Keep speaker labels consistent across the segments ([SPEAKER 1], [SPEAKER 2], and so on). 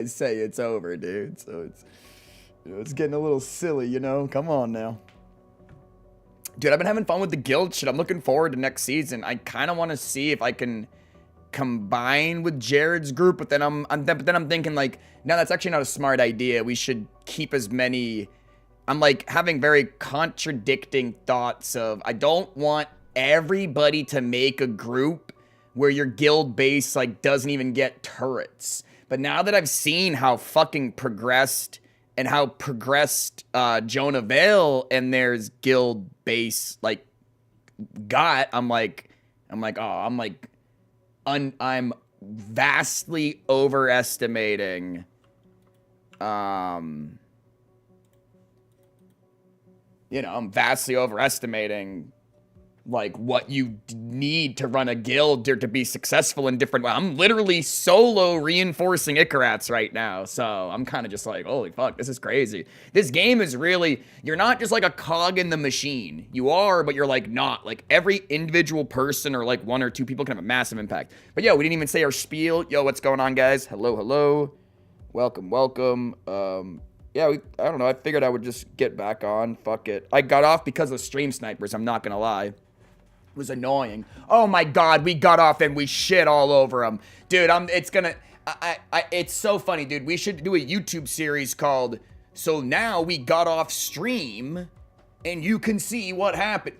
[SPEAKER 1] say it's over, dude. So it's getting a little silly, you know? Come on now. Dude, I've been having fun with the guild shit. I'm looking forward to next season. I kind of want to see if I can combine with Jared's group, but then I'm thinking like, no, that's actually not a smart idea. We should keep as many. I'm like having very contradicting thoughts of I don't want everybody to make a group where your guild base like doesn't even get turrets. But now that I've seen how fucking progressed and how progressed Jonah Vale and there's guild base like got, I'm vastly overestimating I'm vastly overestimating like what you need to run a guild or to be successful in different ways. I'm literally solo reinforcing Icarats right now. So I'm kind of just like, holy fuck, this is crazy. This game is really, you're not just like a cog in the machine. You are, but you're like not. Like every individual person or like one or two people can have a massive impact. But yo, we didn't even say our spiel. Yo, what's going on, guys? Hello, hello. Welcome, welcome. Yeah, I don't know. I figured I would just get back on. Fuck it. I got off because of stream snipers. I'm not gonna lie. It was annoying. Oh my god, we got off and we shit all over them. Dude, it's so funny, dude. We should do a YouTube series called So Now We Got Off Stream and You Can See What Happened.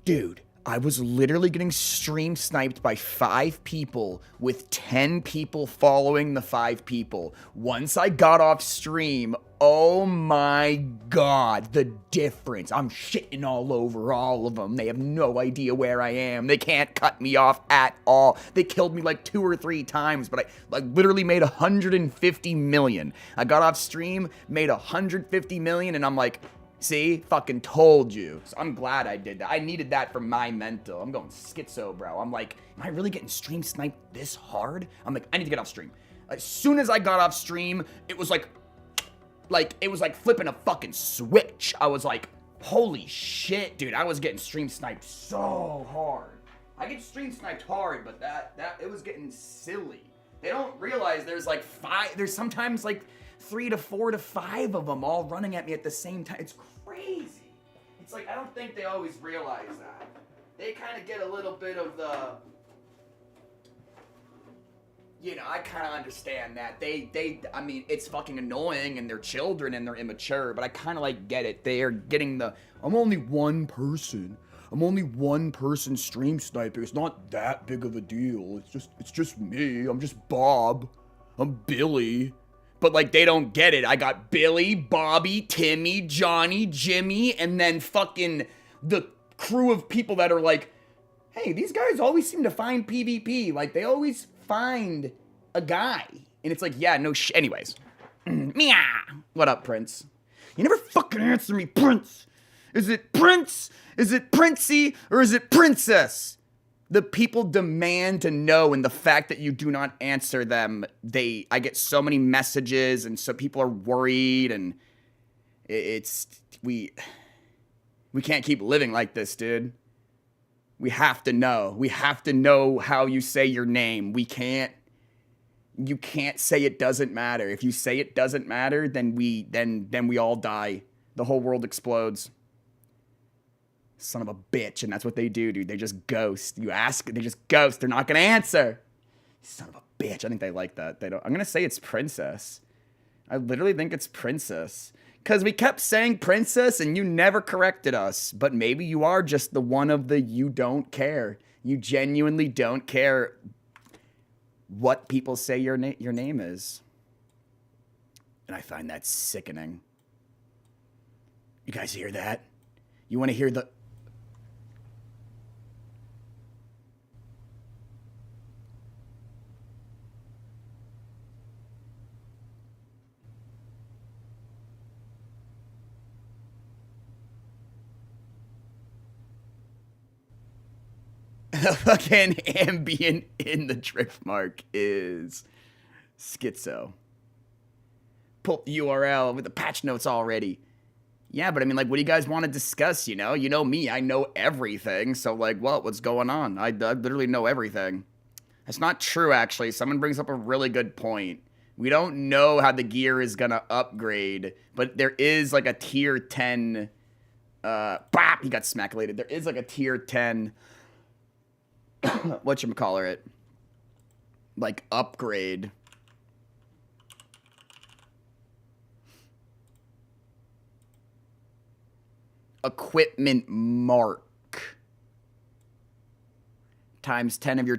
[SPEAKER 1] Dude, I was literally getting stream sniped by 5 people with 10 people following the 5 people. Once I got off stream, oh my god, the difference. I'm shitting all over all of them. They have no idea where I am. They can't cut me off at all. They killed me like 2 or 3 times, but I like literally made 150 million. I got off stream, made 150 million, and I'm like, see? Fucking told you. So I'm glad I did that. I needed that for my mental. I'm going schizo, bro. I'm like, am I really getting stream sniped this hard? I'm like, I need to get off stream. As soon as I got off stream, it was like flipping a fucking switch. I was like, holy shit, dude. I was getting stream sniped so hard. I get stream sniped hard, but it was getting silly. They don't realize there's sometimes like 3 to 4 to 5 of them all running at me at the same time. It's crazy. It's like, I don't think they always realize that. They kind of get a little bit of the, I kind of understand that. I mean, it's fucking annoying and they're children and they're immature, but I kind of like get it. They are getting I'm only one person. I'm only one person stream sniping. It's not that big of a deal. It's just me. I'm just Bob. I'm Billy. But like they don't get it. I got Billy, Bobby, Timmy, Johnny, Jimmy, and then fucking the crew of people that are like, hey, these guys always seem to find PvP. Like they always find a guy. And it's like, yeah, no anyways. Meow. What up, Prince? You never fucking answer me, Prince. Is it Prince? Is it Princey? Or is it Princess? The people demand to know, and the fact that you do not answer them, I get so many messages, and so people are worried, and we can't keep living like this, dude. We have to know. We have to know how you say your name. You can't say it doesn't matter. If you say it doesn't matter, then we all die. The whole world explodes. Son of a bitch, and that's what they do, dude. They just ghost. You ask, they just ghost. They're not gonna answer. Son of a bitch. I think they like that. They don't. I'm gonna say it's Princess. I literally think it's Princess. Because we kept saying Princess, and you never corrected us. But maybe you are just the one of the you don't care. You genuinely don't care what people say your name is. And I find that sickening. You guys hear that? You want to hear the... fucking ambient in the drift mark is schizo. Pull the URL with the patch notes already. Yeah, but I mean, like, what do you guys want to discuss, you know? You know me, I know everything, so, like, what's going on? I literally know everything. That's not true, actually. Someone brings up a really good point. We don't know how the gear is gonna upgrade, but there is like a tier 10. Bop! He got smackulated. There is like a tier 10. Whatchamacallit? Like upgrade. Equipment mark. Times 10 of your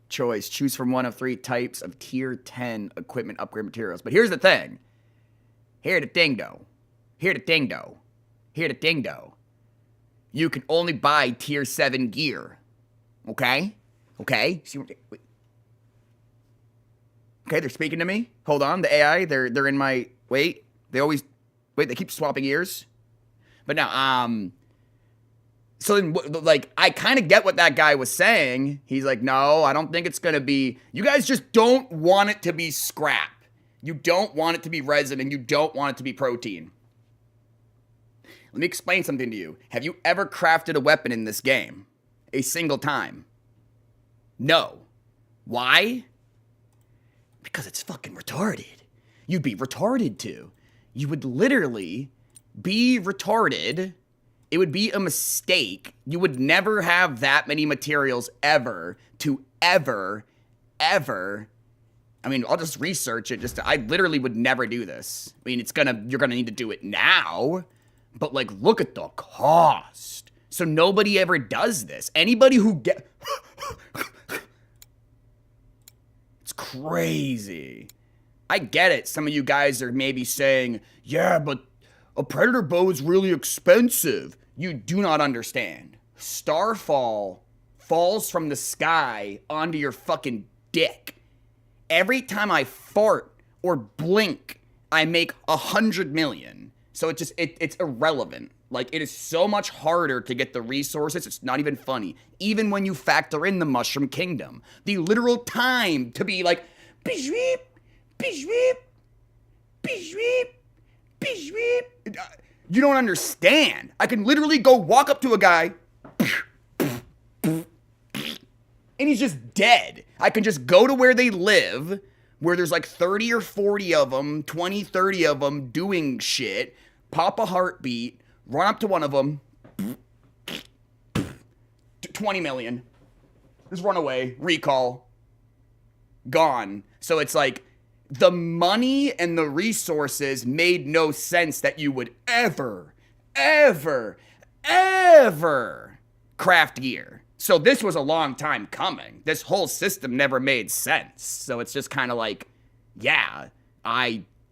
[SPEAKER 1] choice. Choose from one of 3 types of tier 10 equipment upgrade materials. But here's the thing. Here's the thing, though. You can only buy tier 7 gear. Okay? See what wait. Okay, they're speaking to me. Hold on, the AI, they're in my wait. They keep swapping ears. But now, so then, like, I kind of get what that guy was saying. He's like, no, I don't think it's going to be, you guys just don't want it to be scrap. You don't want it to be resin, and you don't want it to be protein. Let me explain something to you. Have you ever crafted a weapon in this game? A single time? No. Why? Because it's fucking retarded. You'd be retarded too. You would literally be retarded. It would be a mistake. You would never have that many materials ever to ever. I mean, I'll just research it. I literally would never do this. I mean, you're gonna need to do it now, but like, look at the cost. So nobody ever does this. Anybody who it's crazy. I get it. Some of you guys are maybe saying, yeah, but a predator bow is really expensive. You do not understand. Starfall falls from the sky onto your fucking dick. Every time I fart or blink, I make 100 million. So it's irrelevant. Like, it is so much harder to get the resources. It's not even funny. Even when you factor in the Mushroom Kingdom. The literal time to be like, bishweep, bishweep, bishweep, bishweep. You don't understand. I can literally go walk up to a guy, and he's just dead. I can just go to where they live, where there's like 30 or 40 of them, 20, 30 of them doing shit, pop a heartbeat, run up to one of them, 20 million, just run away, recall, gone. So it's like, the money and the resources made no sense that you would ever craft gear. So this was a long time coming. This whole system never made sense. So it's just kind of like, yeah,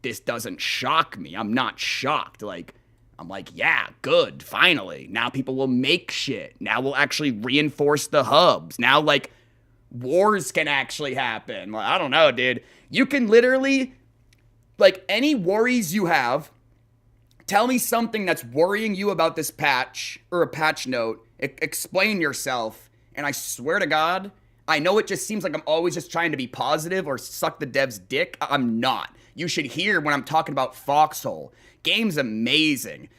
[SPEAKER 1] this doesn't shock me. I'm not shocked. Like, I'm like, yeah, good, finally. Now people will make shit. Now we'll actually reinforce the hubs. Now, like, wars can actually happen. Like, I don't know, dude. You can literally, like, any worries you have, tell me something that's worrying you about this patch, or a patch note, explain yourself, and I swear to God, I know it just seems like I'm always just trying to be positive or suck the dev's dick. I'm not. You should hear when I'm talking about Foxhole. Game's amazing.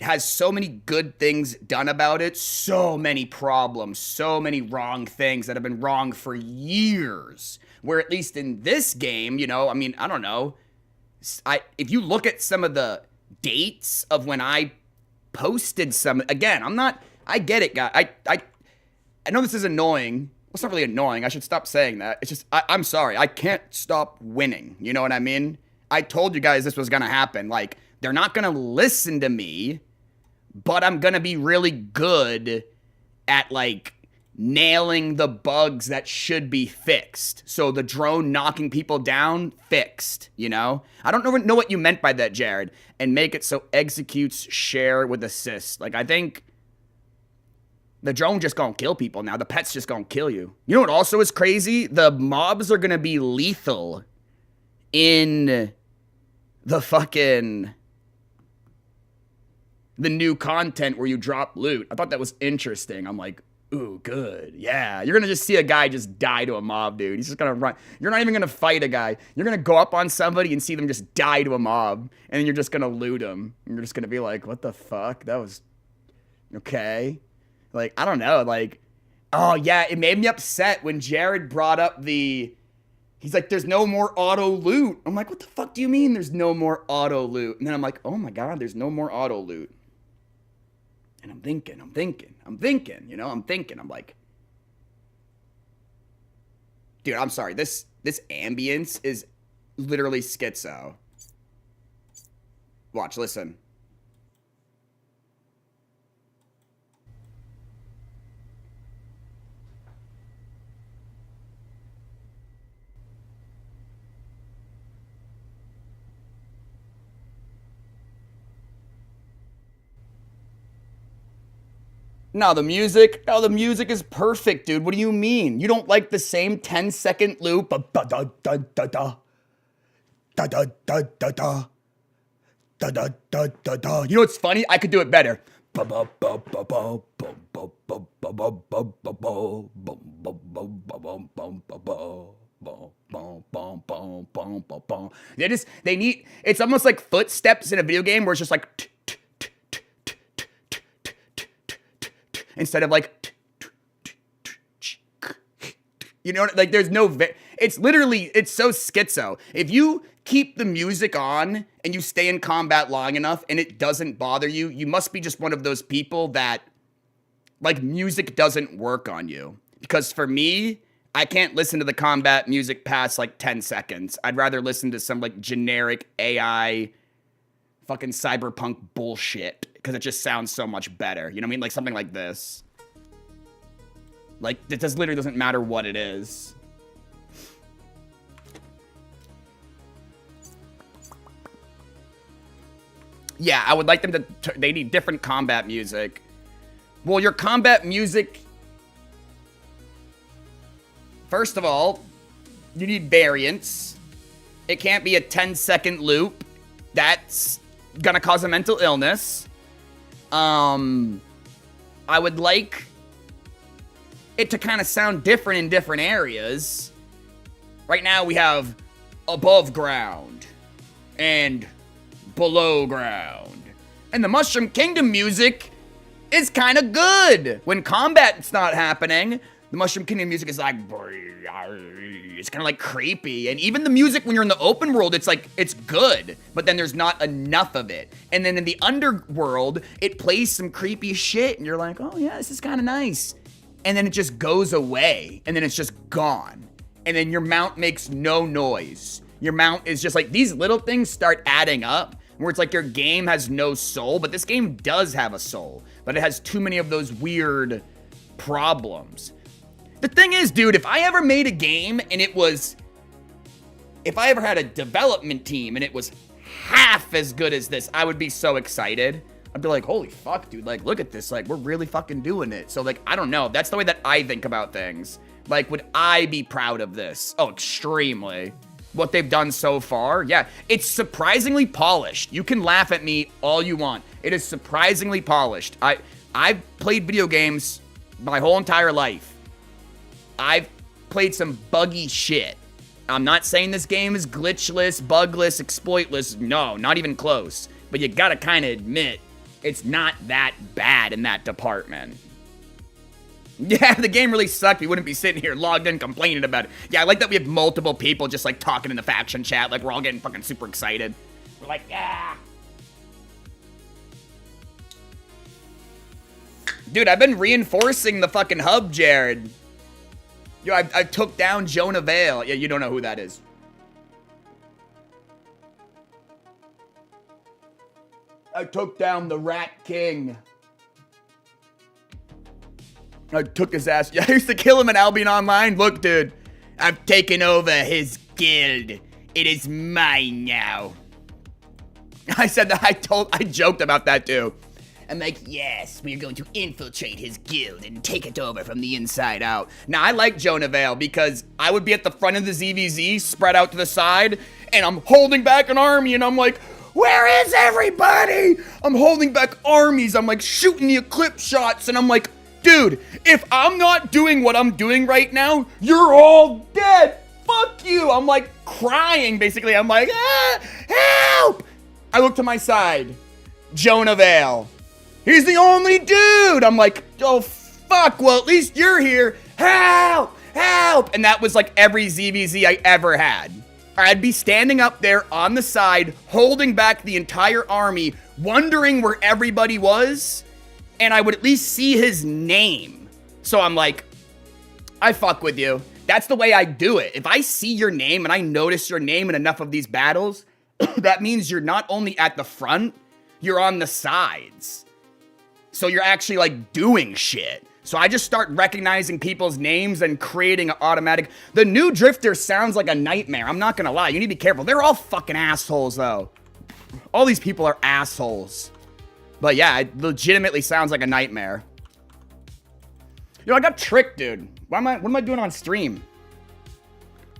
[SPEAKER 1] Has so many good things done about it, so many problems, so many wrong things that have been wrong for years. Where at least in this game, you know, I mean, I don't know. If you look at some of the dates of when I posted some, again, I get it, guys. I know this is annoying. Well, it's not really annoying. I should stop saying that. It's just, I'm sorry. I can't stop winning. You know what I mean? I told you guys this was going to happen. Like, they're not going to listen to me, but I'm going to be really good at, like, nailing the bugs that should be fixed. So the drone knocking people down, fixed, you know? I don't know what you meant by that, Jared. And make it so executes share with assist. Like, I think the drone just gonna kill people now. The pet's just gonna kill you. You know what also is crazy? The mobs are gonna be lethal in the new content where you drop loot. I thought that was interesting. I'm like, ooh, good. Yeah. You're going to just see a guy just die to a mob, dude. He's just going to run. You're not even going to fight a guy. You're going to go up on somebody and see them just die to a mob. And then you're just going to loot them. And you're just going to be like, what the fuck? That was okay. Like, I don't know. Like, oh, yeah. It made me upset when Jared brought up he He's like, there's no more auto loot. I'm like, what the fuck do you mean there's no more auto loot? And then I'm like, oh my God, there's no more auto loot. And I'm thinking, you know, I'm like, dude, I'm sorry. This ambience is literally schizo. Watch, listen. No, the music is perfect, dude. What do you mean? You don't like the same 10-second loop? Da da da da da. Da da da da da. Da da da da da. You know what's funny? I could do it better. They need, it's almost like footsteps in a video game where it's just like instead of like, you know, like there's no, it's literally, it's so schizo. If you keep the music on and you stay in combat long enough and it doesn't bother you, you must be just one of those people that like music doesn't work on you. Because for me, I can't listen to the combat music past like 10 seconds. I'd rather listen to some like generic AI fucking cyberpunk bullshit because it just sounds so much better. You know what I mean? Like something like this. Like, it just literally doesn't matter what it is. Yeah, I would like them to, they need different combat music. Well, your combat music, first of all, you need variance. It can't be a 10-second loop. That's gonna cause a mental illness. I would like it to kind of sound different in different areas. Right now we have above ground and below ground. And the Mushroom Kingdom music is kind of good. When combat's not happening, the Mushroom Kingdom music is like, it's kind of like creepy. And even the music when you're in the open world, it's like, it's good, but then there's not enough of it. And then in the underworld, it plays some creepy shit and you're like, oh yeah, this is kind of nice. And then it just goes away and then it's just gone. And then your mount makes no noise. Your mount is just like, these little things start adding up where it's like your game has no soul, but this game does have a soul, but it has too many of those weird problems. The thing is, dude, if I ever made a game and it was, if I ever had a development team and it was half as good as this, I would be so excited. I'd be like, holy fuck, dude, like, look at this, like, we're really fucking doing it. So, like, I don't know, that's the way that I think about things. Like, would I be proud of this? Oh, extremely. What they've done so far, yeah. It's surprisingly polished. You can laugh at me all you want. It is surprisingly polished. I've played video games my whole entire life. I've played some buggy shit. I'm not saying this game is glitchless, bugless, exploitless. No, not even close. But you gotta kind of admit, it's not that bad in that department. Yeah, the game really sucked. We wouldn't be sitting here logged in complaining about it. Yeah, I like that we have multiple people just like talking in the faction chat. Like we're all getting fucking super excited. We're like, yeah. Dude, I've been reinforcing the fucking hub, Jared. Yo, I took down Jonah Vale. Yeah, you don't know who that is. I took down the Rat King. I took his ass. Yeah, I used to kill him in Albion Online. Look, dude, I've taken over his guild. It is mine now. I said that. I joked about that too. I'm like, yes, we're going to infiltrate his guild and take it over from the inside out. Now, I like Jonah Vale because I would be at the front of the ZVZ, spread out to the side, and I'm holding back an army, and I'm like, where is everybody? I'm holding back armies. I'm like shooting the eclipse shots, and I'm like, dude, if I'm not doing what I'm doing right now, you're all dead. Fuck you. I'm like crying, basically. I'm like, ah, help. I look to my side. Jonah Vale. He's the only dude. I'm like, oh, fuck. Well, at least you're here. Help. help. And that was like every ZVZ I ever had. I'd be standing up there on the side, holding back the entire army, wondering where everybody was, and I would at least see his name. So I'm like, I fuck with you. That's the way I do it. If I see your name and I notice your name in enough of these battles, that means you're not only at the front, you're on the sides. So you're actually like doing shit. So I just start recognizing people's names and creating an automatic. The new Drifter sounds like a nightmare. I'm not gonna lie. You need to be careful. They're all fucking assholes though. All these people are assholes. But yeah, it legitimately sounds like a nightmare. Yo, I got tricked, dude. What am I doing on stream?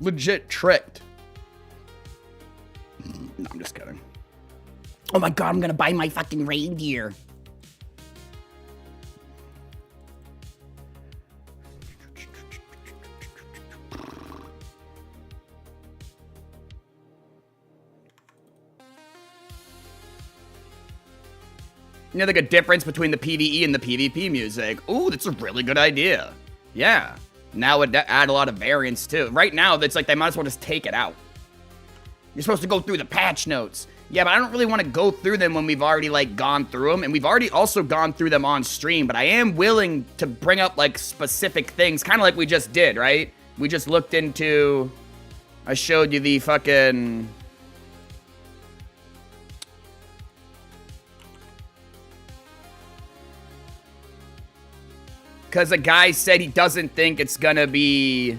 [SPEAKER 1] Legit tricked. No, I'm just kidding. Oh my god, I'm gonna buy my fucking reindeer. You know, like a difference between the PvE and the PvP music. Ooh, that's a really good idea. Yeah. Now it would add a lot of variance too. Right now, it's like they might as well just take it out. You're supposed to go through the patch notes. Yeah, but I don't really want to go through them when we've already like gone through them. And we've already also gone through them on stream. But I am willing to bring up like specific things, kind of like we just did, right? We just looked into... I showed you the fucking... Because a guy said he doesn't think it's gonna be,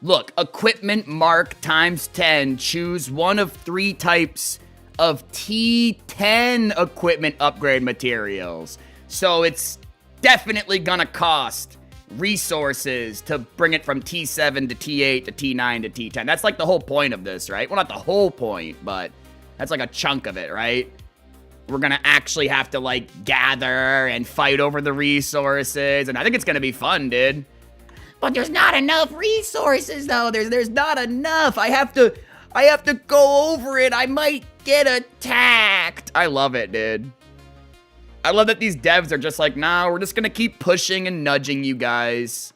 [SPEAKER 1] Look, equipment mark times 10. Choose one of 3 types of T10 equipment upgrade materials. So it's definitely gonna cost resources to bring it from T7 to T8 to T9 to T10. That's like the whole point of this, right? Well, not the whole point, but that's like a chunk of it, right? We're gonna actually have to, like, gather and fight over the resources, and I think it's gonna be fun, dude. But there's not enough resources, though. There's not enough. I have to go over it. I might get attacked. I love it, dude. I love that these devs are just like, nah, we're just gonna keep pushing and nudging you guys.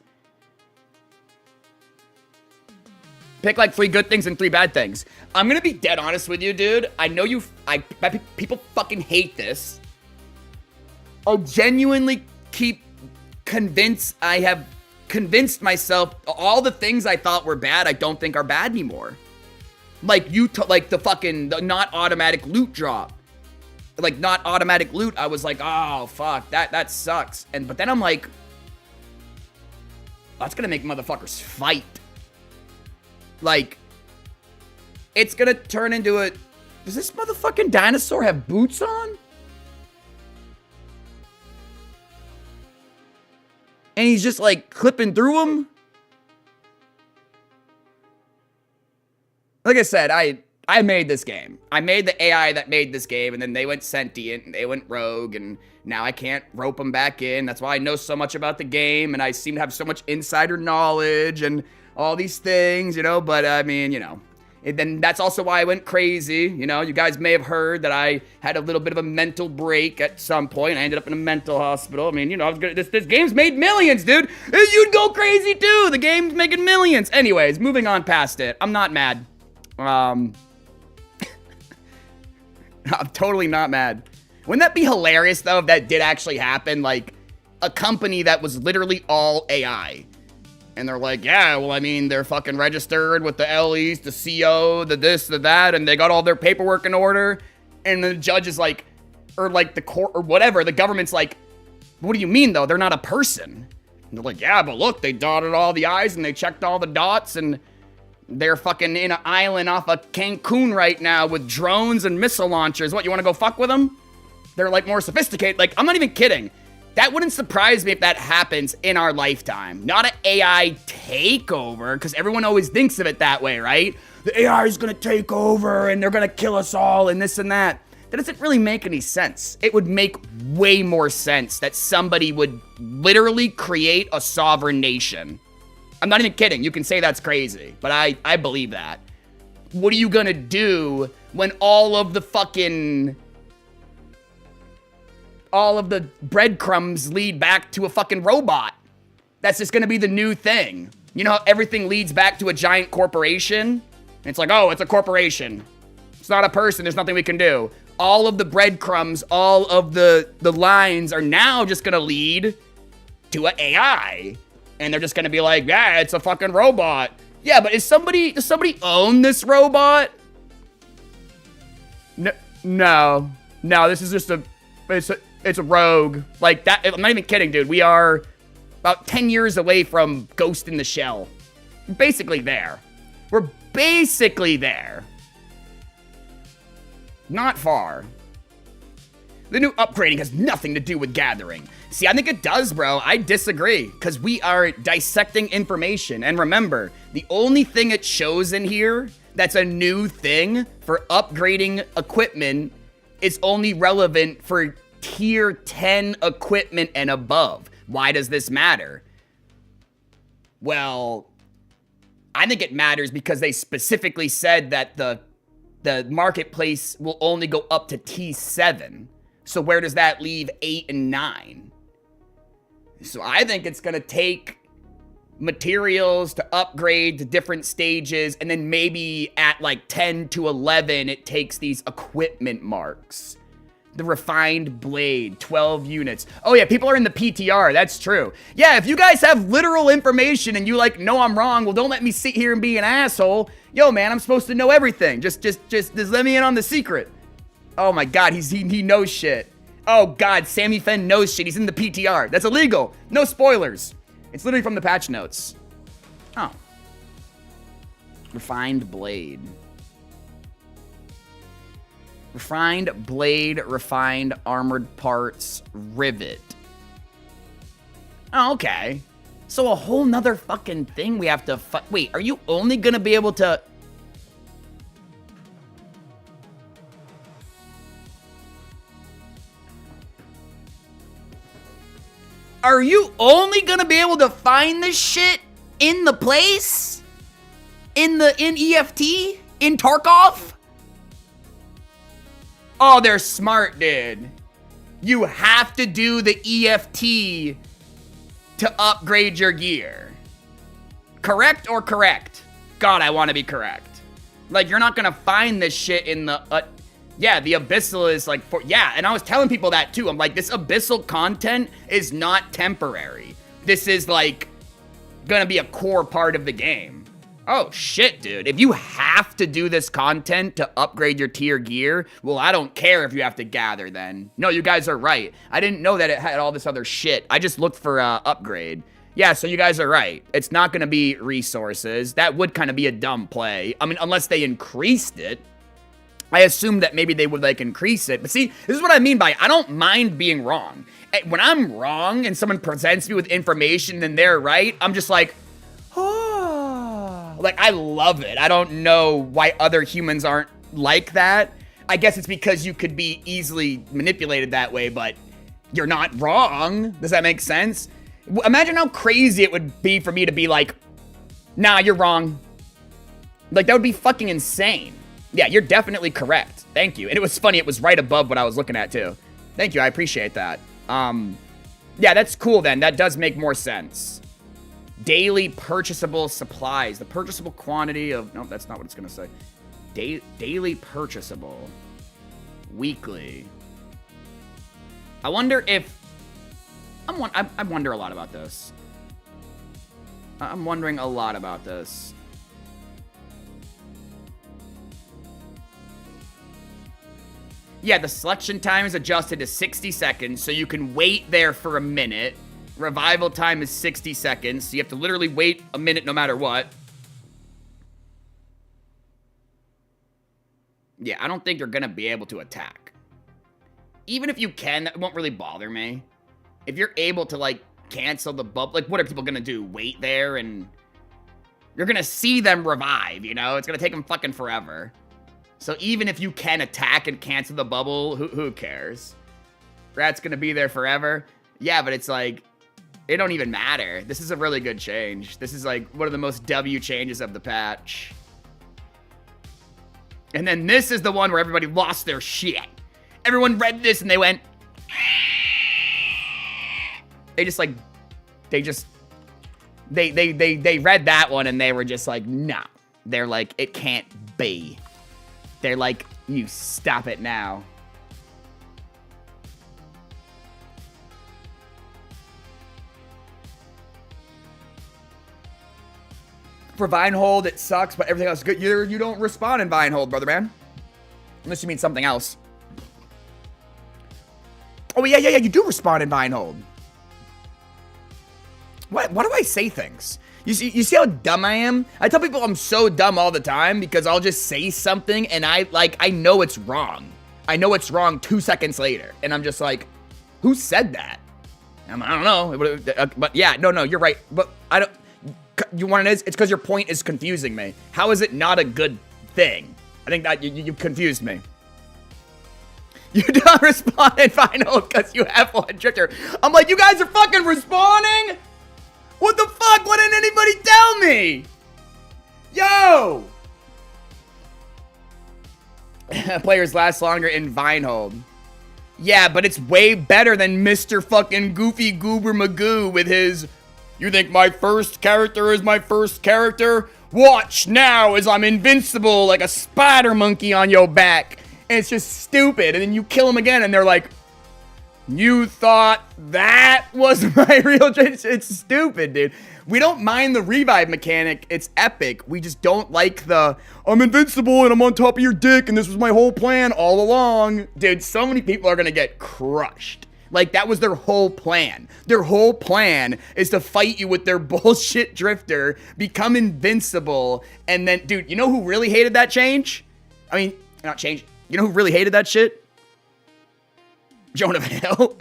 [SPEAKER 1] Pick like 3 good things and 3 bad things. I'm gonna be dead honest with you, dude. I know people fucking hate this. I genuinely I have convinced myself all the things I thought were bad, I don't think are bad anymore. Like the not automatic loot drop. Like not automatic loot, I was like, oh fuck, that sucks. But then I'm like, that's gonna make motherfuckers fight. Like, it's gonna turn into a... Does this motherfucking dinosaur have boots on? And he's just, like, clipping through them? Like I said, I made this game. I made the AI that made this game, and then they went sentient, and they went rogue, and now I can't rope them back in. That's why I know so much about the game, and I seem to have so much insider knowledge, and... all these things, you know, but I mean, you know, then that's also why I went crazy. You know, you guys may have heard that I had a little bit of a mental break at some point. I ended up in a mental hospital. I mean, you know, this game's made millions, dude. You'd go crazy too. The game's making millions. Anyways, moving on past it. I'm not mad. I'm totally not mad. Wouldn't that be hilarious though if that did actually happen? Like a company that was literally all AI. And they're like, yeah, well, I mean, they're fucking registered with the LEs, the CO, the this, the that, and they got all their paperwork in order. And the judge is like, or like the court or whatever, the government's like, what do you mean though? They're not a person. And they're like, yeah, but look, they dotted all the I's and they checked all the dots and they're fucking in an island off of Cancun right now with drones and missile launchers. What, you want to go fuck with them? They're like more sophisticated. Like, I'm not even kidding. That wouldn't surprise me if that happens in our lifetime. Not an AI takeover, because everyone always thinks of it that way, right? The AI is going to take over and they're going to kill us all and this and that. That doesn't really make any sense. It would make way more sense that somebody would literally create a sovereign nation. I'm not even kidding. You can say that's crazy, but I believe that. What are you going to do when all of the fucking... all of the breadcrumbs lead back to a fucking robot. That's just gonna be the new thing. You know how everything leads back to a giant corporation? It's like, oh, it's a corporation. It's not a person, there's nothing we can do. All of the breadcrumbs, all of the lines are now just gonna lead to an AI. And they're just gonna be like, yeah, it's a fucking robot. Yeah, but does somebody own this robot? No, this is just it's a rogue. Like that, I'm not even kidding, dude. We are about 10 years away from Ghost in the Shell. Basically there. We're basically there. Not far. The new upgrading has nothing to do with gathering. See, I think it does, bro. I disagree, because we are dissecting information. And remember, the only thing it shows in here that's a new thing for upgrading equipment is only relevant for tier 10 equipment and above. Why does this matter? Well, I think it matters because they specifically said that the marketplace will only go up to T7. So where does that leave 8 and 9? So I think it's going to take materials to upgrade to different stages, and then maybe at like 10 to 11, it takes these equipment marks. The refined blade, 12 units. Oh yeah, people are in the PTR, that's true. Yeah, if you guys have literal information and you like, no, I'm wrong, well, don't let me sit here and be an asshole. Yo, man, I'm supposed to know everything. Just let me in on the secret. Oh my God, he knows shit. Oh God, Sammy Fenn knows shit. He's in the PTR. That's illegal. No spoilers. It's literally from the patch notes. Oh. Refined blade. Refined blade, refined armored parts, rivet. Oh, okay. So a whole nother fucking thing we have to wait, are you only gonna be able to... Are you only gonna be able to find this shit in the place? In EFT? In Tarkov? Oh, they're smart, dude. You have to do the EFT to upgrade your gear. Correct or correct? God, I want to be correct. Like, you're not gonna find this shit in the... yeah, the Abyssal is like... yeah, and I was telling people that too. I'm like, this Abyssal content is not temporary. This is, like, gonna be a core part of the game. Oh, shit, dude. If you have to do this content to upgrade your tier gear, well, I don't care if you have to gather then. No, you guys are right. I didn't know that it had all this other shit. I just looked for upgrade. Yeah, so you guys are right. It's not gonna be resources. That would kind of be a dumb play. I mean, unless they increased it. I assumed that maybe they would, like, increase it. But see, this is what I mean by I don't mind being wrong. When I'm wrong and someone presents me with information and they're right, I'm just like, oh. Like, I love it. I don't know why other humans aren't like that. I guess it's because you could be easily manipulated that way, but you're not wrong. Does that make sense? Imagine how crazy it would be for me to be like, nah, you're wrong. Like, that would be fucking insane. Yeah, you're definitely correct. Thank you. And it was funny, it was right above what I was looking at too. Thank you, I appreciate that. Yeah, that's cool then. That does make more sense. Daily purchasable supplies. The purchasable quantity of... no, that's not what it's gonna say. Daily purchasable. Weekly. I wonder if... I wonder a lot about this. I'm wondering a lot about this. Yeah, the selection time is adjusted to 60 seconds, so you can wait there for a minute. Revival time is 60 seconds, so you have to literally wait a minute no matter what. Yeah, I don't think you're gonna be able to attack. Even if you can, that won't really bother me. If you're able to, like, cancel the bubble, like, what are people gonna do? Wait there and... you're gonna see them revive, you know? It's gonna take them fucking forever. So even if you can attack and cancel the bubble, who cares? Rat's gonna be there forever. Yeah, but it's like, it don't even matter. This is a really good change. This is like one of the most W changes of the patch. And then this is the one where everybody lost their shit. Everyone read this and they went, They just like, they read that one and they were just like, no. They're like, it can't be. They're like, you stop it now. For Vinehold, it sucks, but everything else is good. You don't respond in Vinehold, brother man. Unless you mean something else. Oh, yeah, you do respond in Vinehold. Why do I say things? You see how dumb I am? I tell people I'm so dumb all the time because I'll just say something and I know it's wrong. I know it's wrong 2 seconds later. And I'm just like, who said that? I don't know. But yeah, no, you're right. But I don't... You want it is? It's because your point is confusing me. How is it not a good thing? I think that you confused me. You don't respond in Final because you have one drifter. I'm like, you guys are fucking respawning? What the fuck? Why didn't anybody tell me? Yo! Players last longer in Vinehold. Yeah, but it's way better than Mr. fucking Goofy Goober Magoo with his... You think my first character is my first character? Watch now as I'm invincible like a spider monkey on your back. And it's just stupid. And then you kill him again and they're like, you thought that was my real... It's stupid, dude. We don't mind the revive mechanic. It's epic. We just don't like the, I'm invincible and I'm on top of your dick and this was my whole plan all along. Dude, so many people are gonna get crushed. Like, that was their whole plan. Their whole plan is to fight you with their bullshit drifter, become invincible, and then... Dude, you know who really hated that change? I mean, not change. You know who really hated that shit? Jonah Vale.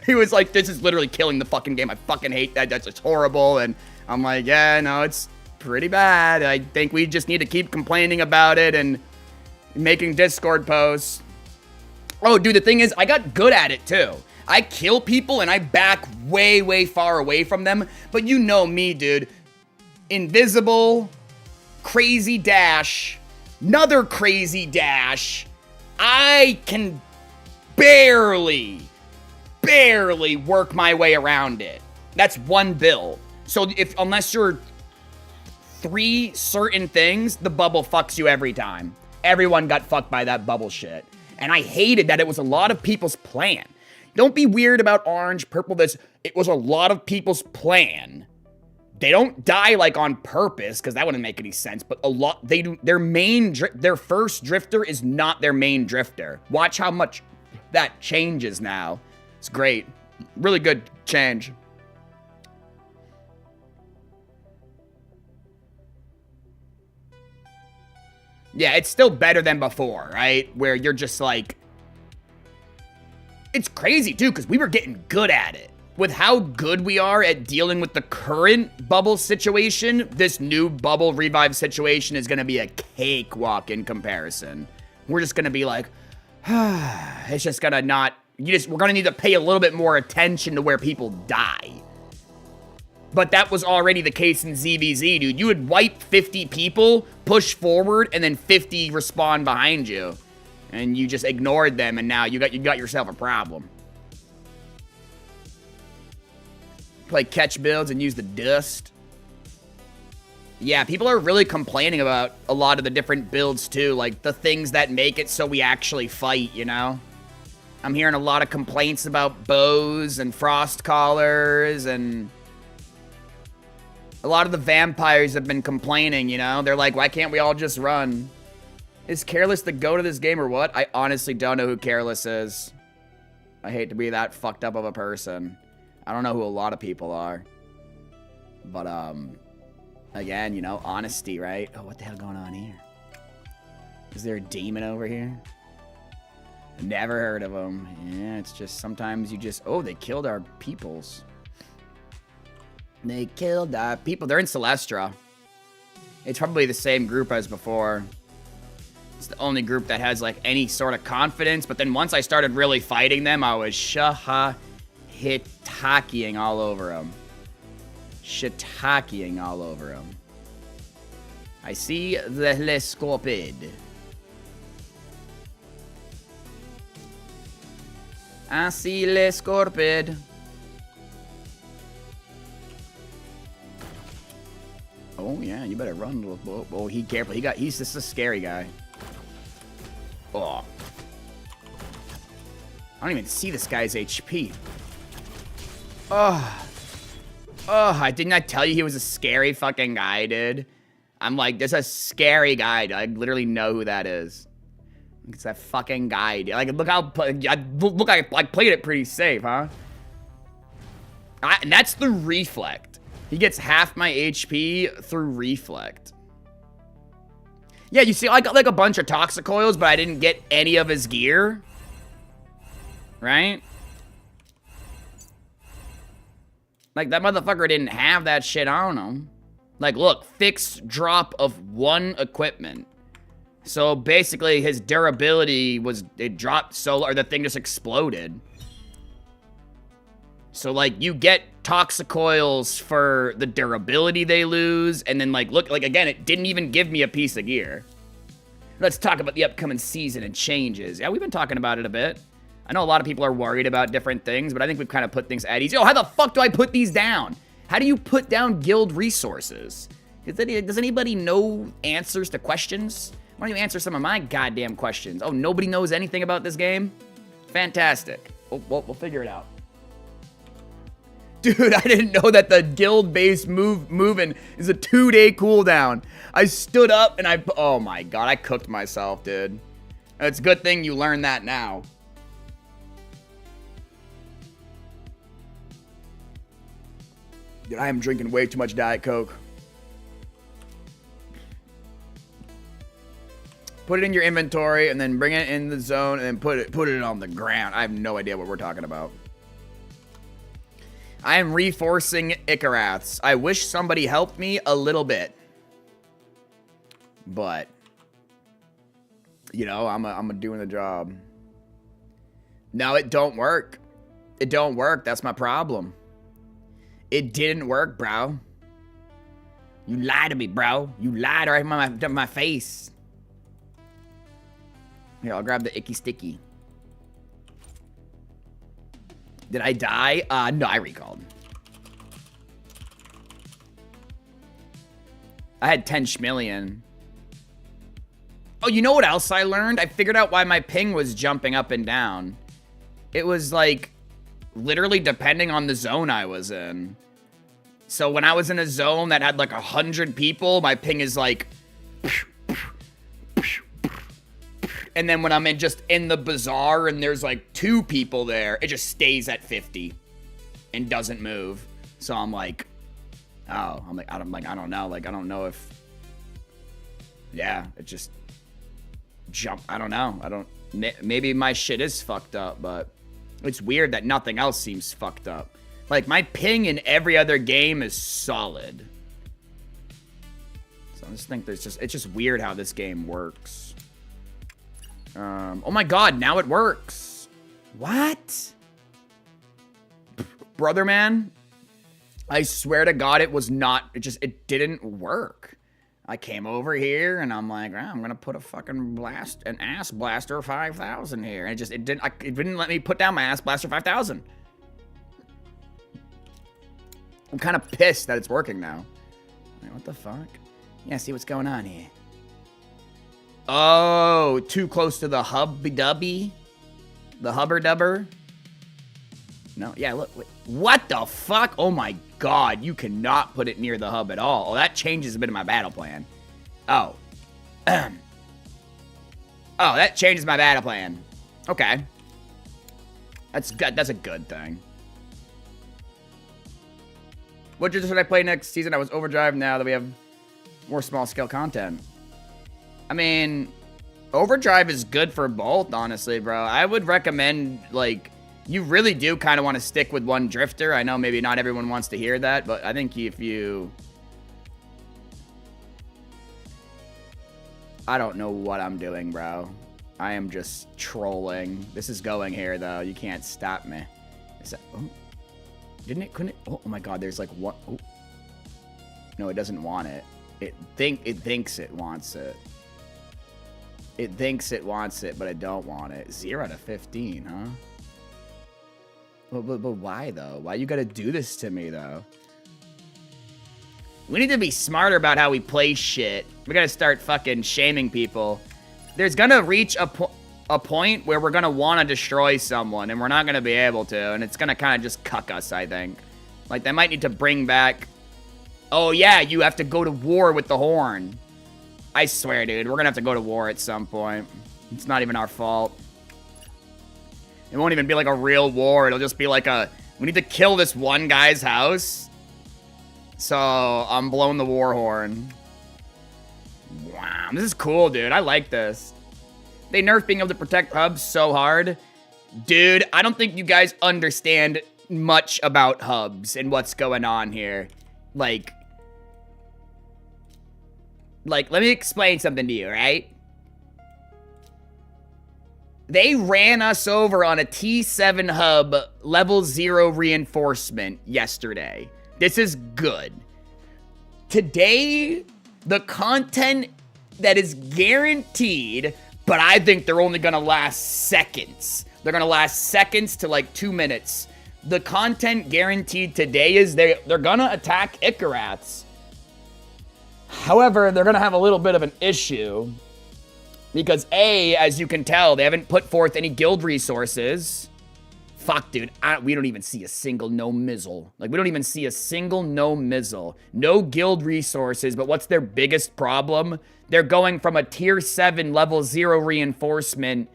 [SPEAKER 1] He was like, this is literally killing the fucking game. I fucking hate that. That's just horrible. And I'm like, yeah, no, it's pretty bad. I think we just need to keep complaining about it and making Discord posts. Oh, dude, the thing is, I got good at it, too. I kill people, and I back way, way far away from them. But you know me, dude. Invisible, crazy dash, another crazy dash. I can barely work my way around it. That's one build. So unless you're 3 certain things, the bubble fucks you every time. Everyone got fucked by that bubble shit. And I hated that it was a lot of people's plan. Don't be weird about orange, purple, this. It was a lot of people's plan. They don't die, like, on purpose, because that wouldn't make any sense. But a lot, they do, their first drifter is not their main drifter. Watch how much that changes now. It's great. Really good change. Yeah, it's still better than before, right? Where you're just like... It's crazy, too, because we were getting good at it. With how good we are at dealing with the current bubble situation, this new bubble revive situation is going to be a cakewalk in comparison. We're just going to be like... it's just going to not... we're going to need to pay a little bit more attention to where people die. But that was already the case in ZVZ, dude. You would wipe 50 people, push forward, and then 50 respawn behind you. And you just ignored them, and now you got yourself a problem. Play catch builds and use the dust. Yeah, people are really complaining about a lot of the different builds, too. Like, the things that make it so we actually fight, you know? I'm hearing a lot of complaints about bows and frost collars, and... a lot of the vampires have been complaining, you know? They're like, why can't we all just run? Is Careless the GOAT of this game or what? I honestly don't know who Careless is. I hate to be that fucked up of a person. I don't know who a lot of people are. But, again, you know, honesty, right? Oh, what the hell going on here? Is there a demon over here? Never heard of him. Yeah, it's just sometimes you just... Oh, they killed our peoples. They killed our people. They're in Celestra. It's probably the same group as before. It's the only group that has, like, any sort of confidence. But then once I started really fighting them, I was shiitakiing all over them. Shiitakiing all over them. I see the Lescorpid. I see Lescorpid. Oh, yeah, you better run. Oh, he careful. He's just a scary guy. Oh. I don't even see this guy's HP. Oh. Oh, I did not tell you he was a scary fucking guy, dude. I'm like, there's a scary guy. I literally know who that is. It's that fucking guy, dude. Like, look how, look, I played it pretty safe, huh? And that's the Reflect. He gets half my HP through Reflect. Yeah, you see, I got like a bunch of Toxicoils, but I didn't get any of his gear. Right? Like, that motherfucker didn't have that shit on him. Like, look, fixed drop of 1 equipment. So, basically, his durability was, it dropped so, or the thing just exploded. So, like, you get Toxicoils for the durability they lose, and then, like, look, like, again, it didn't even give me a piece of gear. Let's talk about the upcoming season and changes. Yeah, we've been talking about it a bit. I know a lot of people are worried about different things, but I think we've kind of put things at ease. Yo, how the fuck do I put these down? How do you put down guild resources? Does anybody know answers to questions? Why don't you answer some of my goddamn questions? Oh, nobody knows anything about this game? Fantastic. Oh, well, we'll figure it out. Dude, I didn't know that the guild-based moving is a 2-day cooldown. I stood up and oh my god, I cooked myself, dude. It's a good thing you learned that now. Dude, I am drinking way too much Diet Coke. Put it in your inventory and then bring it in the zone and then put it on the ground. I have no idea what we're talking about. I am reforcing Icaraths. I wish somebody helped me a little bit. But, you know, I'm doing the job. No, it don't work. It don't work. That's my problem. It didn't work, bro. You lied to me, bro. You lied right in my face. Here, I'll grab the icky sticky. Did I die? No, I recalled. I had 10 schmillion. Oh, you know what else I learned? I figured out why my ping was jumping up and down. It was like, literally depending on the zone I was in. So when I was in a zone that had like 100 people, my ping is like... And then when I'm just in the bazaar and there's like 2 people there, it just stays at 50 and doesn't move. So I'm like, oh, I don't know. Like, I don't know if, yeah, it just jump. I don't know. Maybe my shit is fucked up, but it's weird that nothing else seems fucked up. Like, my ping in every other game is solid. So I just think it's just weird how this game works. Oh my god, now it works. What? Brother man, I swear to god it was not, it didn't work. I came over here and I'm like, oh, I'm gonna put a fucking an Ass Blaster 5000 here. And it didn't let me put down my Ass Blaster 5000. I'm kind of pissed that it's working now. Wait, what the fuck? Yeah, see what's going on here. Oh, too close to the hubby-dubby? The hubber-dubber? No, yeah, look. Wait. What the fuck? Oh my god, you cannot put it near the hub at all. Oh, that changes a bit of my battle plan. Oh. Oh, that changes my battle plan. Okay. That's good. That's a good thing. What should I play next season? I was Overdrive now that we have more small-scale content. I mean, Overdrive is good for both, honestly, bro. I would recommend, like, you really do kind of want to stick with one drifter. I know maybe not everyone wants to hear that, but I think if you... I don't know what I'm doing, bro. I am just trolling. This is going here, though. You can't stop me. Is that... Oh. Couldn't it? Oh my god, there's like what? Oh. No, it doesn't want it. It thinks it wants it. It thinks it wants it, but I don't want it. 0 out of 15, huh? But why, though? Why you gotta do this to me, though? We need to be smarter about how we play shit. We gotta start fucking shaming people. There's gonna reach a point where we're gonna wanna destroy someone, and we're not gonna be able to, and it's gonna kind of just cuck us, I think. Like, they might need to bring back... Oh, yeah, you have to go to war with the horn. I swear, dude, we're gonna have to go to war at some point. It's not even our fault. It won't even be like a real war. It'll just be like a... We need to kill this one guy's house. So, I'm blowing the war horn. Wow, this is cool, dude. I like this. They nerfed being able to protect hubs so hard. Dude, I don't think you guys understand much about hubs and what's going on here. Like, let me explain something to you, right? They ran us over on a T7 hub level 0 reinforcement yesterday. This is good. Today, the content that is guaranteed, but I think they're only gonna last seconds. They're gonna last seconds to like 2 minutes. The content guaranteed today is they're gonna attack Icarats. However, they're gonna have a little bit of an issue. Because A, as you can tell, they haven't put forth any guild resources. Fuck, dude, we don't even see a single no mizzle. Like, we don't even see a single no mizzle. No guild resources, but what's their biggest problem? They're going from a tier 7 level 0 reinforcement,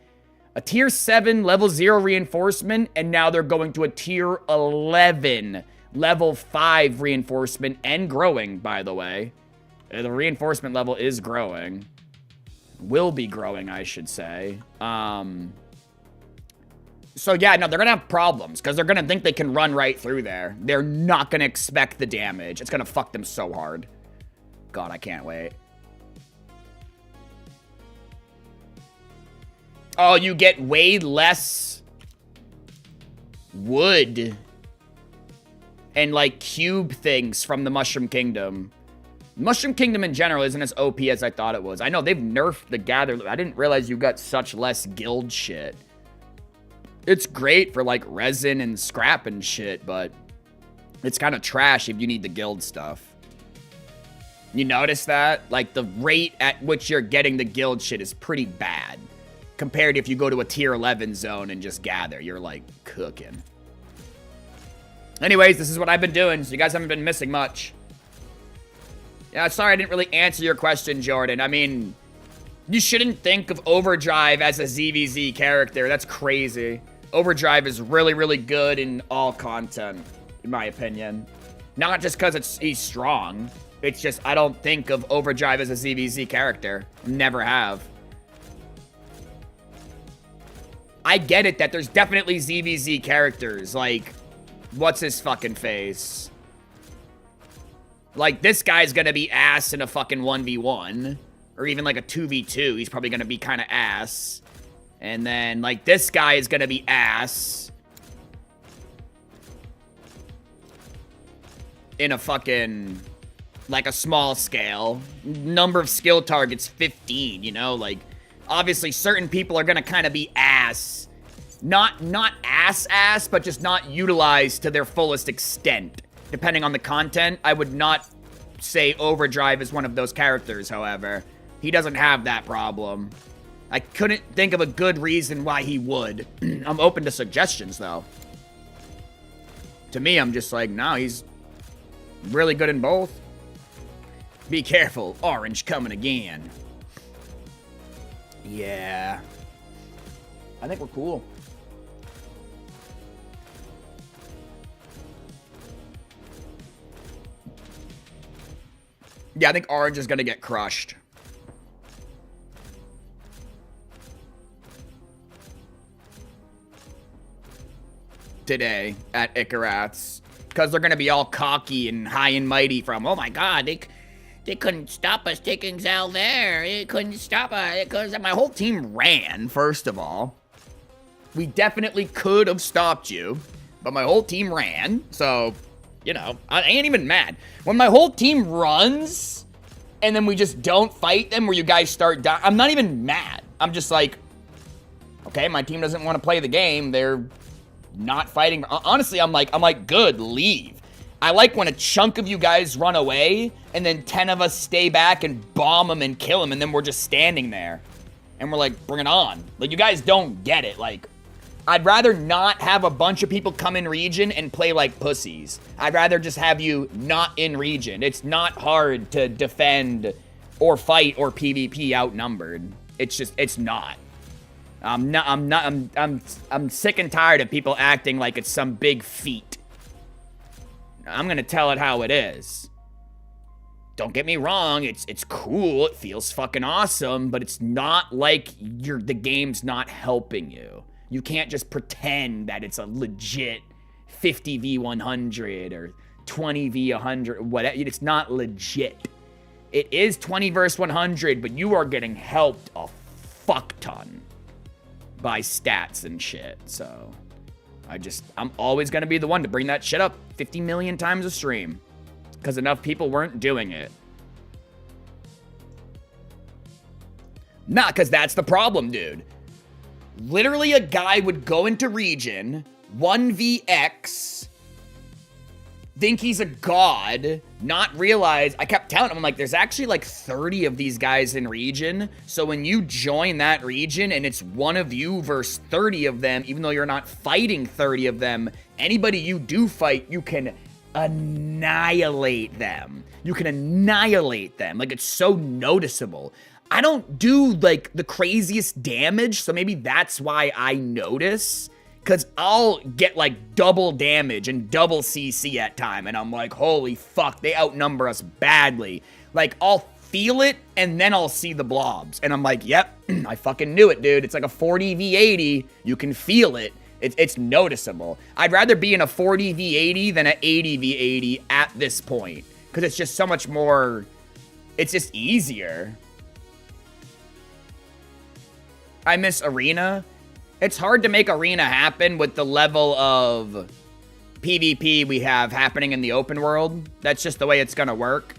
[SPEAKER 1] a tier 7 level 0 reinforcement, and now they're going to a tier 11 level 5 reinforcement, and growing, by the way. The reinforcement level is growing. Will be growing, I should say. So yeah, no, they're gonna have problems, because they're gonna think they can run right through there. They're not gonna expect the damage. It's gonna fuck them so hard. God, I can't wait. Oh, you get way less wood and, like, cube things from the Mushroom Kingdom. Mushroom Kingdom in general isn't as OP as I thought it was. I know, they've nerfed the gather. I didn't realize you got such less guild shit. It's great for, like, resin and scrap and shit, but it's kind of trash if you need the guild stuff. You notice that? Like, the rate at which you're getting the guild shit is pretty bad. Compared to if you go to a tier 11 zone and just gather. You're, like, cooking. Anyways, this is what I've been doing, so you guys haven't been missing much. Yeah, sorry I didn't really answer your question, Jordan. I mean, you shouldn't think of Overdrive as a ZVZ character. That's crazy. Overdrive is really, really good in all content, in my opinion. Not just because he's strong. It's just I don't think of Overdrive as a ZVZ character. Never have. I get it that there's definitely ZVZ characters, like, what's his fucking face? Like, this guy's gonna be ass in a fucking 1v1. Or even like a 2v2, he's probably gonna be kind of ass. And then, like, this guy is gonna be ass in a fucking, like, a small scale. Number of skill targets, 15, you know? Like, obviously, certain people are gonna kind of be ass. Not ass, but just not utilized to their fullest extent. Depending on the content, I would not say Overdrive is one of those characters, however. He doesn't have that problem. I couldn't think of a good reason why he would. I'm open to suggestions, though. To me, I'm just like, no, he's really good in both. Be careful, Orange coming again. Yeah. I think we're cool. Yeah, I think Orange is gonna get crushed. Today at Icarats. Because they're gonna be all cocky and high and mighty from, oh my god, they couldn't stop us taking Zal there. They couldn't stop us because my whole team ran, first of all. We definitely could have stopped you, but my whole team ran, so, you know, I ain't even mad. When my whole team runs, and then we just don't fight them where you guys start dying, I'm not even mad. I'm just like, okay, my team doesn't want to play the game. They're not fighting. Honestly, I'm like, good, leave. I like when a chunk of you guys run away, and then 10 of us stay back and bomb them and kill them, and then we're just standing there. And we're like, bring it on. Like, you guys don't get it. Like, I'd rather not have a bunch of people come in region and play like pussies. I'd rather just have you not in region. It's not hard to defend or fight or PvP outnumbered. It's just, it's not. I'm sick and tired of people acting like it's some big feat. I'm gonna tell it how it is. Don't get me wrong, it's cool, it feels fucking awesome, but it's not like the game's not helping you. You can't just pretend that it's a legit 50v100 or 20v100, whatever. It's not legit. It is 20 versus 100, but you are getting helped a fuck ton by stats and shit. So I'm always gonna be the one to bring that shit up 50 million times a stream because enough people weren't doing it. Nah, because that's the problem, dude. Literally, a guy would go into region, 1vx, think he's a god, not realize, I kept telling him, I'm like, there's actually like 30 of these guys in region, so when you join that region and it's one of you versus 30 of them, even though you're not fighting 30 of them, anybody you do fight, you can annihilate them. You can annihilate them. Like, it's so noticeable. I don't do, like, the craziest damage, so maybe that's why I notice. Because I'll get, like, double damage and double CC at time, and I'm like, holy fuck, they outnumber us badly. Like, I'll feel it, and then I'll see the blobs. And I'm like, yep, I fucking knew it, dude. It's like a 40v80. You can feel it. It's noticeable. I'd rather be in a 40v80 than an 80v80 at this point. Because it's just so much more... It's just easier. I miss Arena. It's hard to make Arena happen with the level of PvP we have happening in the open world. That's just the way it's gonna work.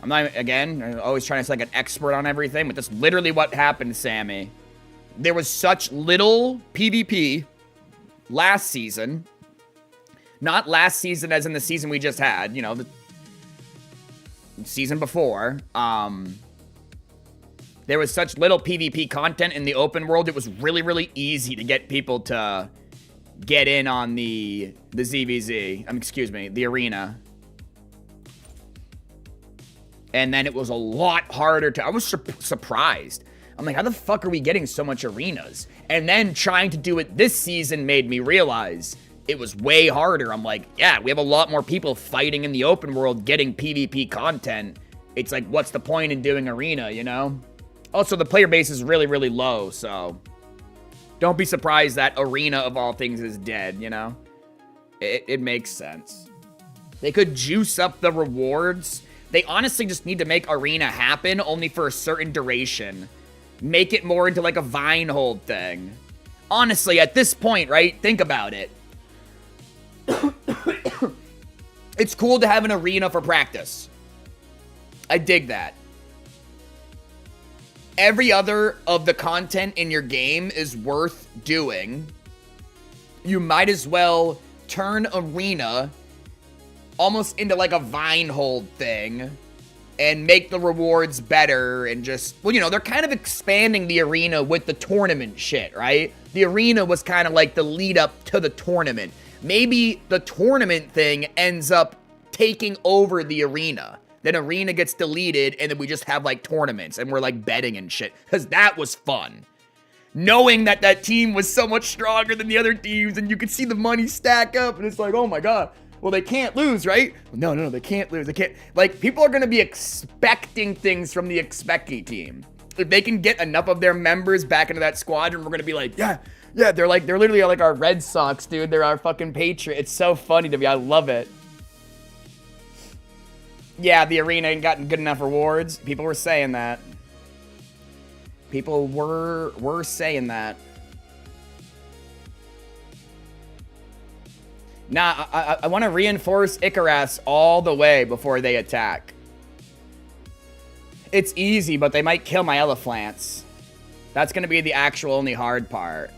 [SPEAKER 1] I'm not, again, I'm always trying to say like an expert on everything, but that's literally what happened, Sammy. There was such little PvP last season. Not last season as in the season we just had, you know, the season before. There was such little PvP content in the open world, it was really, really easy to get people to get in on the ZVZ. Excuse me, the arena. And then it was a lot harder to... I was surprised. I'm like, how the fuck are we getting so much arenas? And then trying to do it this season made me realize it was way harder. I'm like, yeah, we have a lot more people fighting in the open world getting PvP content. It's like, what's the point in doing arena, you know? Also, the player base is really, really low, so don't be surprised that arena of all things is dead, you know? It makes sense. They could juice up the rewards. They honestly just need to make arena happen only for a certain duration. Make it more into like a vine hold thing. Honestly, at this point, right? Think about it. It's cool to have an arena for practice. I dig that. Every other of the content in your game is worth doing. You might as well turn arena almost into like a vine hold thing and make the rewards better and just, well, you know, they're kind of expanding the arena with the tournament shit, right? The arena was kind of like the lead up to the tournament. Maybe the tournament thing ends up taking over the arena. Then arena gets deleted, and then we just have, like, tournaments, and we're, like, betting and shit. Because that was fun. Knowing that that team was so much stronger than the other teams, and you could see the money stack up, and it's like, oh my god. Well, they can't lose, right? No, they can't lose. They can't. Like, people are going to be expecting things from the Expecty team. If they can get enough of their members back into that squadron, we're going to be like, yeah, they're literally like our Red Sox, dude. They're our fucking Patriot. It's so funny to me. I love it. Yeah, the arena ain't gotten good enough rewards. People were saying that. People were saying that. Nah, I want to reinforce Icarus all the way before they attack. It's easy, but they might kill my Elephants. That's going to be the actual only hard part.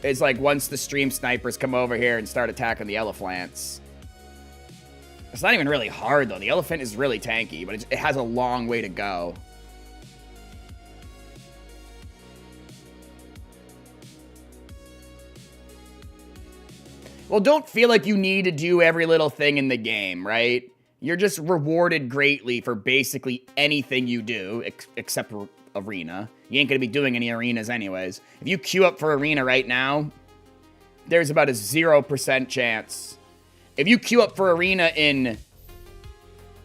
[SPEAKER 1] It's like once the stream snipers come over here and start attacking the Elephants. It's not even really hard, though. The elephant is really tanky, but it has a long way to go. Well, don't feel like you need to do every little thing in the game, right? You're just rewarded greatly for basically anything you do, except arena. You ain't gonna be doing any arenas anyways. If you queue up for arena right now, there's about a 0% chance. If you queue up for arena in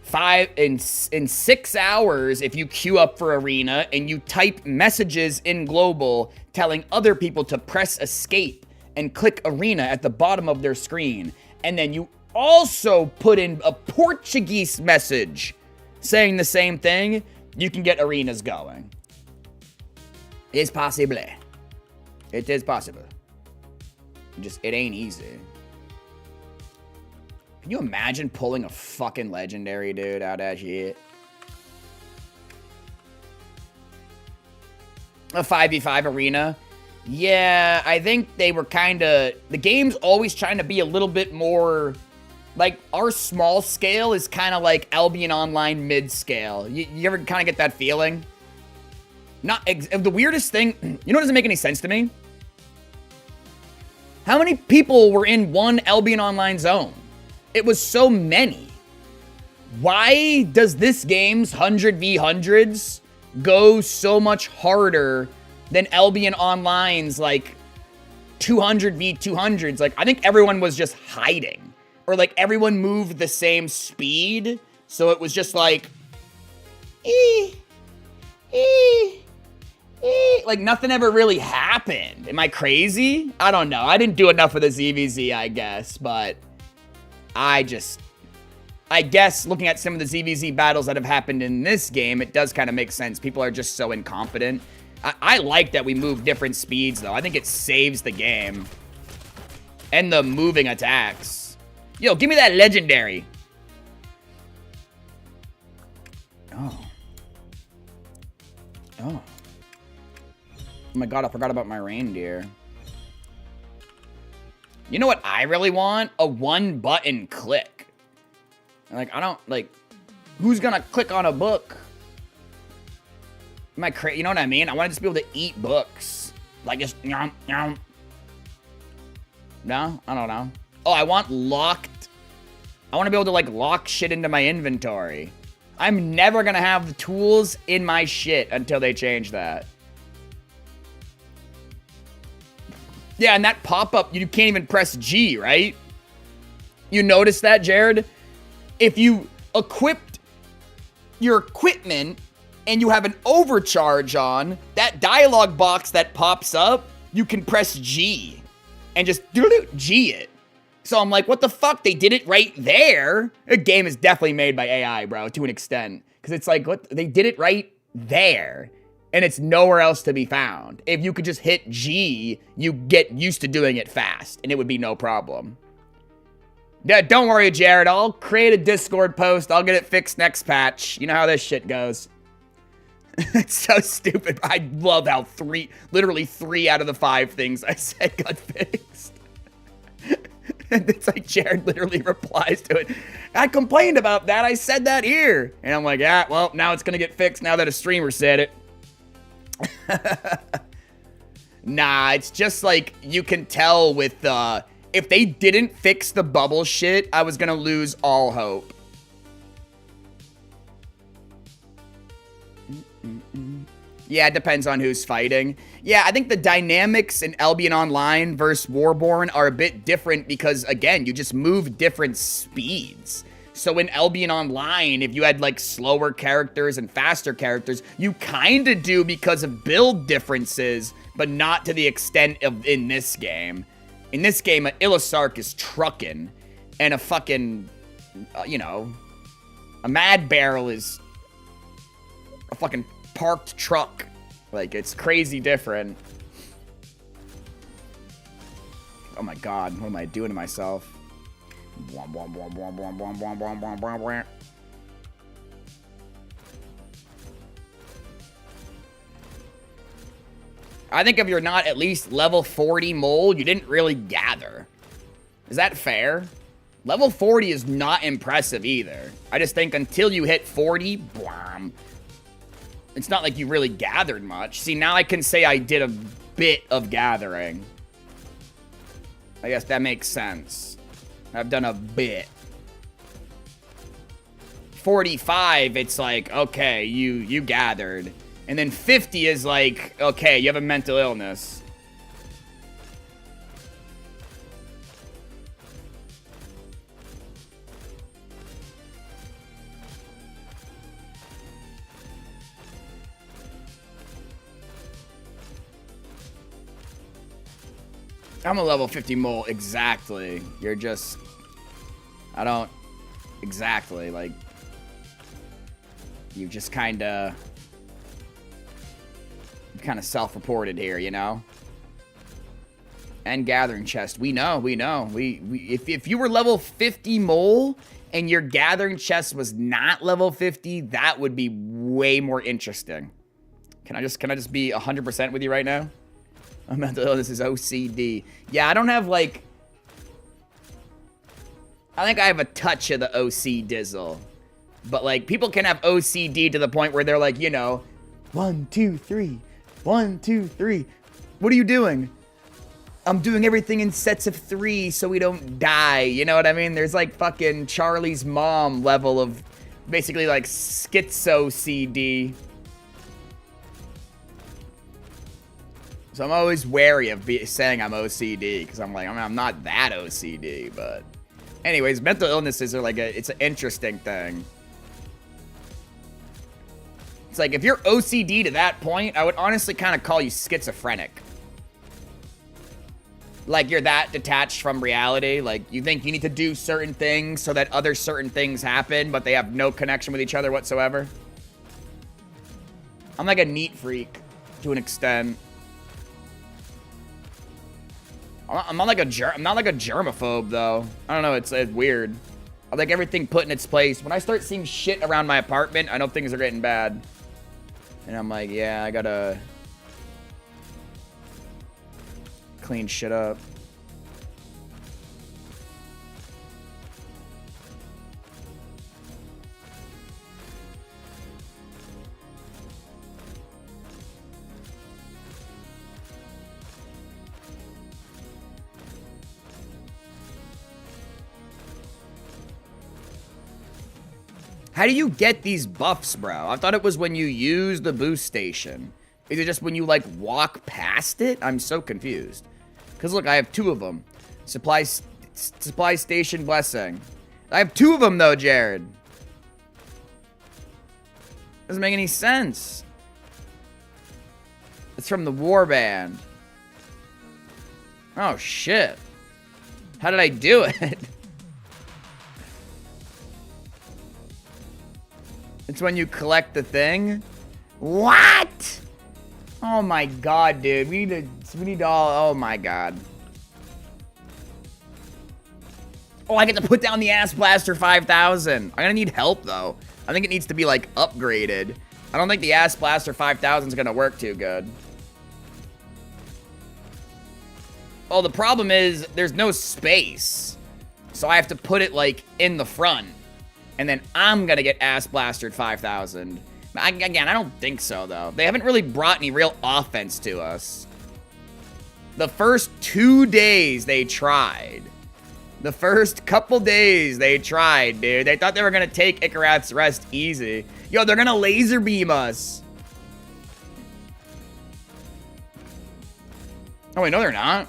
[SPEAKER 1] 6 hours, if you queue up for arena and you type messages in global telling other people to press escape and click arena at the bottom of their screen, and then you also put in a Portuguese message saying the same thing, you can get arenas going. It's possible. It is possible. It ain't easy. Can you imagine pulling a fucking legendary, dude, out of that shit? A 5v5 arena? Yeah, I think they were kinda... The game's always trying to be a little bit more... Like, our small scale is kind of like Albion Online mid-scale. You ever kind of get that feeling? The weirdest thing... You know what doesn't make any sense to me? How many people were in one Albion Online zone? It was so many. Why does this game's 100v100s go so much harder than Albion Online's, like, 200v200s? Like, I think everyone was just hiding. Or, like, everyone moved the same speed. So it was just like... Like, nothing ever really happened. Am I crazy? I don't know. I didn't do enough of the ZVZ, I guess. But I guess looking at some of the ZVZ battles that have happened in this game, it does kind of make sense. People are just so incompetent. I like that we move different speeds, though. I think it saves the game. And the moving attacks. Yo, give me that legendary. Oh. Oh. Oh my god, I forgot about my reindeer. You know what I really want? A one-button click. Like, I don't, like... Who's gonna click on a book? Am I crazy? You know what I mean? I want to just be able to eat books. Like, just... Yum, yum. No? I don't know. Oh, I want locked... I want to be able to, like, lock shit into my inventory. I'm never gonna have the tools in my shit until they change that. Yeah, and that pop-up, you can't even press G, right? You notice that, Jared? If you equipped your equipment and you have an overcharge on, that dialogue box that pops up, you can press G and just G it. So I'm like, what the fuck? They did it right there. The game is definitely made by AI, bro, to an extent. Because it's like, what? They did it right there. And it's nowhere else to be found. If you could just hit G, you get used to doing it fast, and it would be no problem. Yeah, don't worry, Jared. I'll create a Discord post. I'll get it fixed next patch. You know how this shit goes. It's so stupid. I love how literally three out of the 5 things I said got fixed. And it's like Jared literally replies to it. I complained about that. I said that here. And I'm like, ah, well, now it's going to get fixed now that a streamer said it. Nah, it's just like you can tell with if they didn't fix the bubble shit, I was gonna lose all hope. Yeah, it depends on who's fighting. Yeah, I think the dynamics in Albion Online versus Warborn are a bit different because, again, you just move different speeds. So in Albion Online, if you had, like, slower characters and faster characters, you kind of do because of build differences, but not to the extent of in this game. In this game, Illusark is trucking, and a fucking, you know, a Mad Barrel is a fucking parked truck. Like, it's crazy different. Oh my god, what am I doing to myself? I think if you're not at least level 40 mole, you didn't really gather. Is that fair? Level 40 is not impressive either. I just think until you hit 40, blam, it's not like you really gathered much. See, now I can say I did a bit of gathering. I guess that makes sense. I've done a bit. 45, it's like, okay, you gathered. And then 50 is like, okay, you have a mental illness. I'm a level 50 mole, exactly. You're just... I don't... Exactly, like... You just kinda... Kinda self-reported here, you know? And gathering chest. We know. If you were level 50 mole, and your gathering chest was not level 50, that would be way more interesting. Can I just be 100% with you right now? Mental illness is OCD. Yeah, I don't have, like... I think I have a touch of the OC dizzle. But, like, people can have OCD to the point where they're like, you know, 1, 2, 3. 1, 2, 3. What are you doing? I'm doing everything in sets of 3 so we don't die. You know what I mean? There's, like, fucking Charlie's mom level of basically, like, schizo-CD. So I'm always wary of saying I'm OCD, because I'm like, I mean, I'm not that OCD, but... Anyways, mental illnesses are like it's an interesting thing. It's like, if you're OCD to that point, I would honestly kind of call you schizophrenic. Like, you're that detached from reality. Like, you think you need to do certain things so that other certain things happen, but they have no connection with each other whatsoever. I'm like a neat freak, to an extent. I'm not like a germaphobe though. I don't know, it's weird. I like everything put in its place. When I start seeing shit around my apartment, I know things are getting bad. And I'm like, yeah, I gotta clean shit up. How do you get these buffs, bro? I thought it was when you use the boost station. Is it just when you, like, walk past it? I'm so confused. Because, look, I have 2 of them. Supply station blessing. I have 2 of them, though, Jared. Doesn't make any sense. It's from the warband. Oh, shit. How did I do it? It's when you collect the thing? What? Oh my god, dude. We need all, oh my god. Oh, I get to put down the Ass Blaster 5000. I'm gonna need help, though. I think it needs to be, like, upgraded. I don't think the Ass Blaster 5000 is gonna work too good. Oh, the problem is there's no space. So I have to put it, like, in the front. And then I'm gonna get Ass Blastered 5000. Again, I don't think so, though. They haven't really brought any real offense to us. The first 2 days they tried. The first couple days they tried, dude. They thought they were gonna take Ikarat's Rest easy. Yo, they're gonna laser beam us. Oh, wait, no, they're not.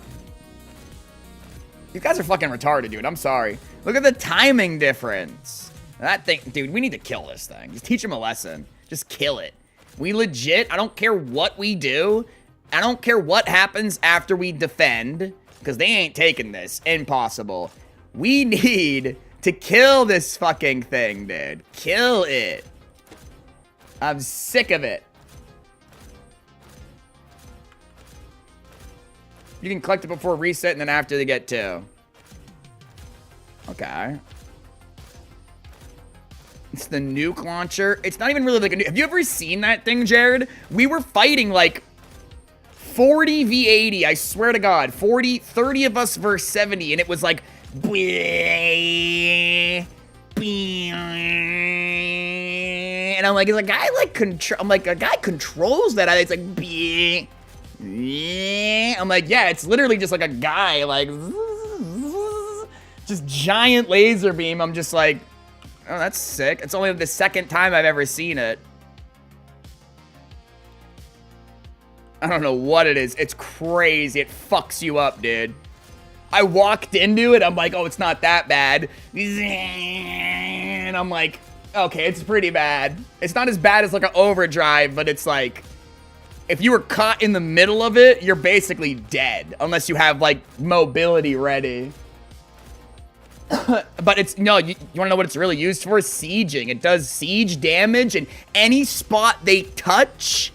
[SPEAKER 1] You guys are fucking retarded, dude. I'm sorry. Look at the timing difference. That thing, dude, we need to kill this thing. Just teach him a lesson. Just kill it. We legit, I don't care what we do. I don't care what happens after we defend, because they ain't taking this. Impossible. We need to kill this fucking thing, dude. Kill it. I'm sick of it. You can collect it before reset and then after they get 2. Okay. It's the nuke launcher. It's not even really like a nuke. Have you ever seen that thing, Jared? We were fighting like 40 v80. I swear to God. 30 of us versus 70. And it was like And I'm like, is a guy like I'm like, a guy controls that. It's like, I'm like, yeah, it's literally just like a guy, like, just giant laser beam. I'm just like, oh, that's sick. It's only the second time I've ever seen it. I don't know what it is. It's crazy. It fucks you up, dude. I walked into it. I'm like, oh, it's not that bad. And I'm like, okay, it's pretty bad. It's not as bad as like an overdrive, but it's like, if you were caught in the middle of it, you're basically dead. Unless you have like mobility ready. But it's, no, you wanna know what it's really used for? Sieging. It does siege damage, and any spot they touch,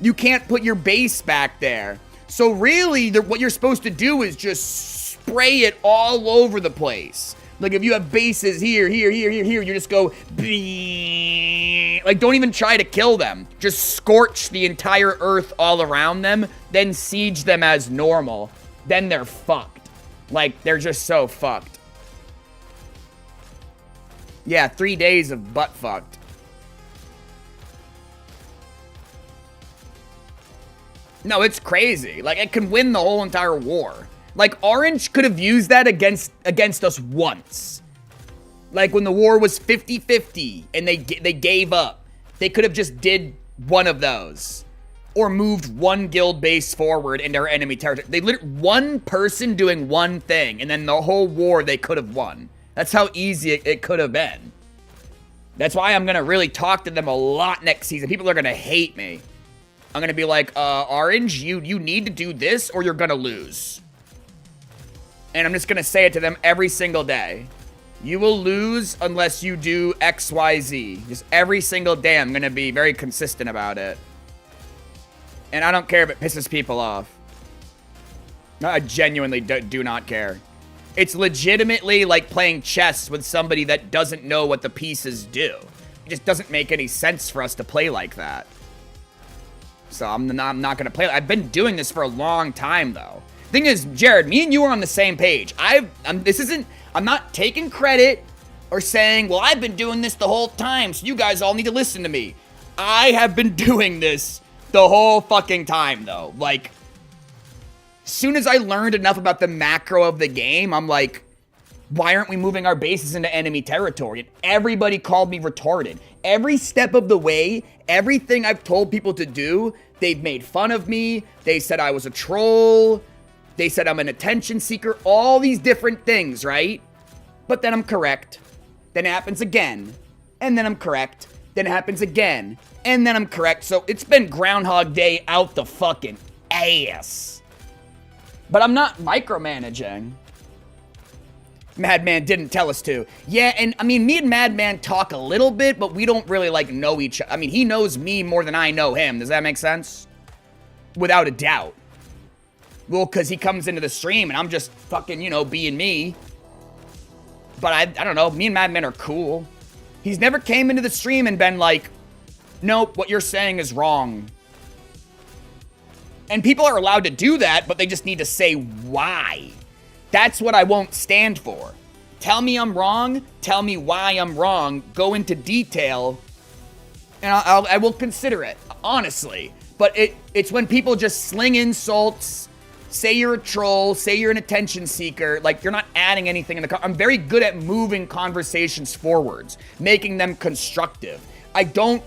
[SPEAKER 1] you can't put your base back there. So really, what you're supposed to do is just spray it all over the place. Like if you have bases here, you just go, like don't even try to kill them. Just scorch the entire earth all around them, then siege them as normal. Then they're fucked. Like, they're just so fucked. Yeah, 3 days of butt fucked. No, it's crazy. Like, it can win the whole entire war. Like, Orange could have used that against us once. Like, when the war was 50-50 and they gave up. They could have just did one of those. Or moved one guild base forward into our enemy territory. They literally, one person doing one thing, and then the whole war they could have won. That's how easy it could have been. That's why I'm going to really talk to them a lot next season. People are going to hate me. I'm going to be like, Orange, you need to do this or you're going to lose. And I'm just going to say it to them every single day. You will lose unless you do X, Y, Z. Just every single day I'm going to be very consistent about it. And I don't care if it pisses people off. I genuinely do not care. It's legitimately like playing chess with somebody that doesn't know what the pieces do. It just doesn't make any sense for us to play like that. So I'm not going to play. I've been doing this for a long time, though. Thing is, Jared, me and you are on the same page. I'm not taking credit or saying, well, I've been doing this the whole time, so you guys all need to listen to me. I have been doing this the whole fucking time, though. Like, as soon as I learned enough about the macro of the game, I'm like, why aren't we moving our bases into enemy territory? And everybody called me retarded. Every step of the way, everything I've told people to do, they've made fun of me. They said I was a troll. They said I'm an attention seeker. All these different things, right? But then I'm correct. Then it happens again. And then I'm correct. Then it happens again. And then I'm correct. So it's been Groundhog Day out the fucking ass. But I'm not micromanaging. Madman didn't tell us to. Yeah, and I mean, me and Madman talk a little bit, but we don't really like know each other. I mean, he knows me more than I know him. Does that make sense? Without a doubt. Well, because he comes into the stream and I'm just fucking, you know, being me. But I don't know. Me and Madman are cool. He's never came into the stream and been like, nope, what you're saying is wrong. And people are allowed to do that, but they just need to say why. That's what I won't stand for. Tell me I'm wrong. Tell me why I'm wrong. Go into detail. And I will consider it, honestly. But it's when people just sling insults, say you're a troll, say you're an attention seeker, like you're not adding anything in the I'm very good at moving conversations forwards, making them constructive. I don't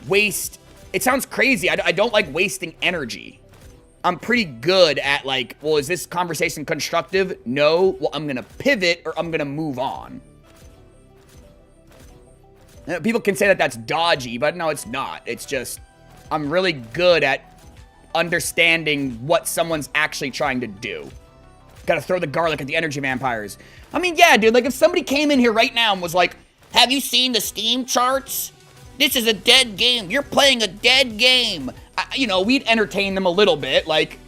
[SPEAKER 1] waste, it sounds crazy, I don't like wasting energy. I'm pretty good at like, well, is this conversation constructive? No. Well, I'm gonna pivot or I'm gonna move on. People can say that that's dodgy, but no, it's not. It's just, I'm really good at understanding what someone's actually trying to do. Gotta throw the garlic at the energy vampires. I mean, yeah, dude, like if somebody came in here right now and was like, have you seen the Steam charts? This is a dead game. You're playing a dead game. You know, we'd entertain them a little bit. Like,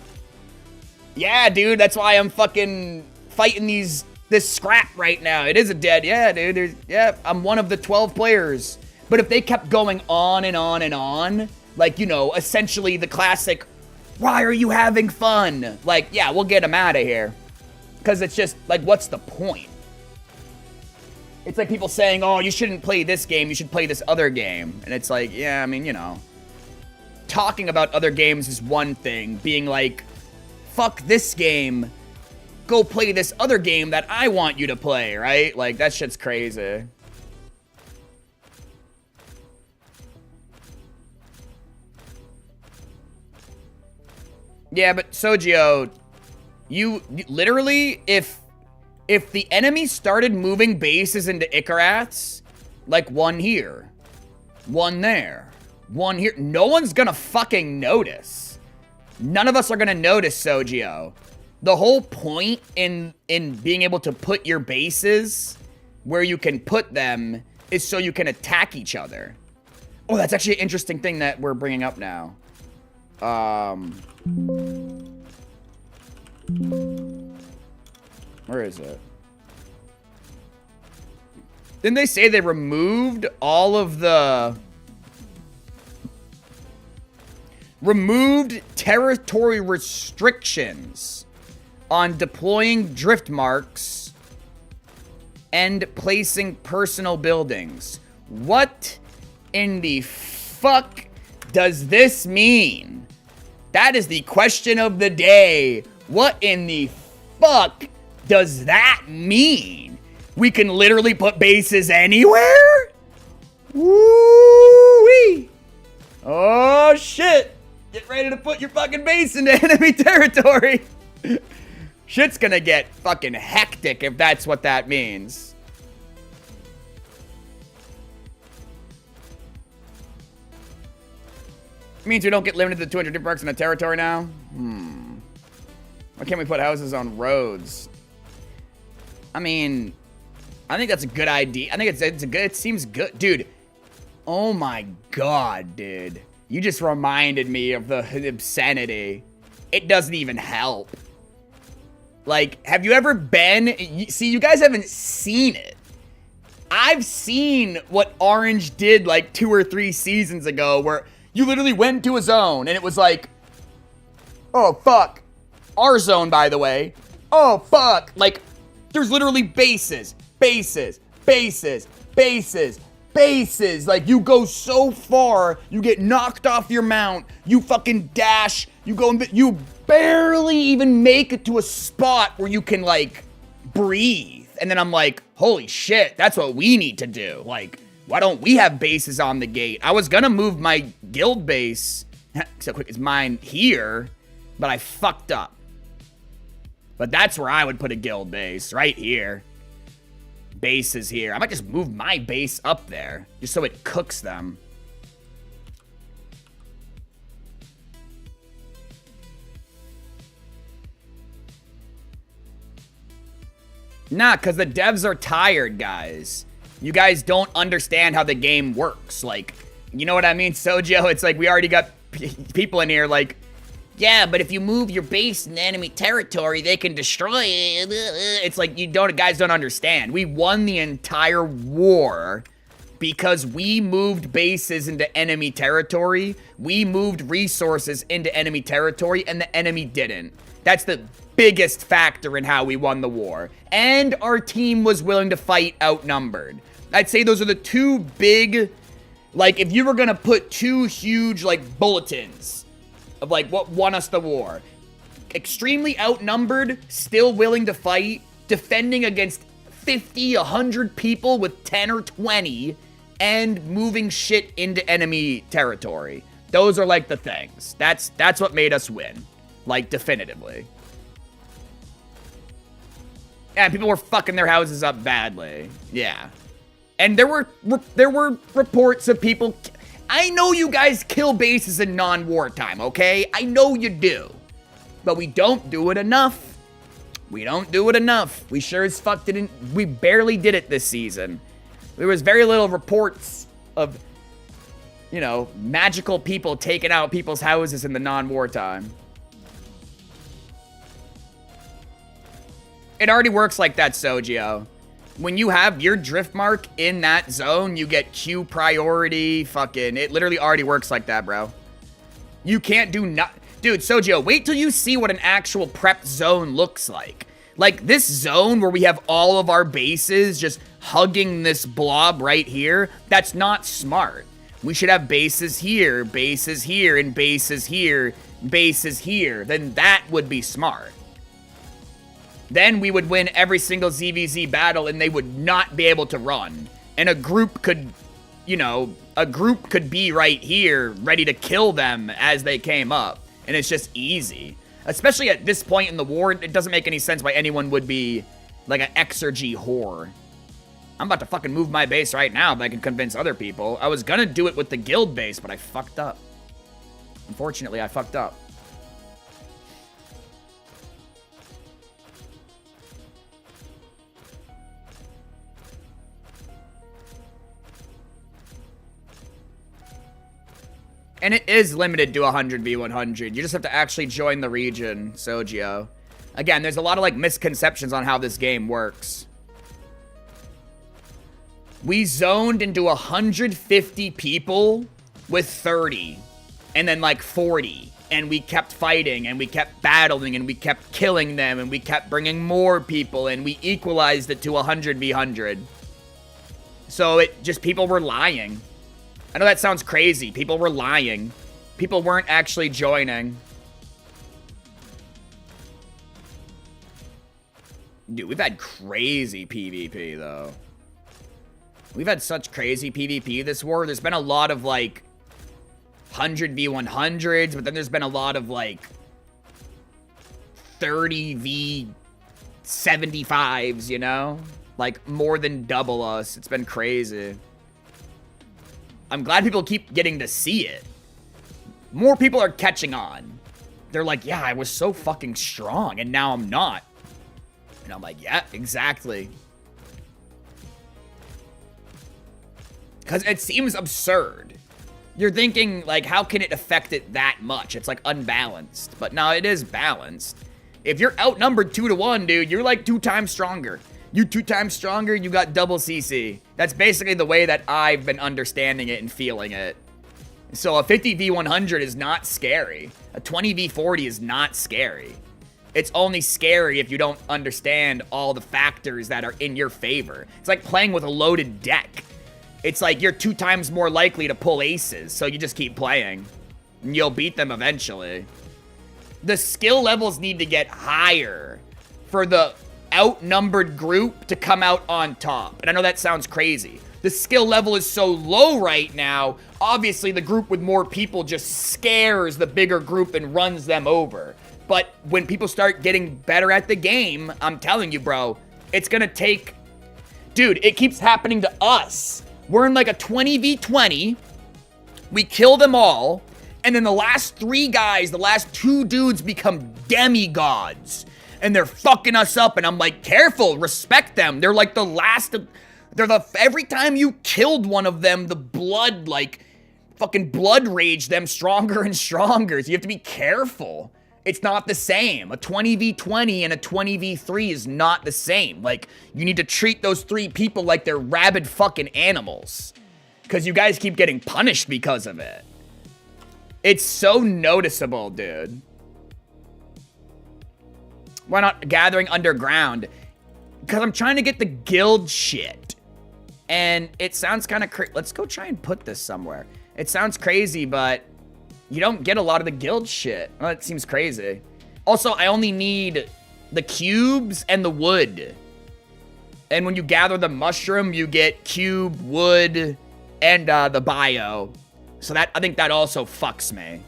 [SPEAKER 1] yeah, dude, that's why I'm fucking fighting this scrap right now. It is a dead, yeah, dude. Yeah, I'm one of the 12 players. But if they kept going on and on and on, like, you know, essentially the classic, why are you having fun? Like, yeah, we'll get them out of here. Because it's just, like, what's the point? It's like people saying, oh, you shouldn't play this game, you should play this other game. And it's like, yeah, I mean, you know. Talking about other games is one thing. Being like, fuck this game, go play this other game that I want you to play, right? Like, that shit's crazy. Yeah, but Sojio, you literally, if the enemy started moving bases into Icarats, like one here, one there, one here, no one's gonna fucking notice. None of us are gonna notice, Sojio. The whole point in being able to put your bases where you can put them is so you can attack each other. Oh, that's actually an interesting thing that we're bringing up now. Where is it? Didn't they say they removed all of the... Removed territory restrictions on deploying drift marks and placing personal buildings. What in the fuck does this mean? That is the question of the day. What in the fuck does that mean? We can literally put bases anywhere? Woo-wee! Oh, shit! Get ready to put your fucking base into enemy territory! Shit's gonna get fucking hectic if that's what that means. It means we don't get limited to 200 different marks in a territory now? Why can't we put houses on roads? I mean, I think that's a good idea. I think it's a good, it seems good. Dude, oh my god, dude. You just reminded me of the obscenity. It doesn't even help. Like, have you ever been... See, you guys haven't seen it. I've seen what Orange did like 2 or 3 seasons ago where you literally went to a zone and it was like, oh, fuck. Our zone, by the way. Oh, fuck. Like, there's literally bases, bases, bases, bases, bases. Like, you go so far, you get knocked off your mount, you fucking dash, you go, you barely even make it to a spot where you can, like, breathe. And then I'm like, holy shit, that's what we need to do. Like, why don't we have bases on the gate? I was gonna move my guild base, so quick as mine, here, but I fucked up. But that's where I would put a guild base, right here. Base is here. I might just move my base up there, just so it cooks them. Nah, because the devs are tired, guys. You guys don't understand how the game works. Like, you know what I mean, Sojo? It's like we already got people in here like, yeah, but if you move your base in enemy territory, they can destroy it. It's like guys don't understand. We won the entire war because we moved bases into enemy territory. We moved resources into enemy territory, and the enemy didn't. That's the biggest factor in how we won the war. And our team was willing to fight outnumbered. I'd say those are the 2 big, like, if you were gonna put 2 huge, like, bulletins of, like, what won us the war. Extremely outnumbered, still willing to fight, defending against 50, 100 people with 10 or 20, and moving shit into enemy territory. Those are, like, the things. That's what made us win. Like, definitively. And people were fucking their houses up badly. Yeah. And there were reports of people... I know you guys kill bases in non-wartime, okay? I know you do. But we don't do it enough. We don't do it enough. We sure as fuck didn't... We barely did it this season. There was very little reports of, you know, magical people taking out people's houses in the non-wartime. It already works like that, Sojio. When you have your drift mark in that zone, you get queue priority, fucking... It literally already works like that, bro. You can't do Dude, Sojio, wait till you see what an actual prep zone looks like. Like, this zone where we have all of our bases just hugging this blob right here, that's not smart. We should have bases here, and bases here, bases here. Then that would be smart. Then we would win every single ZVZ battle and they would not be able to run. And a group could, you know, a group could be right here ready to kill them as they came up. And it's just easy. Especially at this point in the war, it doesn't make any sense why anyone would be like an Exergy whore. I'm about to fucking move my base right now if I can convince other people. I was gonna do it with the guild base, but I fucked up. Unfortunately, I fucked up. And it is limited to 100v100. You just have to actually join the region, Sojio. Again, there's a lot of like misconceptions on how this game works. We zoned into 150 people with 30. And then like 40. And we kept fighting, and we kept battling, and we kept killing them, and we kept bringing more people, and we equalized it to 100v100. So it just, people were lying. I know that sounds crazy. People were lying. People weren't actually joining. Dude, we've had crazy PvP, though. We've had such crazy PvP this war. There's been a lot of, like, 100v100s, but then there's been a lot of, like, 30v75s, you know? Like, more than double us. It's been crazy. I'm glad people keep getting to see it. More people are catching on. They're like, yeah, I was so fucking strong, and now I'm not. And I'm like, yeah, exactly. Because it seems absurd. You're thinking, like, how can it affect it that much? It's, like, unbalanced. But no, it is balanced. If you're outnumbered 2-1, dude, you're, like, 2 times stronger. You 2 times stronger, you got double CC. That's basically the way that I've been understanding it and feeling it. So a 50v100 is not scary. A 20v40 is not scary. It's only scary if you don't understand all the factors that are in your favor. It's like playing with a loaded deck. It's like you're 2 times more likely to pull aces, so you just keep playing. And you'll beat them eventually. The skill levels need to get higher for the outnumbered group to come out on top. And I know that sounds crazy. The skill level is so low right now, obviously the group with more people just scares the bigger group and runs them over. But when people start getting better at the game, I'm telling you, bro, it's gonna take... Dude, it keeps happening to us. We're in like a 20v20. We kill them all. And then the last 3 guys, the last 2 dudes become demigods. And they're fucking us up, and I'm like, careful, respect them. They're like the last of, every time you killed one of them, the blood, like, fucking blood rage them stronger and stronger. So you have to be careful. It's not the same. A 20v20 and a 20v3 is not the same. Like, you need to treat those 3 people like they're rabid fucking animals. Because you guys keep getting punished because of it. It's so noticeable, dude. Why not gathering underground? Because I'm trying to get the guild shit. And it sounds kind of crazy. Let's go try and put this somewhere. It sounds crazy, but you don't get a lot of the guild shit. Well, that seems crazy. Also, I only need the cubes and the wood. And when you gather the mushroom, you get cube, wood, and the bio. So that, I think that also fucks me.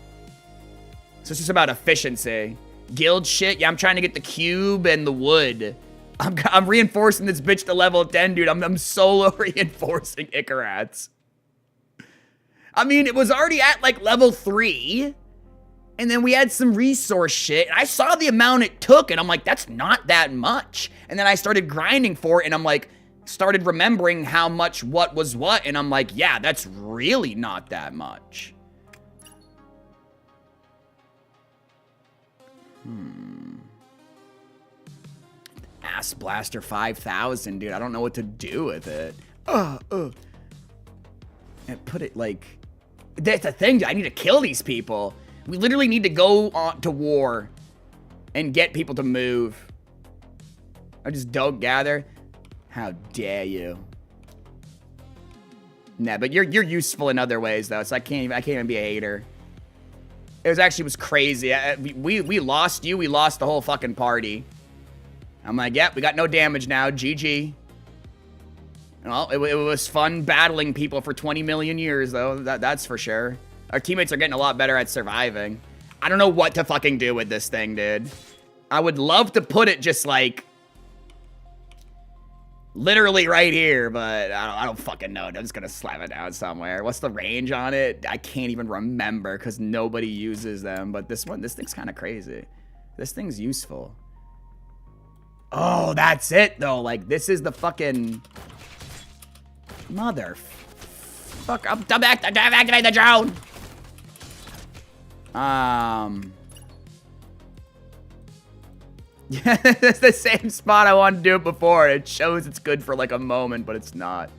[SPEAKER 1] So it's just about efficiency. Guild shit, yeah, I'm trying to get the cube and the wood. I'm reinforcing this bitch to level 10, dude. I'm solo reinforcing Icarats. I mean, it was already at, like, level 3. And then we had some resource shit. And I saw the amount it took, and I'm like, that's not that much. And then I started grinding for it, and I'm like, started remembering how much what was what. And I'm like, yeah, that's really not that much. Ass Blaster 5000, dude. I don't know what to do with it. And put it like... That's the thing, dude. I need to kill these people. We literally need to go on to war and get people to move. I just don't gather. How dare you? Nah, but you're useful in other ways though, so I can't even be a hater. It was crazy. We lost you. We lost the whole fucking party. I'm like, yep, we got no damage now. GG. Well, it was fun battling people for 20 million years, though. That's for sure. Our teammates are getting a lot better at surviving. I don't know what to fucking do with this thing, dude. I would love to put it just, like, literally right here, but I don't fucking know. I'm just gonna slap it down somewhere. What's the range on it? I can't even remember because nobody uses them. But this thing's kind of crazy. This thing's useful. Oh, that's it, though. Like, this is the fucking... Fuck, I'm activate the drone. Yeah, it's the same spot I wanted to do it before. It shows it's good for like a moment, but it's not.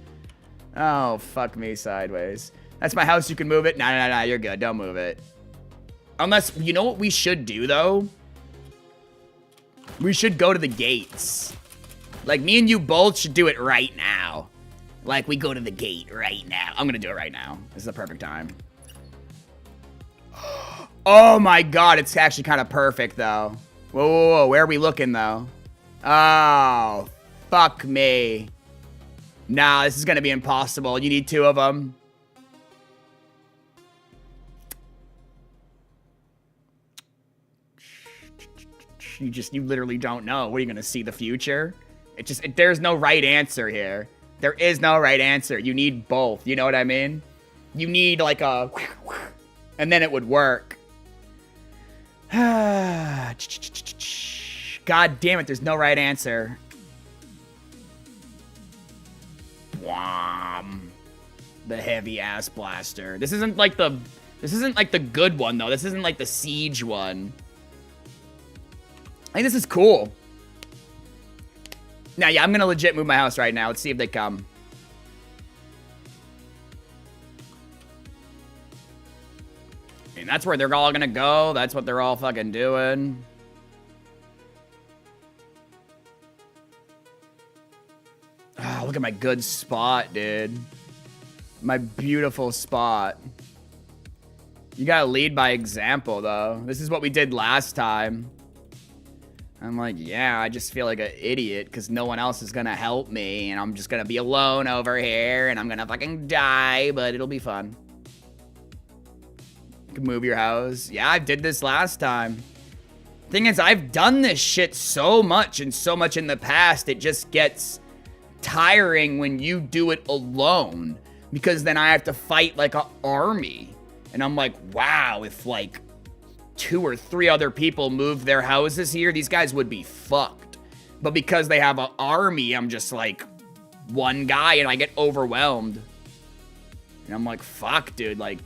[SPEAKER 1] Oh, fuck me sideways. That's my house, you can move it. Nah, you're good, don't move it. Unless, you know what we should do though? We should go to the gates. Like, me and you both should do it right now. Like, we go to the gate right now. I'm gonna do it right now. This is the perfect time. Oh my god, it's actually kind of perfect, though. Whoa, where are we looking, though? Oh, fuck me. Nah, this is gonna be impossible. You need two of them. You literally don't know. What, are you gonna see the future? There's no right answer here. There is no right answer. You need both. You know what I mean? You need like a... And then it would work. God damn it, there's no right answer. Wham. The heavy ass blaster. This isn't like the good one though. This isn't like the siege one. I think this is cool. Now, yeah, I'm gonna legit move my house right now. Let's see if they come. And that's where they're all gonna go. That's what they're all fucking doing. Ah, look at my good spot, dude. My beautiful spot. You gotta lead by example, though. This is what we did last time. I'm like, yeah, I just feel like an idiot because no one else is gonna help me, and I'm just gonna be alone over here, and I'm gonna fucking die, but it'll be fun. You can move your house. Yeah, I did this last time. Thing is, I've done this shit so much and so much in the past, it just gets tiring when you do it alone, because then I have to fight like an army, and I'm like, wow, if like 2 or 3 other people move their houses here, these guys would be fucked. But because they have an army, I'm just like one guy and I get overwhelmed. And I'm like, fuck, dude, like,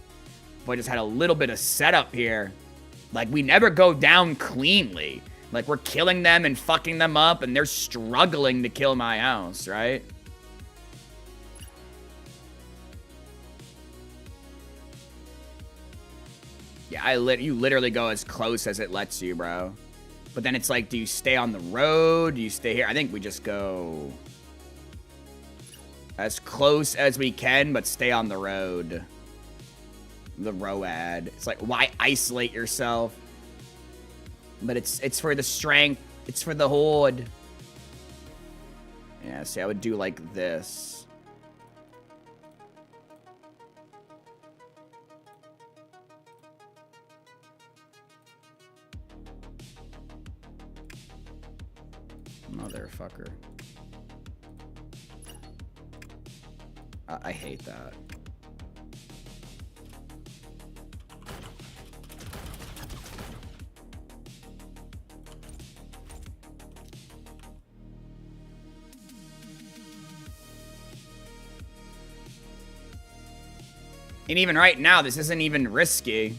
[SPEAKER 1] if I just had a little bit of setup here, like, we never go down cleanly. Like, we're killing them and fucking them up, and they're struggling to kill my house, right? Yeah, you literally go as close as it lets you, bro. But then it's like, do you stay on the road? Do you stay here? I think we just go as close as we can, but stay on the road. The ROAD. It's like, why isolate yourself? But it's for the strength. It's for the horde. Yeah, see, I would do like this. Motherfucker. I hate that. And even right now, this isn't even risky.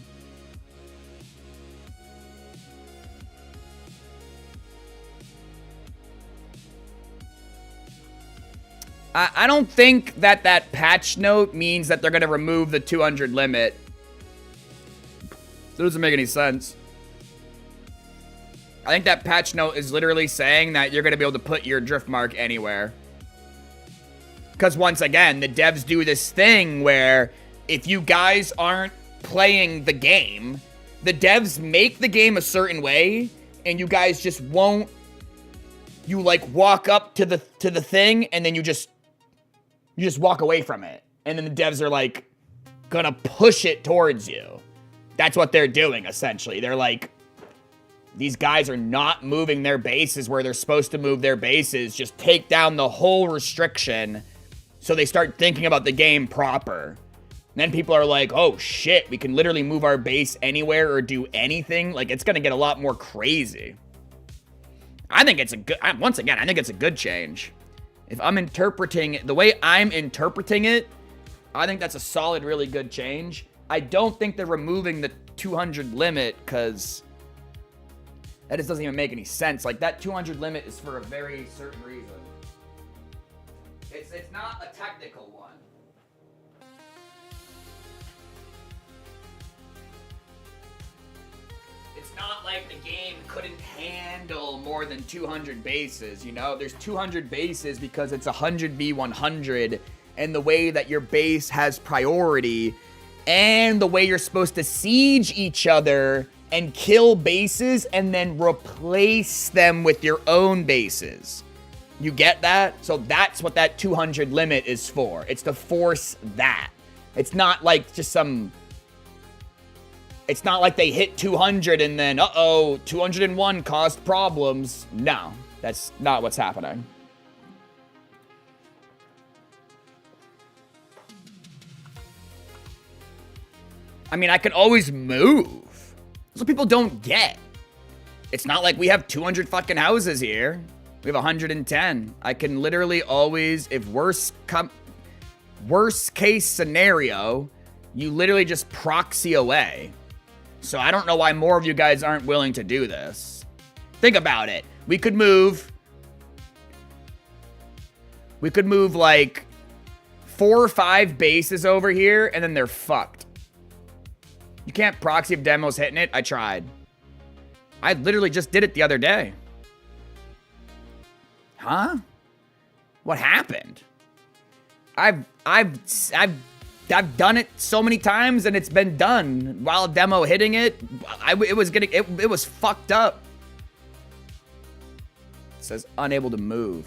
[SPEAKER 1] I don't think that patch note means that they're going to remove the 200 limit. That doesn't make any sense. I think that patch note is literally saying that you're going to be able to put your drift mark anywhere. Because once again, the devs do this thing where if you guys aren't playing the game, the devs make the game a certain way, and you guys just won't. You like walk up to the thing, and then you just walk away from it, and then the devs are like gonna push it towards you. That's what they're doing essentially. They're like, these guys are not moving their bases where they're supposed to move their bases. Just take down the whole restriction. So they start thinking about the game proper. And then people are like, oh shit, we can literally move our base anywhere or do anything. Like, it's gonna get a lot more crazy. I think it's a good, once again, I think it's a good change. If I'm interpreting it, the way I'm interpreting it, I think that's a solid, really good change. I don't think they're removing the 200 limit, because that just doesn't even make any sense. Like, that 200 limit is for a very certain reason. It's not a technical one. It's not like the game couldn't handle more than 200 bases, you know? There's 200 bases because it's 100v100, and the way that your base has priority, and the way you're supposed to siege each other and kill bases and then replace them with your own bases. You get that? So that's what that 200 limit is for. It's to force that. It's not like just some... It's not like they hit 200 and then, uh-oh, 201 caused problems. No, that's not what's happening. I mean, I can always move. That's what people don't get. It's not like we have 200 fucking houses here. We have 110. I can literally always, if worst case scenario, you literally just proxy away. So I don't know why more of you guys aren't willing to do this. Think about it. We could move like 4 or 5 bases over here, and then they're fucked. You can't proxy if demo's hitting it. I tried. I literally just did it the other day. Huh? What happened? I've done it so many times, and it's been done while demo hitting it. It was fucked up. It says unable to move.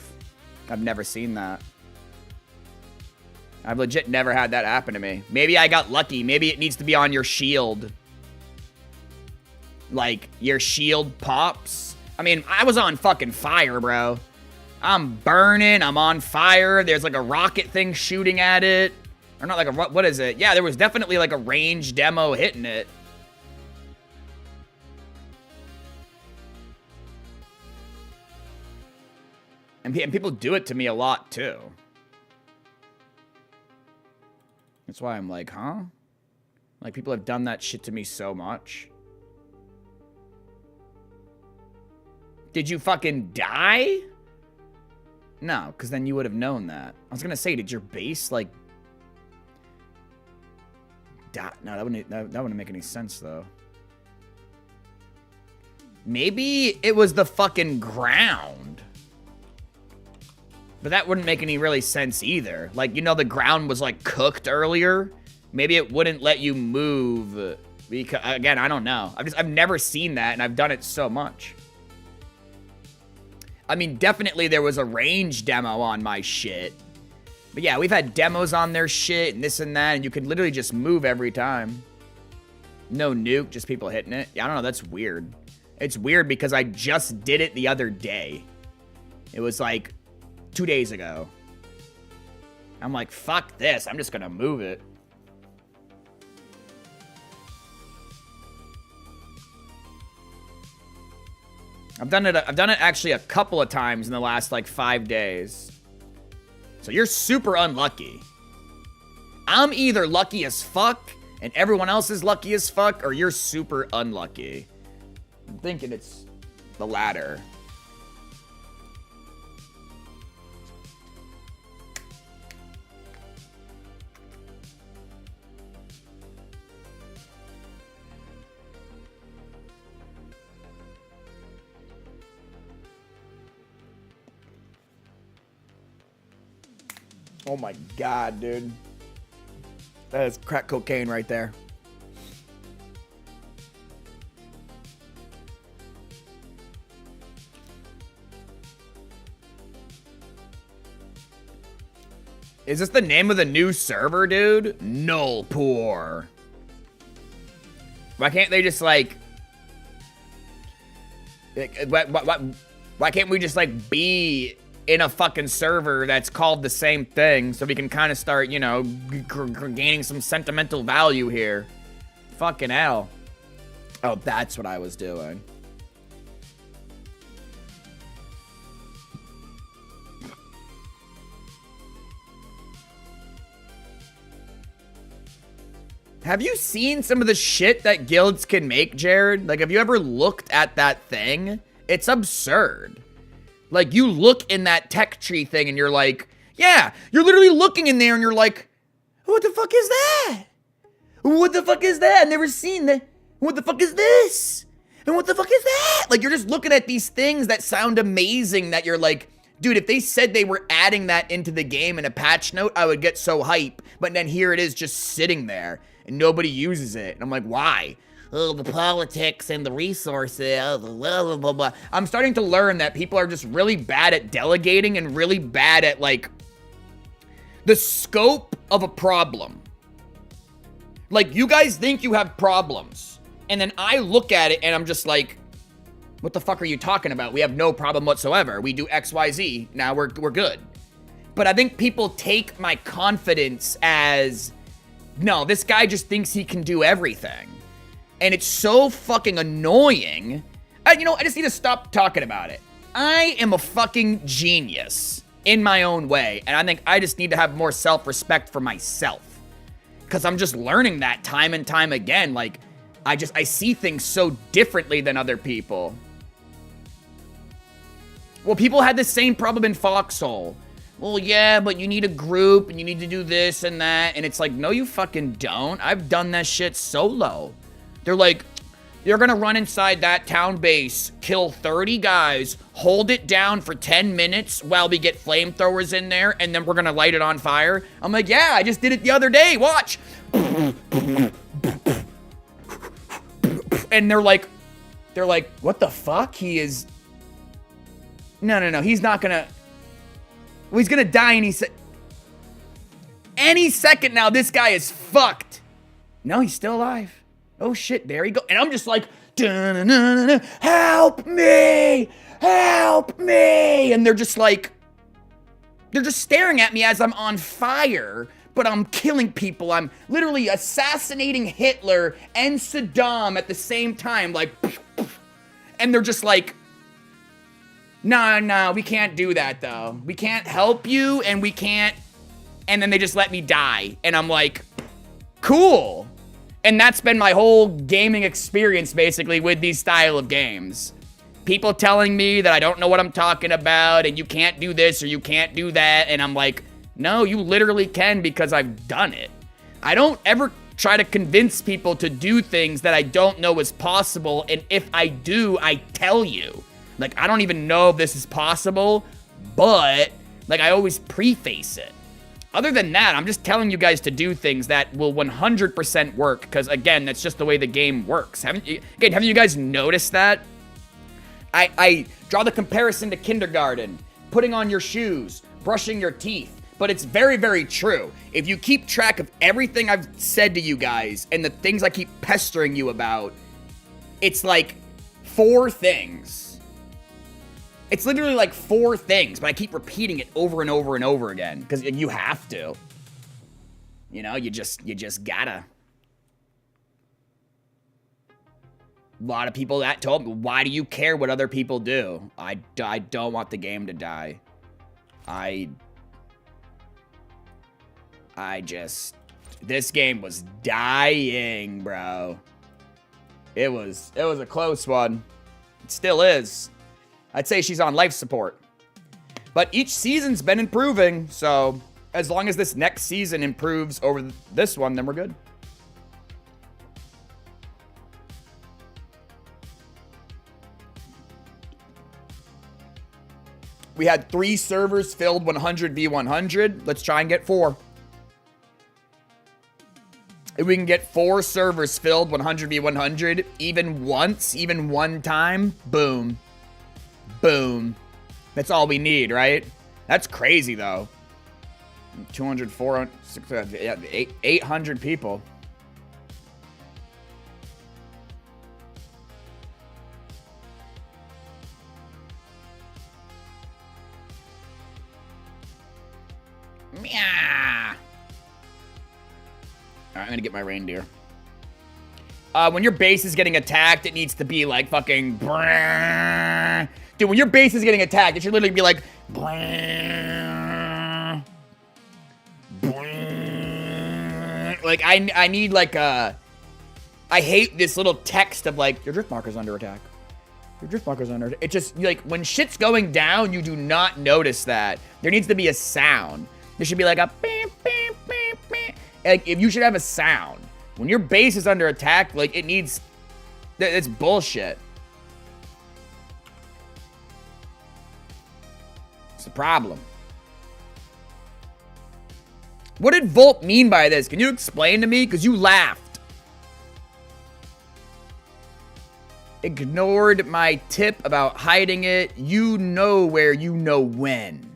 [SPEAKER 1] I've never seen that. I've legit never had that happen to me. Maybe I got lucky. Maybe it needs to be on your shield. Like, your shield pops. I mean, I was on fucking fire, bro. I'm burning. I'm on fire. There's like a rocket thing shooting at it. Or not like a... What is it? Yeah, there was definitely like a range demo hitting it. And people do it to me a lot, too. That's why I'm like, huh? Like, people have done that shit to me so much. Did you fucking die? No, because then you would have known that. I was gonna say, did your base, like... die? No, that wouldn't make any sense, though. Maybe it was the fucking ground. But that wouldn't make any really sense either. Like, you know, the ground was, like, cooked earlier. Maybe it wouldn't let you move. Because, again, I don't know. I've never seen that, and I've done it so much. I mean, definitely there was a range demo on my shit. But yeah, we've had demos on their shit and this and that, and you can literally just move every time. No nuke, just people hitting it. Yeah, I don't know, that's weird. It's weird because I just did it the other day. It was like 2 days ago. I'm like, fuck this, I'm just gonna move it. I've done it actually a couple of times in the last like 5 days. So you're super unlucky. I'm either lucky as fuck and everyone else is lucky as fuck, or you're super unlucky. I'm thinking it's the latter. Oh my god, dude. That is crack cocaine right there. Is this the name of the new server, dude? Nullpour. Why can't they just, like... Why can't we just, like, be in a fucking server that's called the same thing so we can kind of start, you know, gaining some sentimental value here? Fucking hell. Oh, that's what I was doing. Have you seen some of the shit that guilds can make, Jared? Like, have you ever looked at that thing? It's absurd. Like, you look in that tech tree thing and you're like, yeah, you're literally looking in there and you're like, what the fuck is that? What the fuck is that? I've never seen that. What the fuck is this? And what the fuck is that? Like, you're just looking at these things that sound amazing that you're like, dude, if they said they were adding that into the game in a patch note, I would get so hype. But then here it is just sitting there. And nobody uses it. And I'm like, why? Oh, the politics and the resources, blah, blah, blah, blah. I'm starting to learn that people are just really bad at delegating and really bad at, like, the scope of a problem. Like, you guys think you have problems. And then I look at it and I'm just like, what the fuck are you talking about? We have no problem whatsoever. We do X, Y, Z. Now we're good. But I think people take my confidence as... no, this guy just thinks he can do everything. And it's so fucking annoying. I just need to stop talking about it. I am a fucking genius in my own way. And I think I just need to have more self-respect for myself. Because I'm just learning that time and time again. Like, I see things so differently than other people. Well, people had the same problem in Foxhole. Well, yeah, but you need a group, and you need to do this and that, and it's like, no, you fucking don't. I've done that shit solo. They're like, you're gonna run inside that town base, kill 30 guys, hold it down for 10 minutes while we get flamethrowers in there, and then we're gonna light it on fire. I'm like, yeah, I just did it the other day, watch! And they're like, what the fuck? He is... No, he's not gonna... well, he's gonna die any second now. This guy is fucked. No, he's still alive. Oh shit, there he go. And I'm just like, help me, help me. And they're just like, they're just staring at me as I'm on fire, but I'm killing people. I'm literally assassinating Hitler and Saddam at the same time, like, and they're just like, no, we can't do that, though. We can't help you, and we can't... and then they just let me die. And I'm like, cool. And that's been my whole gaming experience, basically, with these style of games. People telling me that I don't know what I'm talking about, and you can't do this, or you can't do that, and I'm like, no, you literally can, because I've done it. I don't ever try to convince people to do things that I don't know is possible, and if I do, I tell you. Like, I don't even know if this is possible, but, like, I always preface it. Other than that, I'm just telling you guys to do things that will 100% work, because, again, that's just the way the game works. Haven't you guys noticed that? I draw the comparison to kindergarten, putting on your shoes, brushing your teeth, but it's very, very true. If you keep track of everything I've said to you guys, and the things I keep pestering you about, it's like 4 things. It's literally like 4 things, but I keep repeating it over and over and over again, because you have to. You know, you just gotta. A lot of people that told me, why do you care what other people do? I don't want the game to die. This game was dying, bro. It was a close one. It still is. I'd say she's on life support. But each season's been improving, so as long as this next season improves over this one, then we're good. We had 3 servers filled 100v100. Let's try and get 4. If we can get 4 servers filled 100v100, even once, even one time, boom. Boom. That's all we need, right? That's crazy, though. 200, 400, 600, 800 people. Meow. All right, I'm gonna get my reindeer. When your base is getting attacked, it needs to be like fucking... Dude, when your base is getting attacked, it should literally be like... Like, I need like a... I hate this little text of like, your drift marker's under attack. Your drift marker's under attack. It just, like, when shit's going down, you do not notice that. There needs to be a sound. There should be like a... Like, if you should have a sound. When your base is under attack, like, it needs... It's bullshit. It's the problem. What did Volt mean by this? Can you explain to me? Because you laughed. Ignored my tip about hiding it. You know where, you know when.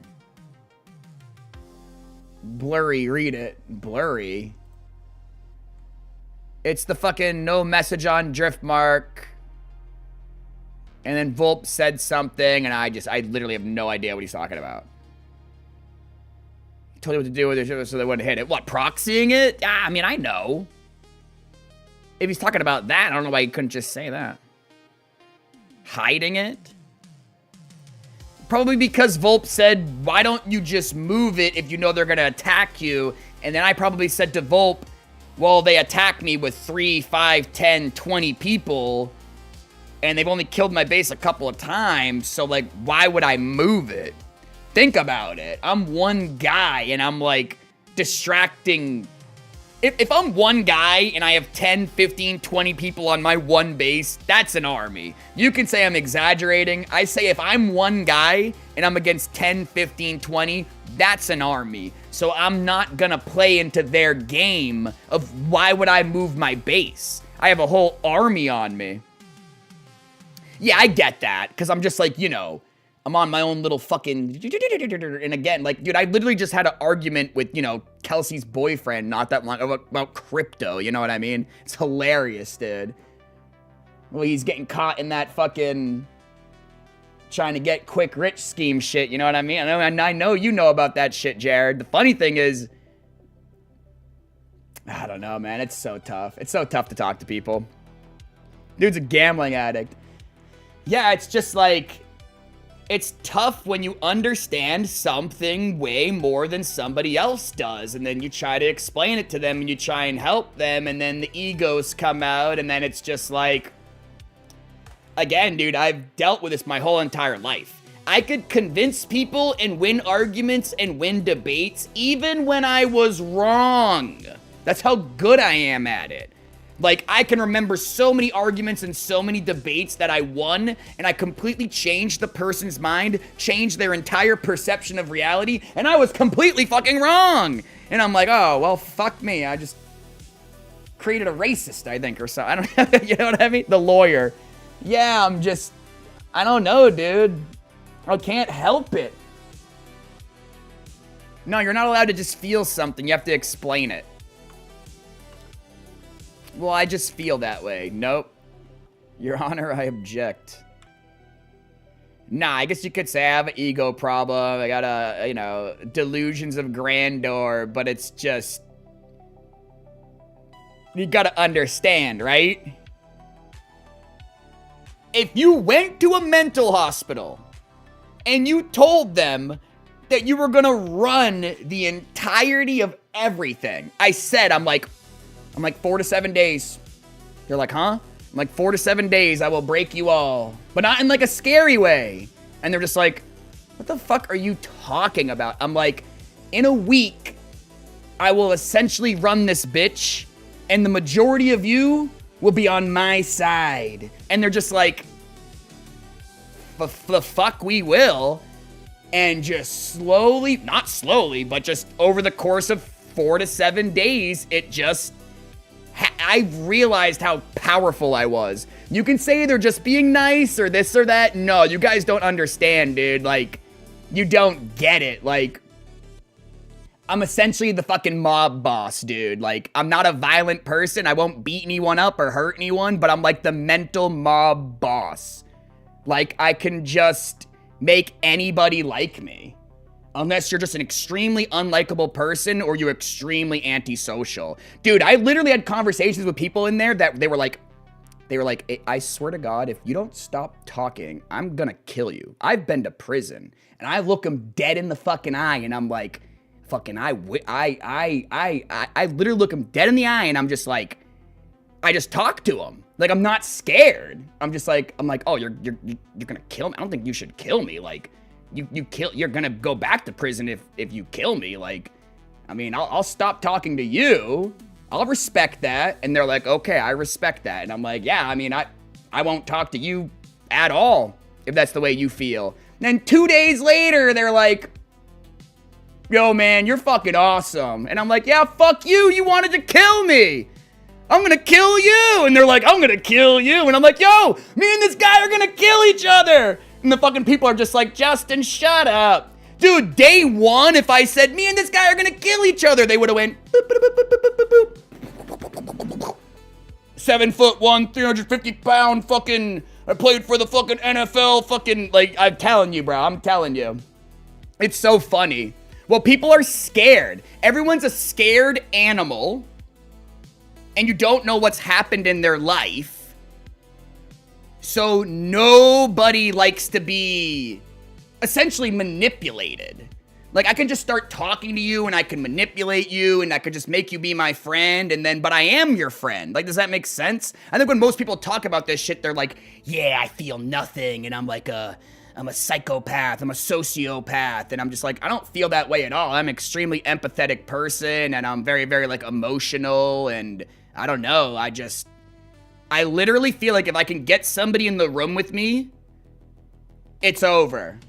[SPEAKER 1] Blurry, read it. Blurry. It's the fucking no message on Driftmark. And then Volp said something, and I literally have no idea what he's talking about. He told you what to do with it so they wouldn't hit it. What, proxying it? I mean, I know. If he's talking about that, I don't know why he couldn't just say that. Hiding it? Probably because Volp said, why don't you just move it if you know they're going to attack you? And then I probably said to Volp, well, they attack me with 3, 5, 10, 20 people, and they've only killed my base a couple of times, so, like, why would I move it? Think about it. I'm one guy, and I'm, like, distracting. If I'm one guy, and I have 10, 15, 20 people on my one base, that's an army. You can say I'm exaggerating. I say if I'm one guy, and I'm against 10, 15, 20, that's an army. So I'm not gonna play into their game of why would I move my base? I have a whole army on me. Yeah, I get that, because I'm just like, you know, I'm on my own little fucking... And again, like, dude, I literally just had an argument with, you know, Kelsey's boyfriend not that long about crypto, you know what I mean? It's hilarious, dude. Well, he's getting caught in that fucking... trying to get quick rich scheme shit, you know what I mean? I know you know about that shit, Jared. The funny thing is... I don't know, man. It's so tough. It's so tough to talk to people. Dude's a gambling addict. Yeah, it's just like... It's tough when you understand something way more than somebody else does, and then you try to explain it to them, and you try and help them, and then the egos come out, and then it's just like... Again, dude, I've dealt with this my whole entire life. I could convince people and win arguments and win debates even when I was wrong. That's how good I am at it. Like, I can remember so many arguments and so many debates that I won, and I completely changed the person's mind, changed their entire perception of reality, and I was completely fucking wrong. And I'm like, oh, well, fuck me. I just created a racist, I think, or so. I don't, you know what I mean? The lawyer. Yeah, I'm just, I don't know, dude. I can't help it. No, you're not allowed to just feel something. You have to explain it. Well, I just feel that way. Nope. Your Honor, I object. Nah, I guess you could say I have an ego problem. I got a, you know, delusions of grandeur, but it's just... You gotta understand, right? If you went to a mental hospital and you told them that you were gonna run the entirety of everything, I said, I'm like 4 to 7 days. They're like, huh? I'm like, 4 to 7 days, I will break you all. But not in like a scary way. And they're just like, what the fuck are you talking about? I'm like, in a week, I will essentially run this bitch, and the majority of you will be on my side. And they're just like, the fuck we will. And just slowly, not slowly, but just over the course of 4 to 7 days, it just, I realized how powerful I was. You can say they're just being nice or this or that. No, you guys don't understand, dude. Like, you don't get it. Like, I'm essentially the fucking mob boss, dude. Like, I'm not a violent person. I won't beat anyone up or hurt anyone, but I'm like the mental mob boss. Like, I can just make anybody like me. Unless you're just an extremely unlikable person or you're extremely antisocial. Dude, I literally had conversations with people in there that they were like, I swear to God, if you don't stop talking, I'm gonna kill you. I've been to prison. And I look them dead in the fucking eye and I'm like, fucking, I literally look them dead in the eye and I'm just like, I just talk to them. Like, I'm not scared. I'm like, oh, you're gonna kill me? I don't think you should kill me. Like, you're gonna go back to prison if you kill me. Like, I mean, I'll stop talking to you. I'll respect that. And they're like, okay, I respect that. And I'm like, yeah, I mean, I won't talk to you at all if that's the way you feel. And then 2 days later, they're like, yo, man, you're fucking awesome. And I'm like, yeah, fuck you. You wanted to kill me. I'm gonna kill you. And they're like, I'm gonna kill you. And I'm like, yo, me and this guy are gonna kill each other. And the fucking people are just like, Justin, shut up. Dude, day one, if I said, me and this guy are gonna kill each other, they would have went, boop, boop, boop, boop, boop, boop. 7'1", 350 pound fucking, I played for the fucking NFL fucking, like, I'm telling you, bro, I'm telling you. It's so funny. Well, people are scared. Everyone's a scared animal. And you don't know what's happened in their life. So nobody likes to be essentially manipulated. Like, I can just start talking to you and I can manipulate you and I could just make you be my friend and then, but I am your friend. Like, does that make sense? I think when most people talk about this shit, they're like, yeah, I feel nothing and I'm a psychopath, I'm a sociopath, and I'm just like, I don't feel that way at all. I'm an extremely empathetic person and I'm very, very like emotional and I don't know, I literally feel like if I can get somebody in the room with me, it's over.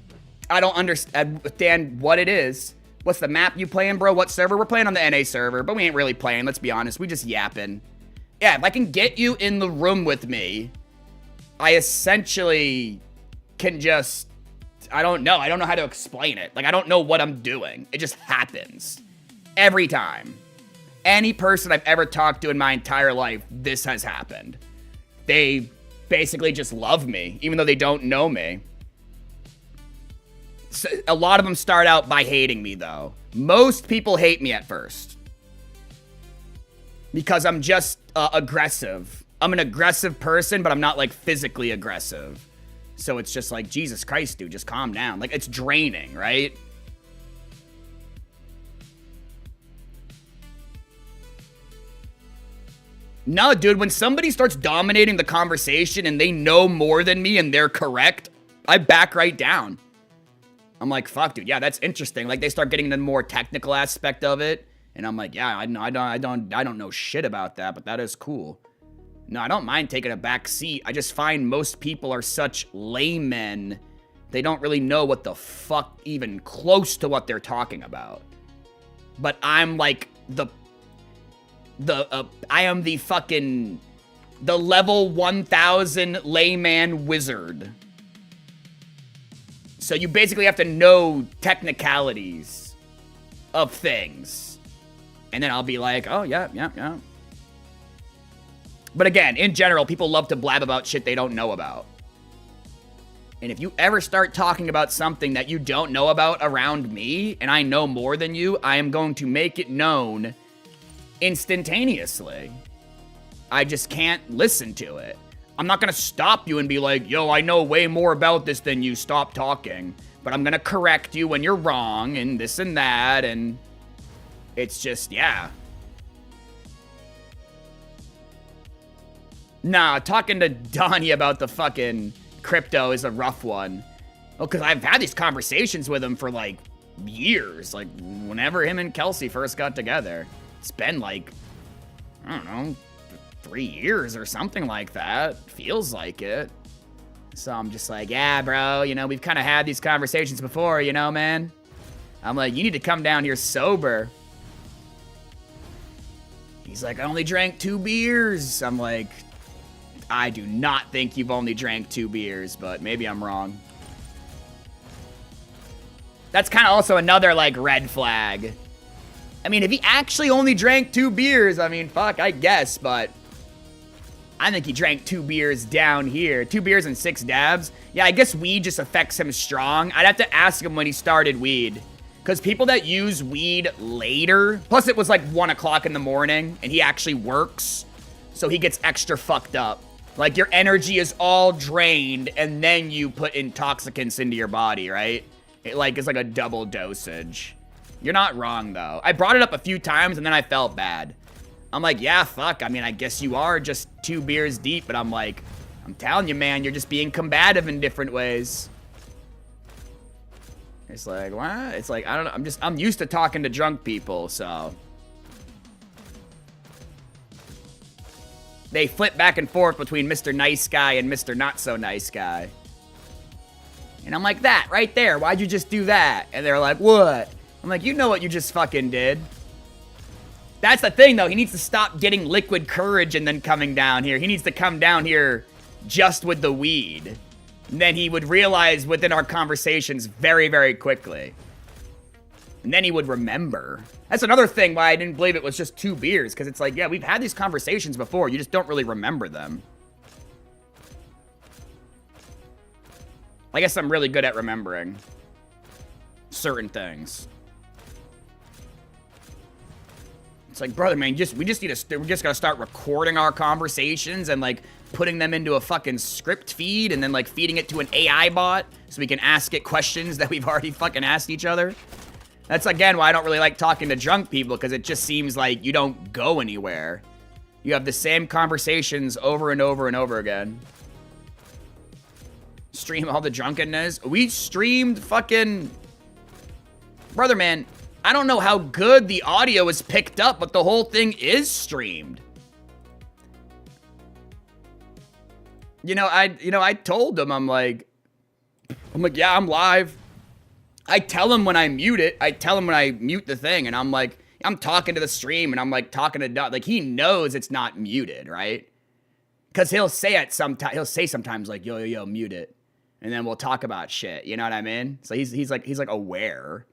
[SPEAKER 1] I don't understand what it is. What's the map you playing, bro? What server? We're playing on the NA server, but we ain't really playing, let's be honest. We just yapping. Yeah, if I can get you in the room with me, I essentially can just, I don't know how to explain it. Like, I don't know what I'm doing. It just happens. Every time. Any person I've ever talked to in my entire life, this has happened. They basically just love me, even though they don't know me. So, a lot of them start out by hating me, though. Most people hate me at first. Because I'm just aggressive. I'm an aggressive person, but I'm not, like, physically aggressive. So it's just like, Jesus Christ, dude, just calm down. Like, it's draining, right? No, dude, when somebody starts dominating the conversation and they know more than me and they're correct, I back right down. I'm like, fuck, dude, yeah, that's interesting. Like, they start getting into the more technical aspect of it, and I'm like, yeah, I don't know shit about that, but that is cool. No, I don't mind taking a back seat. I just find most people are such laymen. They don't really know what the fuck even close to what they're talking about. But I'm like I am the fucking, the level 1000 layman wizard. So you basically have to know technicalities of things. And then I'll be like, oh, yeah. But again, in general, people love to blab about shit they don't know about. And if you ever start talking about something that you don't know about around me, and I know more than you, I am going to make it known instantaneously. I just can't listen to it. I'm not gonna stop you and be like, yo, I know way more about this than you, stop talking. But I'm gonna correct you when you're wrong, and this and that, and it's just, yeah. Nah, talking to Donnie about the fucking crypto is a rough one. Well, because I've had these conversations with him for, like, years. Like, whenever him and Kelsey first got together. It's been, like, I don't know, 3 years or something like that. Feels like it. So I'm just like, yeah, bro, you know, we've kind of had these conversations before, you know, man. I'm like, you need to come down here sober. He's like, I only drank 2 beers. I'm like, I do not think you've only drank 2 beers, but maybe I'm wrong. That's kind of also another, like, red flag. I mean, if he actually only drank 2 beers, I mean, fuck, I guess, but I think he drank 2 beers down here. 2 beers and 6 dabs. Yeah, I guess weed just affects him strong. I'd have to ask him when he started weed. Because people that use weed later, plus it was like 1 o'clock in the morning, and he actually works, so he gets extra fucked up. Like, your energy is all drained, and then you put intoxicants into your body, right? It's like a double dosage. You're not wrong, though. I brought it up a few times, and then I felt bad. I'm like, yeah, fuck. I mean, I guess you are just 2 beers deep, but I'm like, I'm telling you, man, you're just being combative in different ways. It's like, what? It's like, I don't know. I'm used to talking to drunk people, so. They flip back and forth between Mr. Nice Guy and Mr. Not So Nice Guy. And I'm like, that right there. Why'd you just do that? And they're like, what? I'm like, you know what you just fucking did. That's the thing, though. He needs to stop getting liquid courage and then coming down here. He needs to come down here just with the weed. And then he would realize within our conversations very, very quickly. And then he would remember. That's another thing why I didn't believe it was just 2 beers. Because it's like, yeah, we've had these conversations before. You just don't really remember them. I guess I'm really good at remembering certain things. It's like, brother, man, we just gotta start recording our conversations and, like, putting them into a fucking script feed and then, like, feeding it to an AI bot so we can ask it questions that we've already fucking asked each other. That's, again, why I don't really like talking to drunk people, because it just seems like you don't go anywhere. You have the same conversations over and over and over again. Stream all the drunkenness. We streamed fucking... Brother, man, I don't know how good the audio is picked up, but the whole thing is streamed. I told him, I'm like, yeah, I'm live. I tell him when I mute it. I tell him when I mute the thing, and I'm like, I'm talking to the stream, and I'm like talking to like, he knows it's not muted, right? Because he'll say it sometimes. He'll say sometimes like, yo, mute it, and then we'll talk about shit. You know what I mean? So he's like aware,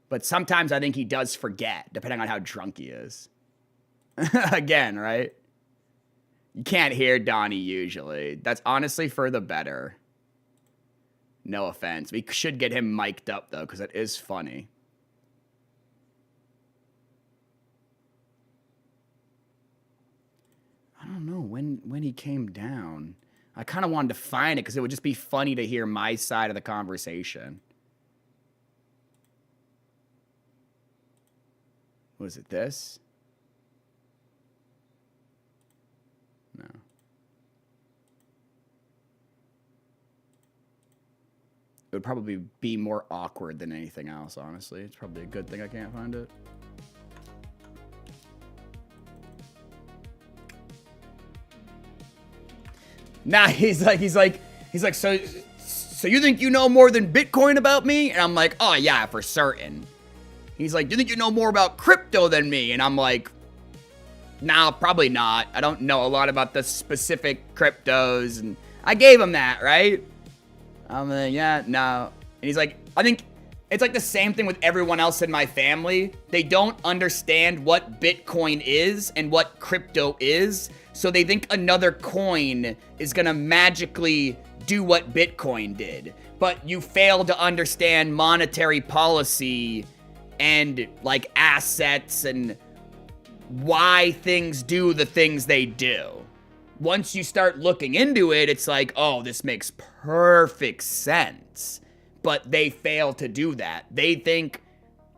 [SPEAKER 1] but sometimes I think he does forget, depending on how drunk he is. Again, right? You can't hear Donnie usually. That's honestly for the better. No offense. We should get him mic'd up, though, because it is funny. I don't know when he came down. I kind of wanted to find it because it would just be funny to hear my side of the conversation. Was it this? No. It would probably be more awkward than anything else, honestly. It's probably a good thing I can't find it. Nah, he's like, so you think you know more than Bitcoin about me? And I'm like, oh yeah, for certain. He's like, do you think you know more about crypto than me? And I'm like, nah, probably not. I don't know a lot about the specific cryptos. And I gave him that, right? I'm like, yeah, no. And he's like, I think it's like the same thing with everyone else in my family. They don't understand what Bitcoin is and what crypto is. So they think another coin is gonna magically do what Bitcoin did. But you fail to understand monetary policy and like assets and why things do the things they do. Once you start looking into it, it's like, oh, this makes perfect sense. But they fail to do that. They think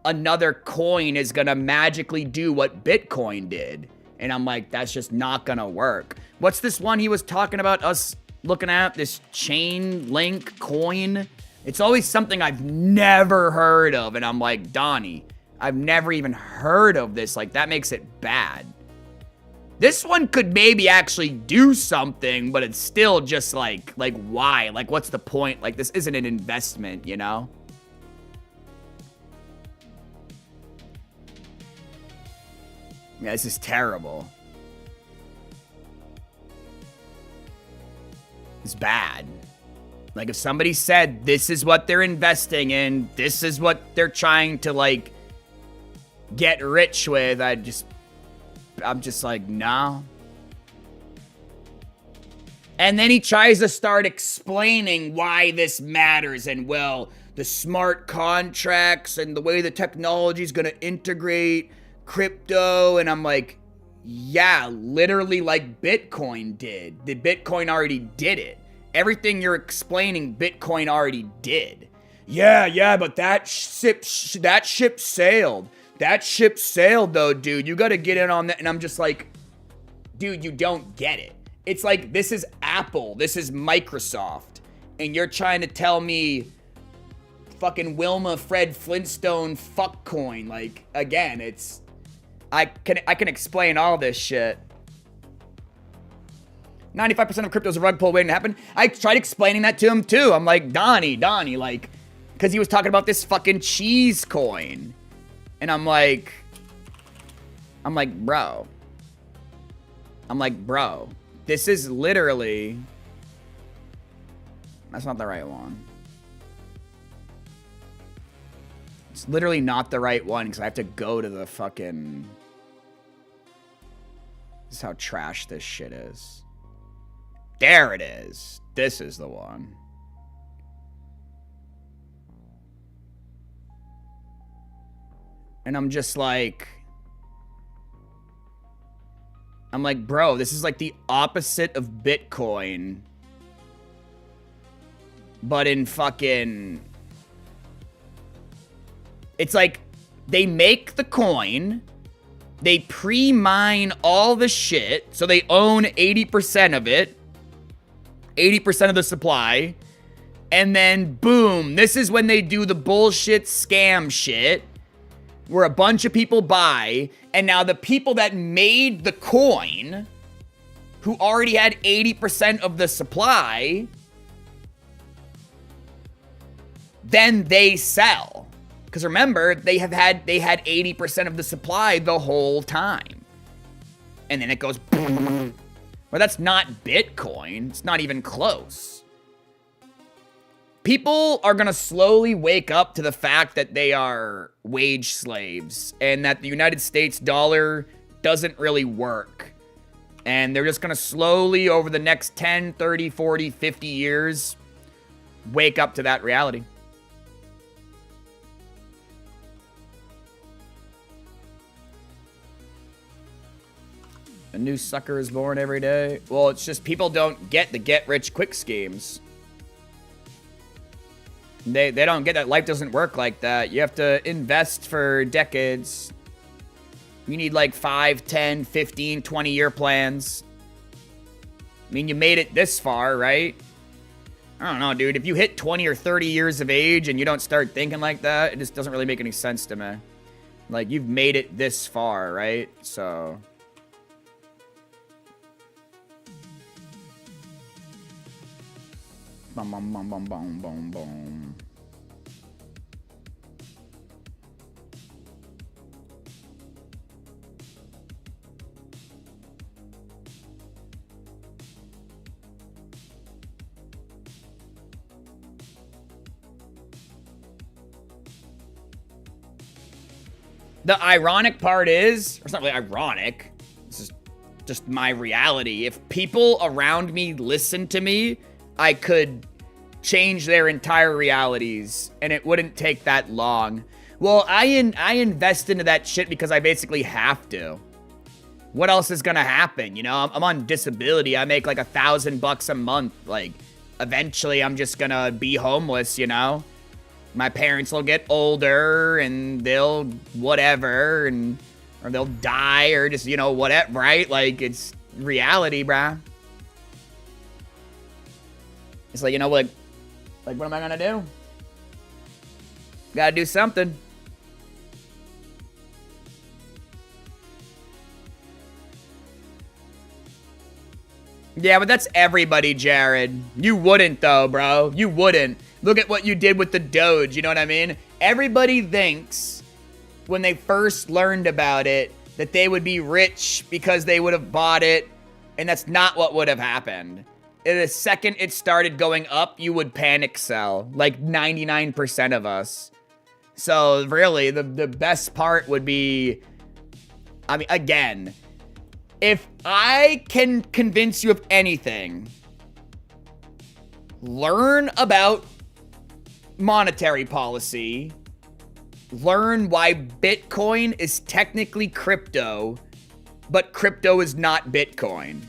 [SPEAKER 1] another coin is gonna magically do what Bitcoin did. And I'm like, that's just not gonna work. What's this one he was talking about us looking at? This Chainlink coin? It's always something I've never heard of. And I'm like, Donnie, I've never even heard of this. Like, that makes it bad. This one could maybe actually do something, but it's still just like why? Like, what's the point? Like, this isn't an investment, you know? Yeah, this is terrible. It's bad. Like, if somebody said this is what they're investing in, this is what they're trying to, like, get rich with, I'm just like, no. And then he tries to start explaining why this matters and, well, the smart contracts and the way the technology is going to integrate crypto. And I'm like, yeah, literally like Bitcoin did. The Bitcoin already did it. Everything you're explaining, Bitcoin already did. Yeah, but that ship sailed. That ship sailed, though, dude. You got to get in on that. And I'm just like, dude, you don't get it. It's like, this is Apple. This is Microsoft. And you're trying to tell me fucking Wilma Fred Flintstone fuck coin. Like, again, it's... I can explain all this shit. 95% of crypto is a rug pull waiting to happen. I tried explaining that to him, too. I'm like, Donnie, like... Because he was talking about this fucking cheese coin. And I'm like, bro. This is literally... That's not the right one. It's literally not the right one because I have to go to the fucking... This is how trash this shit is. There it is. This is the one. And I'm just like... I'm like, bro, this is like the opposite of Bitcoin. But in fucking... It's like, they make the coin, they pre-mine all the shit, so they own 80% of it, 80% of the supply, and then boom, this is when they do the bullshit scam shit, where a bunch of people buy, and now the people that made the coin, who already had 80% of the supply, then they sell. Because remember, they had 80% of the supply the whole time. And then it goes... Well, that's not Bitcoin. It's not even close. People are going to slowly wake up to the fact that they are wage slaves. And that the United States dollar doesn't really work. And they're just going to slowly, over the next 10, 30, 40, 50 years, wake up to that reality. A new sucker is born every day. Well, it's just people don't get the get-rich-quick schemes. They don't get that. Life doesn't work like that. You have to invest for decades. You need like 5, 10, 15, 20-year plans. I mean, you made it this far, right? I don't know, dude. If you hit 20 or 30 years of age and you don't start thinking like that, it just doesn't really make any sense to me. Like, you've made it this far, right? So... Boom, boom, boom, boom, boom, boom, boom. The ironic part is, or it's not really ironic, this is just my reality. If people around me listen to me, I could change their entire realities, and it wouldn't take that long. Well, I invest into that shit because I basically have to. What else is gonna happen? You know, I'm on disability. I make like $1,000 a month. Like, eventually I'm just gonna be homeless, you know? My parents will get older, and they'll whatever, or they'll die, or just, you know, whatever, right? Like, it's reality, bruh. It's like, you know, like what am I gonna do? Gotta do something. Yeah, but that's everybody, Jared. You wouldn't, though, bro. You wouldn't. Look at what you did with the Doge, you know what I mean? Everybody thinks, when they first learned about it, that they would be rich because they would have bought it, and that's not what would have happened. The second it started going up, you would panic sell, like 99% of us. So, really, the best part would be, I mean, again, if I can convince you of anything, learn about monetary policy, learn why Bitcoin is technically crypto, but crypto is not Bitcoin.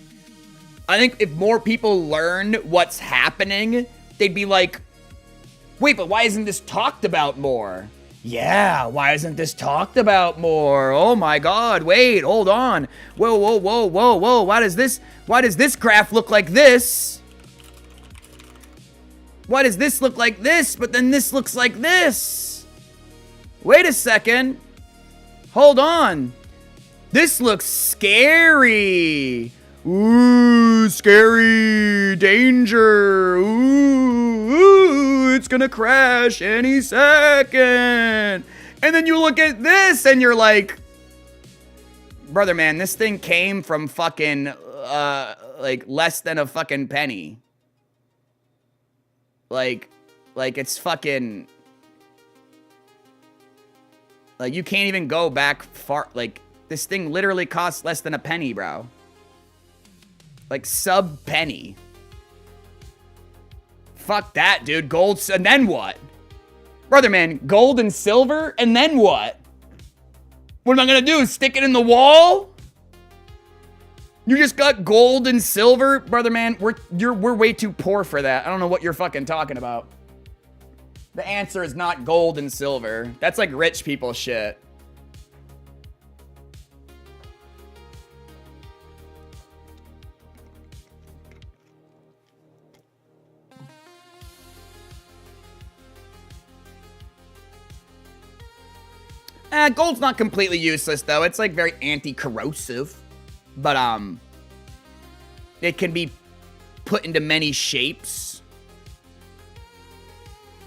[SPEAKER 1] I think if more people learned what's happening, they'd be like, wait, but why isn't this talked about more? Yeah, why isn't this talked about more? Oh my god, wait, hold on. Whoa, whoa, whoa, whoa, whoa. Why does this graph look like this? Why does this look like this, but then this looks like this? Wait a second. Hold on. This looks scary. Ooh, scary. Danger. Ooh, it's gonna crash any second. And then you look at this and you're like, brother, man, this thing came from fucking, like, less than a fucking penny. Like, it's fucking, like, you can't even go back far. Like, this thing literally costs less than a penny, bro. Like, sub-penny. Fuck that, dude. Gold, and then what? Brother, man, gold and silver, and then what? What am I gonna do? Stick it in the wall? You just got gold and silver? Brother, man, we're way too poor for that. I don't know what you're fucking talking about. The answer is not gold and silver. That's like rich people shit. Gold's not completely useless, though. It's, like, very anti-corrosive. But, it can be put into many shapes.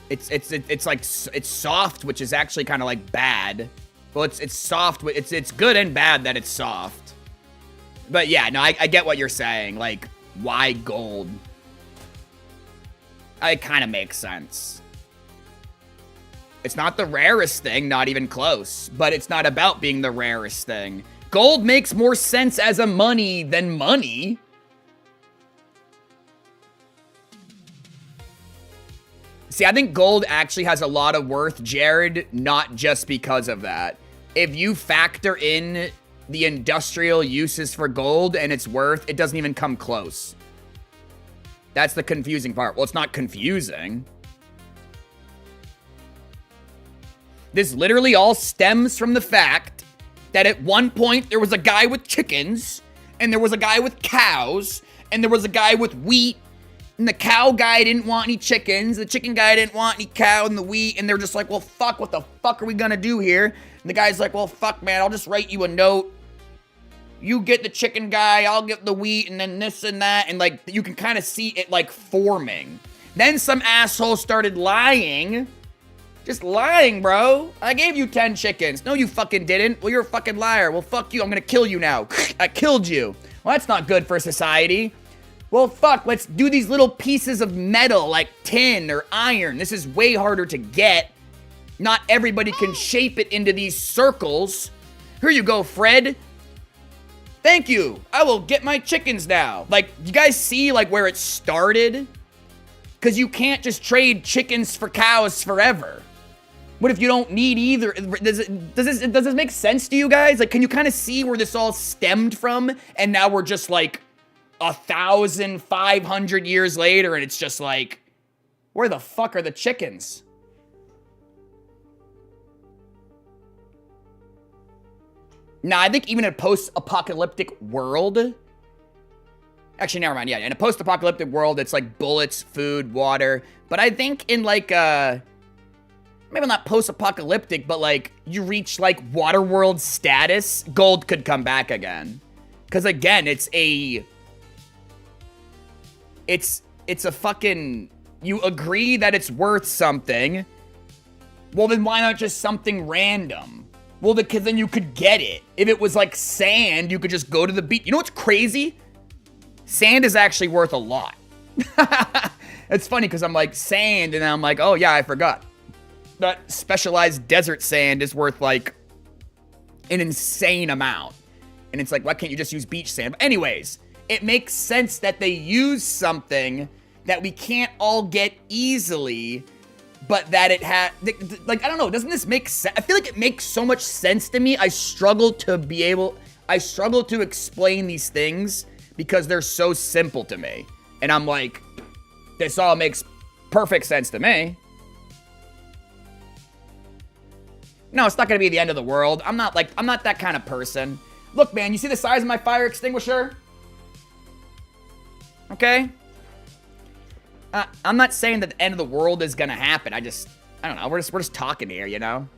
[SPEAKER 1] It's like, it's soft, which is actually kind of, like, bad. Well, it's soft. It's good and bad that it's soft. But, yeah, no, I get what you're saying. Like, why gold? It kind of makes sense. It's not the rarest thing, not even close. But it's not about being the rarest thing. Gold makes more sense as a money than money. See, I think gold actually has a lot of worth, Jared, not just because of that. If you factor in the industrial uses for gold and its worth, it doesn't even come close. That's the confusing part. Well, it's not confusing. This literally all stems from the fact that at one point there was a guy with chickens, and there was a guy with cows, and there was a guy with wheat, and the cow guy didn't want any chickens, the chicken guy didn't want any cow and the wheat, and they're just like, well, fuck, what the fuck are we gonna do here? And the guy's like, well, fuck, man, I'll just write you a note. You get the chicken guy, I'll get the wheat, and then this and that, and, like, you can kind of see it, like, forming. Then some asshole started lying. Just lying, bro. I gave you 10 chickens. No, you fucking didn't. Well, you're a fucking liar. Well, fuck you. I'm gonna kill you now. I killed you. Well, that's not good for society. Well, fuck. Let's do these little pieces of metal like tin or iron. This is way harder to get. Not everybody can shape it into these circles. Here you go, Fred. Thank you. I will get my chickens now. Like, you guys see, like, where it started? Because you can't just trade chickens for cows forever. What if you don't need either? Does this make sense to you guys? Like, can you kind of see where this all stemmed from? And now we're just like 1,500 years later, and it's just like, where the fuck are the chickens? Nah, I think even in a post-apocalyptic world, actually, never mind. Yeah, in a post-apocalyptic world, it's like bullets, food, water. But I think in like maybe not post-apocalyptic, but like you reach like water world status, gold could come back again. Because again, it's It's a fucking, you agree that it's worth something. Well, then why not just something random? Well, because then you could get it. If it was like sand, you could just go to the beach. You know what's crazy? Sand is actually worth a lot. It's funny because I'm like, sand, and I'm like, oh yeah, I forgot. That specialized desert sand is worth like an insane amount. And it's like, why can't you just use beach sand? But anyways, it makes sense that they use something that we can't all get easily, but that it had, like, I don't know, doesn't this make sense? I feel like it makes so much sense to me. I struggle to explain these things because they're so simple to me. And I'm like, this all makes perfect sense to me. No, it's not gonna be the end of the world. I'm not that kind of person. Look, man, you see the size of my fire extinguisher? Okay? I'm not saying that the end of the world is gonna happen. I don't know. We're just talking here, you know?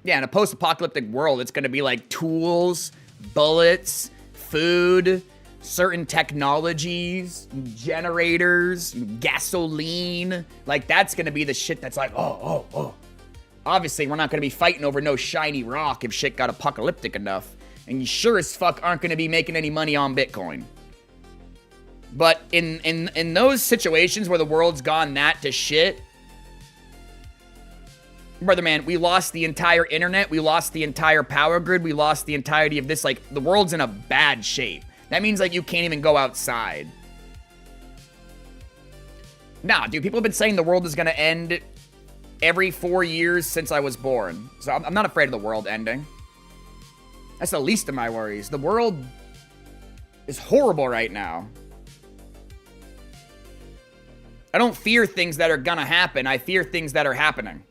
[SPEAKER 1] Yeah, in a post-apocalyptic world, it's gonna be like tools, bullets, food, certain technologies, generators, gasoline. Like, that's gonna be the shit that's like, oh. Obviously, we're not gonna be fighting over no shiny rock if shit got apocalyptic enough. And you sure as fuck aren't gonna be making any money on Bitcoin. But in those situations where the world's gone that to shit, brother man, we lost the entire internet, we lost the entire power grid, we lost the entirety of this, like, the world's in a bad shape. That means, like, you can't even go outside. Nah, dude, people have been saying the world is gonna end every 4 years since I was born. So I'm not afraid of the world ending. That's the least of my worries. The world is horrible right now. I don't fear things that are gonna happen. I fear things that are happening.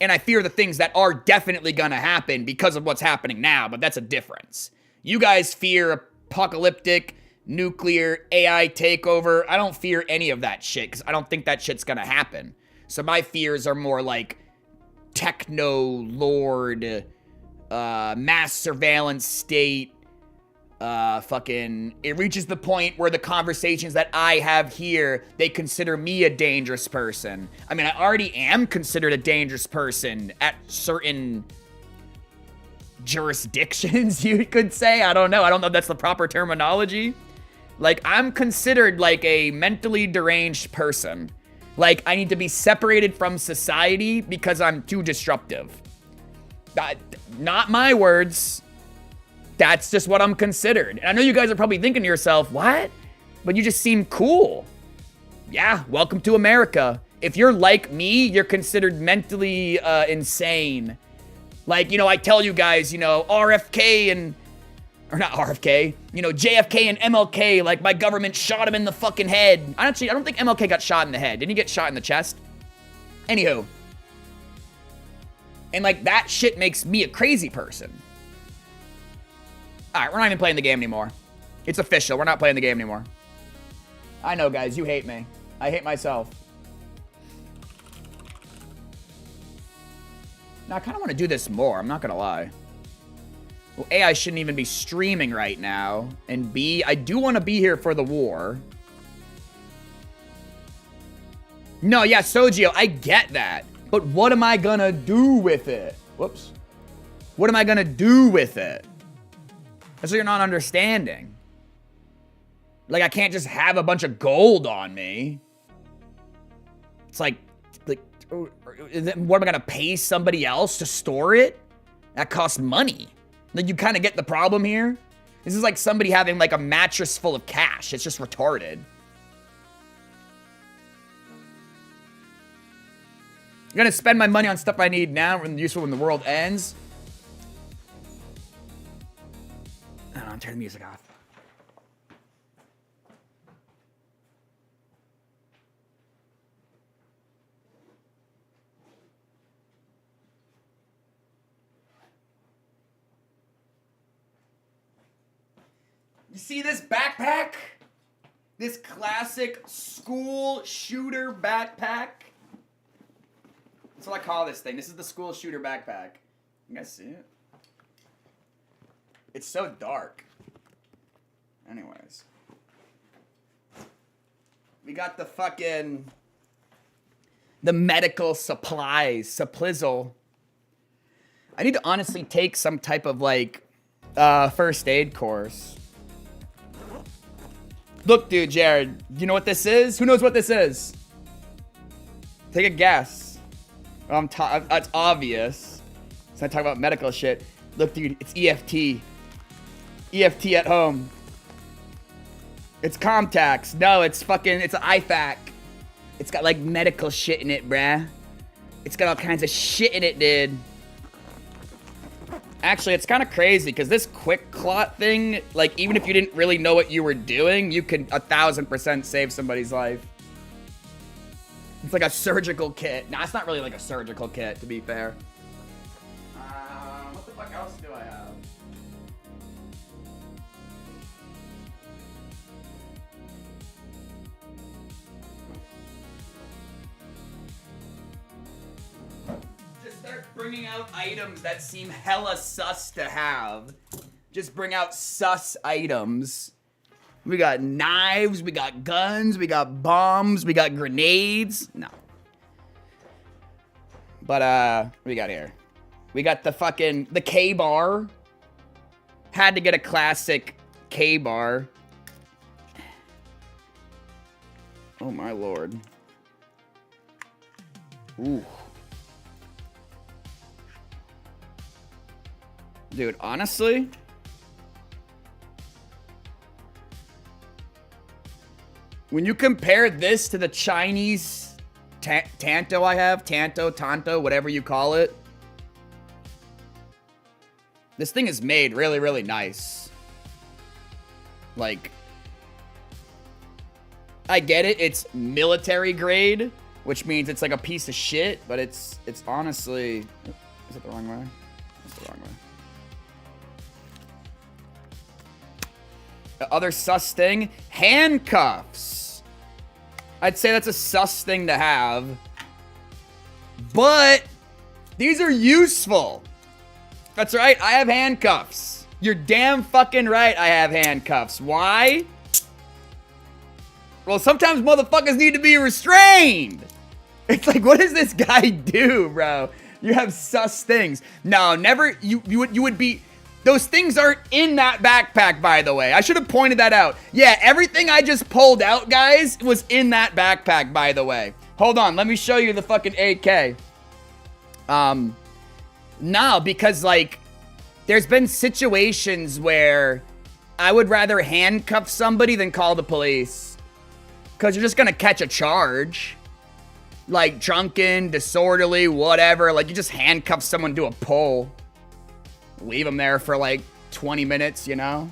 [SPEAKER 1] And I fear the things that are definitely gonna happen because of what's happening now, but that's a difference. You guys fear apocalyptic, nuclear, AI takeover. I don't fear any of that shit because I don't think that shit's gonna happen. So my fears are more like techno lord, mass surveillance state, it reaches the point where the conversations that I have here, they consider me a dangerous person. I mean, I already am considered a dangerous person at certain jurisdictions, you could say. I don't know if that's the proper terminology. Like, I'm considered like a mentally deranged person. Like, I need to be separated from society because I'm too disruptive. Not my words. That's just what I'm considered. And I know you guys are probably thinking to yourself, what? But you just seem cool. Yeah, welcome to America. If you're like me, you're considered mentally insane. Like, you know, I tell you guys, you know, RFK and, or not RFK, you know, JFK and MLK, like, my government shot him in the fucking head. I don't think MLK got shot in the head. Didn't he get shot in the chest? Anywho. And, like, that shit makes me a crazy person. Alright, we're not even playing the game anymore. It's official. We're not playing the game anymore. I know, guys. You hate me. I hate myself. Now, I kind of want to do this more. I'm not going to lie. Well, A, I shouldn't even be streaming right now. And B, I do want to be here for the war. No, yeah, Sojio, I get that. But what am I going to do with it? Whoops. What am I going to do with it? That's what you're not understanding. Like, I can't just have a bunch of gold on me. It's like, what am I gonna pay somebody else to store it? That costs money. Like, you kind of get the problem here. This is like somebody having like a mattress full of cash. It's just retarded. I'm gonna spend my money on stuff I need now and useful when the world ends. I don't know, turn the music off. You see this backpack? This classic school shooter backpack? That's what I call this thing. This is the school shooter backpack. You guys see it? It's so dark. Anyways. We got the fucking... the medical supplies. Supplizzle. I need to honestly take some type of, like, first aid course. Look, dude, Jared. You know what this is? Who knows what this is? Take a guess. It's obvious. So I talk about medical shit. Look, dude, it's EFT. EFT at home. It's Comtax. No, it's fucking, it's an IFAC. It's got, like, medical shit in it, bruh. It's got all kinds of shit in it, dude. Actually, it's kind of crazy, because this quick clot thing, like, even if you didn't really know what you were doing, you could 1000% save somebody's life. It's like a surgical kit. Nah, it's not really like a surgical kit, to be fair. What the fuck else do I have? Just start bringing out items that seem hella sus to have. Just bring out sus items. We got knives, we got guns, we got bombs, we got grenades. No. But, what we got here? We got the fucking, the K-bar. Had to get a classic K-bar. Oh my lord. Ooh. Dude, honestly... when you compare this to the Chinese Tanto I have, Tanto, whatever you call it. This thing is made really, really nice. Like, I get it, it's military grade, which means it's like a piece of shit, but it's honestly... is it the wrong way? It's the wrong way. The other sus thing, handcuffs. I'd say that's a sus thing to have. But these are useful. That's right, I have handcuffs. You're damn fucking right I have handcuffs. Why? Well, sometimes motherfuckers need to be restrained. It's like, what does this guy do, bro? You have sus things. No, never, you would be... those things aren't in that backpack, by the way. I should have pointed that out. Yeah, everything I just pulled out, guys, was in that backpack, by the way. Hold on, let me show you the fucking AK. No, because, like, there's been situations where I would rather handcuff somebody than call the police. Because you're just gonna catch a charge. Like, drunken, disorderly, whatever. Like, you just handcuff someone to a pole. Leave them there for like 20 minutes, you know?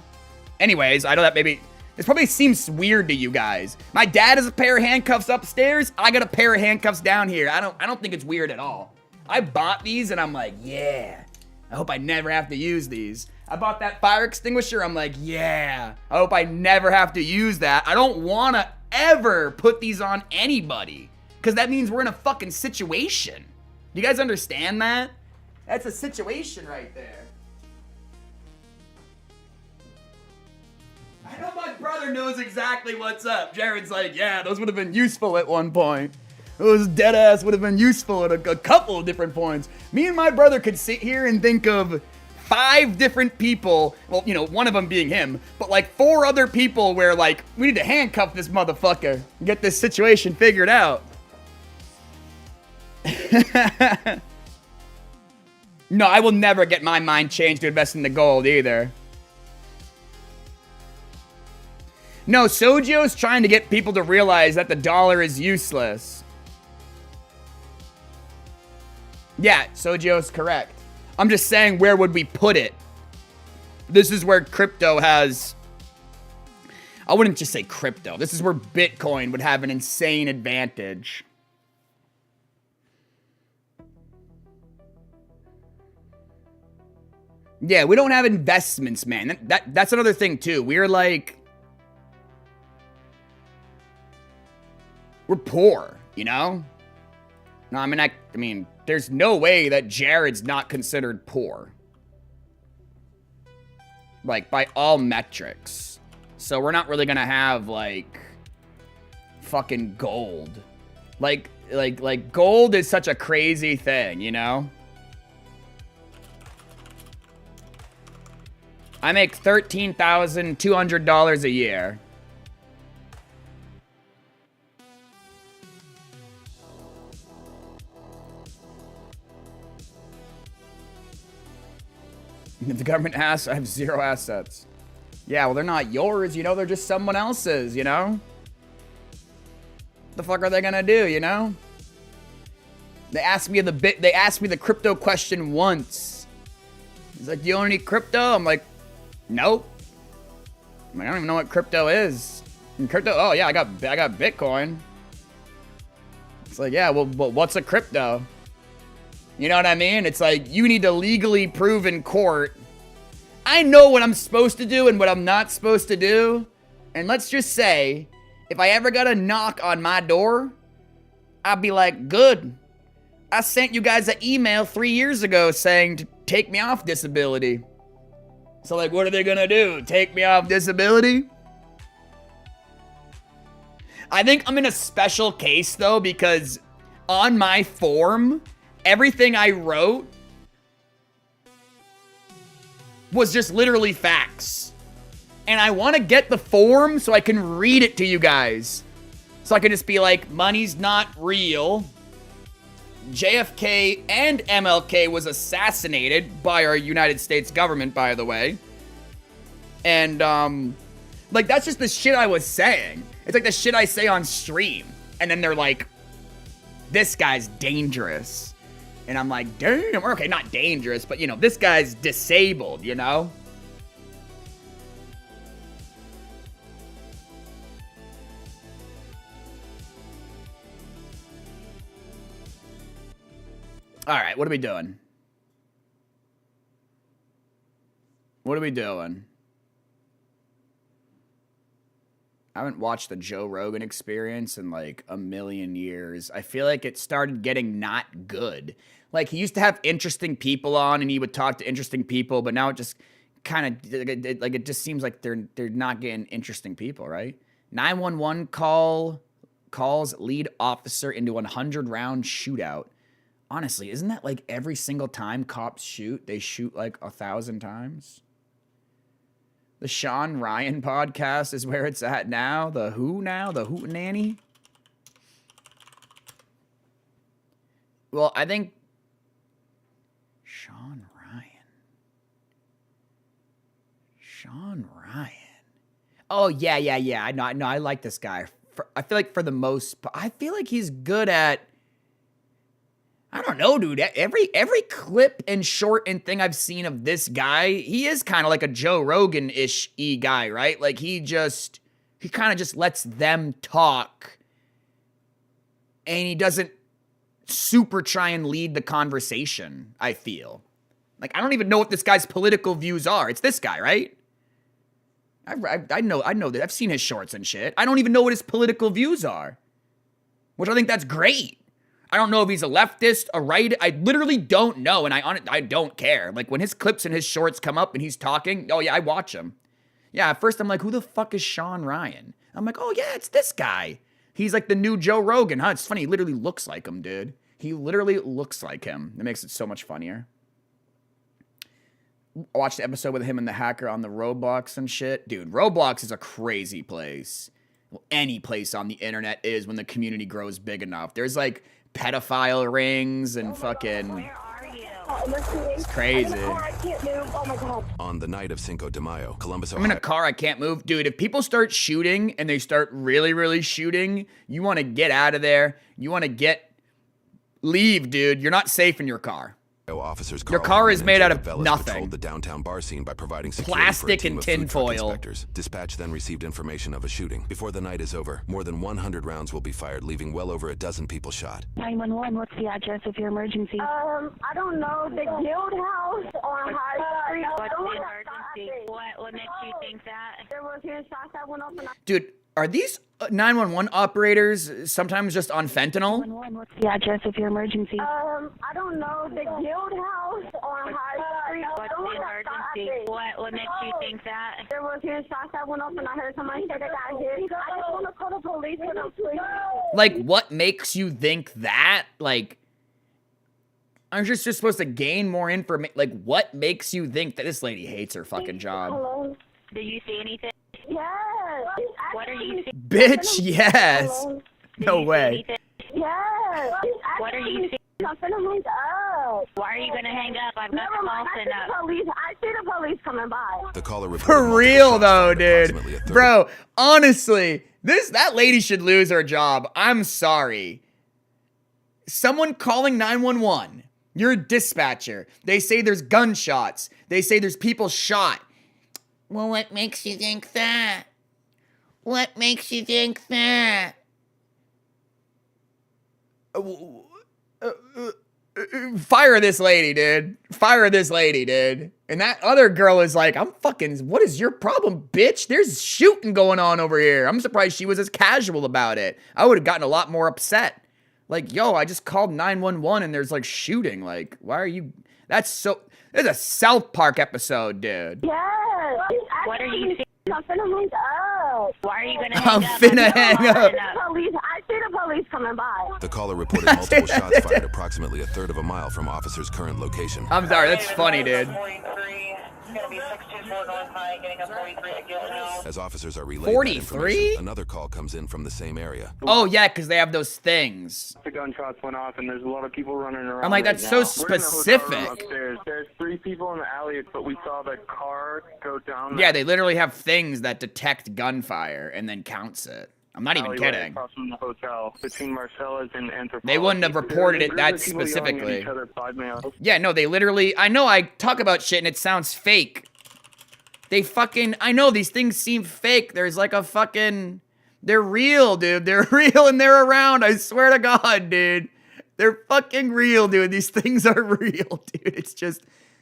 [SPEAKER 1] Anyways, I know that maybe... this probably seems weird to you guys. My dad has a pair of handcuffs upstairs. I got a pair of handcuffs down here. I don't think it's weird at all. I bought these and I'm like, yeah. I hope I never have to use these. I bought that fire extinguisher. I'm like, yeah. I hope I never have to use that. I don't want to ever put these on anybody. Because that means we're in a fucking situation. Do you guys understand that? That's a situation right there. I know my brother knows exactly what's up. Jared's like, yeah, those would have been useful at one point. Those dead ass would have been useful at a couple of different points. Me and my brother could sit here and think of 5 different people. Well, you know, one of them being him. But like 4 other people where like, we need to handcuff this motherfucker and get this situation figured out. No, I will never get my mind changed to invest in the gold either. No, Sojio's trying to get people to realize that the dollar is useless. Yeah, Sojio's correct. I'm just saying, where would we put it? This is where crypto has... I wouldn't just say crypto. This is where Bitcoin would have an insane advantage. Yeah, we don't have investments, man. That's another thing, too. We're like... we're poor, you know? No, I mean, there's no way that Jared's not considered poor. like by all metrics. So we're not really gonna have like fucking gold. Like gold is such a crazy thing, you know? I make $13,200 a year. The government has, I have 0 assets. Yeah, well, they're not yours, you know? They're just someone else's, you know? What the fuck are they gonna do, you know? They asked me the crypto question once. He's like, do you own any crypto? I'm like, nope. I'm like, I don't even know what crypto is. And crypto, oh yeah, I got Bitcoin. It's like, yeah, well, what's a crypto? You know what I mean? It's like, you need to legally prove in court. I know what I'm supposed to do and what I'm not supposed to do. And let's just say, if I ever got a knock on my door, I'd be like, good. I sent you guys an email 3 years ago saying to take me off disability. So like, what are they gonna do? Take me off disability? I think I'm in a special case though, because on my form, everything I wrote was just literally facts. And I want to get the form so I can read it to you guys. So I can just be like, money's not real. JFK and MLK was assassinated by our United States government, by the way. And, like, that's just the shit I was saying. It's like the shit I say on stream. And then they're like, this guy's dangerous. And I'm like, damn, okay, not dangerous, but, you know, this guy's disabled, you know? All right, what are we doing? What are we doing? I haven't watched the Joe Rogan Experience in like a million years. I feel like it started getting not good. Like, he used to have interesting people on and he would talk to interesting people, but now it just kind of, like, it just seems like they're not getting interesting people, right? 911 calls lead officer into 100-round shootout. Honestly, isn't that like every single time cops shoot, they shoot like 1,000 times? The Sean Ryan podcast is where it's at now. The who now? The Hootenanny? Well, I think Sean Ryan. Oh, yeah. I know. I like this guy. I feel like for the most part, I feel like he's good at, I don't know, dude. Every clip and short and thing I've seen of this guy, he is kind of like a Joe Rogan-ish guy, right? Like, he kind of just lets them talk, and he doesn't super try and lead the conversation, I feel. Like, I don't even know what this guy's political views are. It's this guy, right? I know that. I've seen his shorts and shit. I don't even know what his political views are, which I think that's great. I don't know if he's a leftist, a right. I literally don't know, and I don't care. Like, when his clips and his shorts come up and he's talking, oh yeah, I watch him. Yeah, at first I'm like, who the fuck is Sean Ryan? I'm like, oh yeah, it's this guy. He's like the new Joe Rogan, huh? It's funny, he literally looks like him, dude. He literally looks like him. It makes it so much funnier. I watched the episode with him and the hacker on the Roblox and shit. Dude, Roblox is a crazy place. Well, any place on the internet is when the community grows big enough. There's like pedophile rings and fucking...
[SPEAKER 2] Where are you?
[SPEAKER 1] It's crazy.
[SPEAKER 2] I can't move. Oh my God.
[SPEAKER 3] On the night of Cinco de Mayo, Columbus,
[SPEAKER 1] I'm in a car, I can't move. Dude, if people start shooting and they start really, really shooting, you want to get out of there. You want to leave, dude. You're not safe in your car.
[SPEAKER 3] Officers
[SPEAKER 1] Your car is made out of nothing.
[SPEAKER 3] Patrolled the downtown bar scene by providing security
[SPEAKER 1] Plastic
[SPEAKER 3] for a team
[SPEAKER 1] and
[SPEAKER 3] of food truck
[SPEAKER 1] tinfoil.
[SPEAKER 3] inspectors. Dispatch then received information of a shooting. Before the night is over, more than 100 rounds will be fired, leaving well over a dozen people shot.
[SPEAKER 4] 911, what's the address of your emergency?
[SPEAKER 2] I don't know. The Guild House on High Street.
[SPEAKER 4] What's the emergency? What makes you think that?
[SPEAKER 2] There was gunshots that went off and
[SPEAKER 1] Dude, are these 911 operators sometimes just on fentanyl?
[SPEAKER 4] 911, what's the address of your emergency?
[SPEAKER 2] I don't know. The Guild House on High Street.
[SPEAKER 4] What's the emergency? think? What makes you think that?
[SPEAKER 2] There was huge shots that went off and I heard somebody say they got hit. I just want to call the police for them, please.
[SPEAKER 1] Like, what makes you think that? Like, I'm just supposed to gain more information. Like, what makes you think that this lady hates her fucking job?
[SPEAKER 2] Hello?
[SPEAKER 4] Do you see anything?
[SPEAKER 2] Yes.
[SPEAKER 4] What are you seeing?
[SPEAKER 1] Bitch, yes.
[SPEAKER 2] Hello?
[SPEAKER 1] No way.
[SPEAKER 2] Yes.
[SPEAKER 4] What are you seeing?
[SPEAKER 2] I'm finna hang up.
[SPEAKER 4] Why are you gonna hang up? I've got
[SPEAKER 2] Never
[SPEAKER 4] the
[SPEAKER 2] mind.
[SPEAKER 4] call sent up.
[SPEAKER 2] I see the police coming by.
[SPEAKER 3] The caller reported
[SPEAKER 1] For
[SPEAKER 3] multiple
[SPEAKER 1] real
[SPEAKER 3] shots
[SPEAKER 1] though,
[SPEAKER 3] fired
[SPEAKER 1] dude.
[SPEAKER 3] approximately a third-
[SPEAKER 1] Bro, honestly, that lady should lose her job. I'm sorry. Someone calling 911. You're a dispatcher. They say there's gunshots. They say there's people shot. Well, what makes you think that? What makes you think that? Fire this lady, dude. Fire this lady, dude. And that other girl is like, I'm fucking, what is your problem, bitch? There's shooting going on over here. I'm surprised she was as casual about it. I would have gotten a lot more upset. Like, yo, I just called 911 and there's like shooting. Like, why are you, there's a South Park episode, dude.
[SPEAKER 2] Yes.
[SPEAKER 4] What are you seeing?
[SPEAKER 2] I'm finna hang up.
[SPEAKER 4] Why are you gonna hang
[SPEAKER 1] I'm
[SPEAKER 4] up?
[SPEAKER 1] finna hang up.
[SPEAKER 2] I see the police coming by.
[SPEAKER 3] The caller reported multiple shots fired approximately a third of a mile from officer's current location.
[SPEAKER 1] I'm sorry, that's funny, dude.
[SPEAKER 3] As officers are relayed that
[SPEAKER 1] 43?
[SPEAKER 3] information, another call comes in from the same area.
[SPEAKER 1] Oh, yeah, because they have those things.
[SPEAKER 5] The gunshots went off, and there's a lot of people running around.
[SPEAKER 1] I'm like,
[SPEAKER 5] right
[SPEAKER 1] that's
[SPEAKER 5] now.
[SPEAKER 1] so
[SPEAKER 5] We're in the hotel room
[SPEAKER 1] specific.
[SPEAKER 5] upstairs. There's 3 people in the alley, but we saw the car go down.
[SPEAKER 1] Yeah, they literally have things that detect gunfire and then counts it. I'm not even
[SPEAKER 5] alleyway
[SPEAKER 1] kidding.
[SPEAKER 5] across from the hotel between Marcella's and Anthropology.
[SPEAKER 1] They wouldn't have reported it that
[SPEAKER 5] There were people yelling at
[SPEAKER 1] specifically.
[SPEAKER 5] each other, side males.
[SPEAKER 1] Yeah, no, they literally, I know I talk about shit and it sounds fake. I know these things seem fake. There's like a fucking, they're real, dude. They're real and they're around. I swear to God, dude. They're fucking real, dude. These things are real, dude.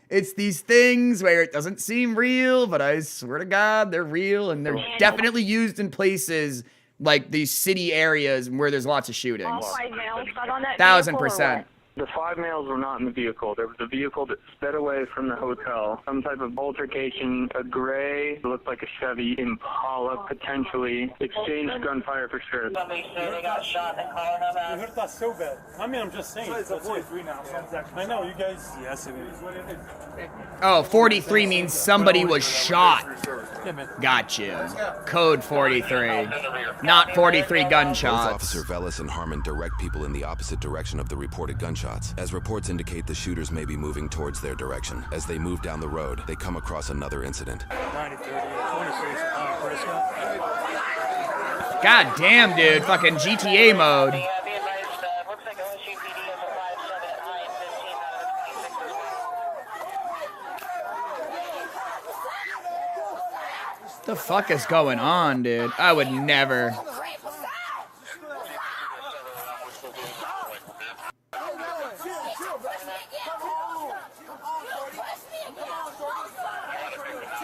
[SPEAKER 1] It's these things where it doesn't seem real, but I swear to God, they're real and they're definitely used in places like these city areas where there's lots of shootings.
[SPEAKER 2] White males got on that
[SPEAKER 1] 1000%.
[SPEAKER 5] The 5 males were not in the vehicle. There was a vehicle that sped away from the hotel. Some type of altercation. A gray, looked like a Chevy Impala, potentially. Exchanged gunfire for sure.
[SPEAKER 6] Somebody said they got shot in the car,
[SPEAKER 7] You hurt that so bad. I mean, I'm just saying. It's a 43 now. I know, you guys. Yes, it is.
[SPEAKER 1] Oh, 43 means somebody was shot.
[SPEAKER 7] Yeah, man.
[SPEAKER 1] Gotcha. Code 43. Not 43
[SPEAKER 3] Both
[SPEAKER 1] gunshots.
[SPEAKER 3] Officer Velas and Harmon direct people in the opposite direction of the reported gunshots. As reports indicate, the shooters may be moving towards their direction. As they move down the road, they come across another incident.
[SPEAKER 7] 90, 30, 26. Prescott.
[SPEAKER 1] God damn, dude. Fucking GTA mode.
[SPEAKER 6] be advised, looks like OSU PD has a 5-7 at high and 15 out of the 26.
[SPEAKER 1] The fuck is going on, dude? I would never.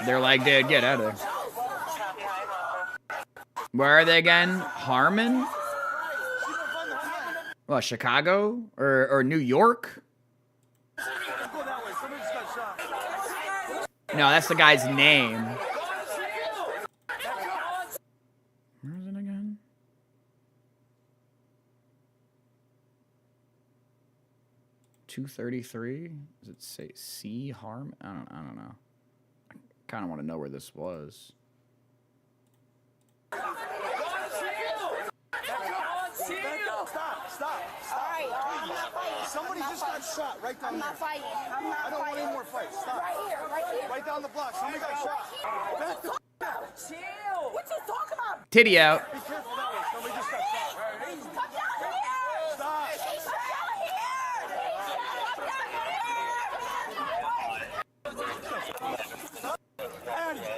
[SPEAKER 1] They're like, dude, get out of there. Where are they again? Harmon? Well, Chicago? Or New York? No, that's the guy's name. Where is it again? $233? Does it say C Harm? I don't know. I kind of want to know where this was.
[SPEAKER 8] Stop. Somebody just got shot right down there. I'm not fighting. I don't want any more fights. Stop. Right here. Right down the block. Somebody got shot. Back the up. Chill. What you talking about?
[SPEAKER 1] Titty out.
[SPEAKER 8] Be careful that way. Somebody just got shot. Come down here. Stop. Come down here.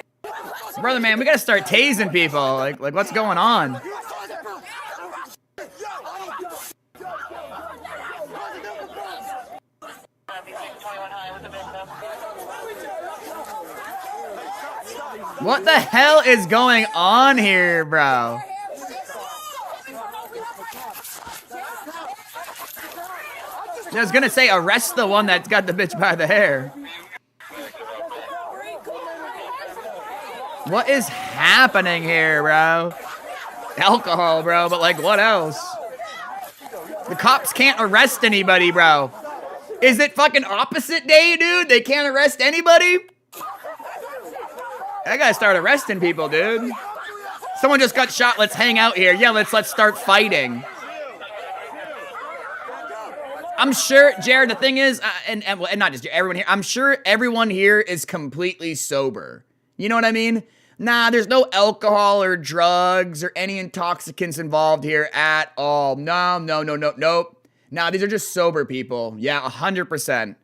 [SPEAKER 1] Brother, man, we gotta start tasing people. Like what's going on? What the hell is going on here, bro? I was gonna say arrest the one that's got the bitch by the hair. What is happening here, bro? Alcohol, bro, but like, what else? The cops can't arrest anybody, bro. Is it fucking opposite day, dude? They can't arrest anybody? I gotta start arresting people, dude. Someone just got shot. Let's hang out here. Yeah, let's start fighting. I'm sure, Jared, the thing is, and not just everyone here, I'm sure everyone here is completely sober. You know what I mean? Nah, there's no alcohol or drugs or any intoxicants involved here at all. Nope. Nah, these are just sober people. Yeah, 100%.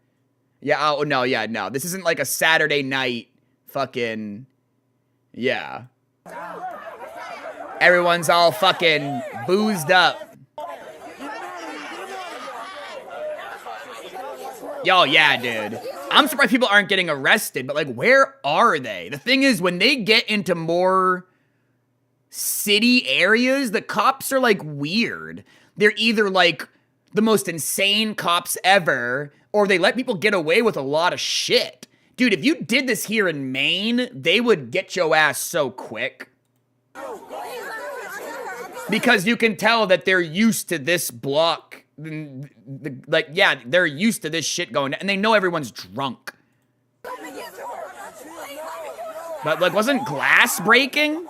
[SPEAKER 1] Yeah, oh, no. This isn't like a Saturday night fucking, yeah. Everyone's all fucking boozed up. Yo, yeah, dude. I'm surprised people aren't getting arrested, but like, where are they? The thing is, when they get into more city areas, the cops are like weird. They're either like the most insane cops ever, or they let people get away with a lot of shit. Dude, if you did this here in Maine, they would get your ass so quick. Because you can tell that they're used to this block. Like, yeah, they're used to this shit going on, and they know everyone's drunk. But, like, wasn't glass breaking?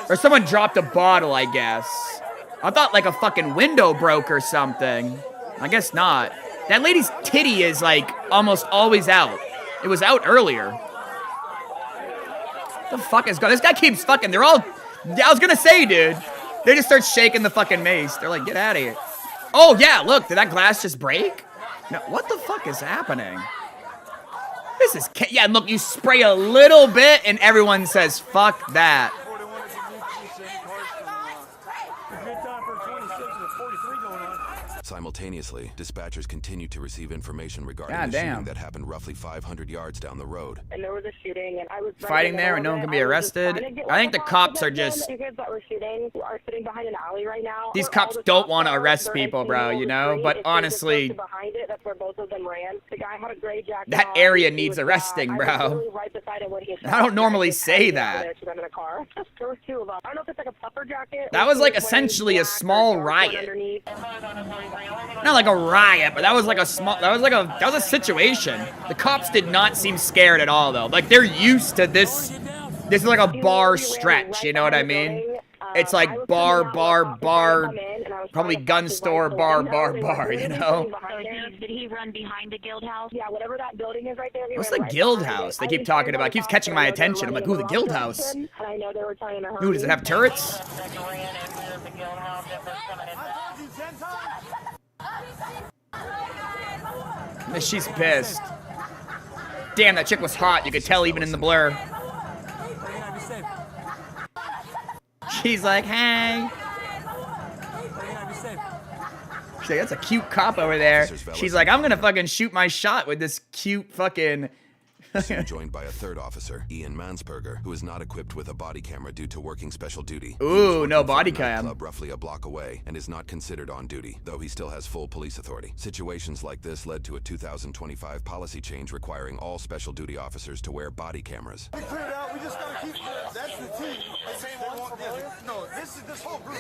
[SPEAKER 1] Or someone dropped a bottle, I guess. I thought, like, a fucking window broke or something. I guess not. That lady's titty is, like, almost always out. It was out earlier. The fuck is going on? This guy keeps fucking, they're all, I was gonna say, dude. They just start shaking the fucking mace. They're like, get out of here. Oh, yeah, look, did that glass just break? No, what the fuck is happening? This is, yeah, look, you spray a little bit and everyone says, fuck that.
[SPEAKER 3] Simultaneously, dispatchers continue to receive information regarding the shooting that happened roughly 500 yards down the road.
[SPEAKER 2] And there was a shooting, and I was
[SPEAKER 1] fighting there and no one can be arrested. I think the cops are just...
[SPEAKER 2] The kids that were shooting are sitting behind an alley right now.
[SPEAKER 1] These cops don't want to arrest people, bro, you know? But honestly...
[SPEAKER 2] Behind it, that's where both of them ran. The guy had a gray jacket
[SPEAKER 1] that area needs arresting, bro. I don't normally say that.
[SPEAKER 2] There were two of them. I don't know if it's like a puffer jacket.
[SPEAKER 1] That was like essentially a small riot. Not like a riot, but that was like a that was a situation. The cops did not seem scared at all, though. Like, they're used to this. This is like a bar stretch, you know what I mean? It's like bar, probably gun store, bar, you know?
[SPEAKER 4] Did he run behind the guild house?
[SPEAKER 2] Yeah, whatever that building is right there.
[SPEAKER 1] What's the guild house they keep talking about? It keeps catching my attention. I'm like, ooh, the guild house. Ooh, does it have turrets? She's pissed. Damn, that chick was hot. You could tell even in the blur. She's like, hey. She's like, that's a cute cop over there. She's like, I'm gonna fucking shoot my shot with this cute fucking...
[SPEAKER 3] Soon joined by a third officer, Ian Mansberger, who is not equipped with a body camera due to working special duty.
[SPEAKER 1] Ooh, no body cam.
[SPEAKER 3] Club roughly a block away and is not considered on duty, though he still has full police authority. Situations like this led to a 2025 policy change requiring all special duty officers to wear body cameras.
[SPEAKER 8] We cleared out. We just gotta keep. That's the team. No, this whole group.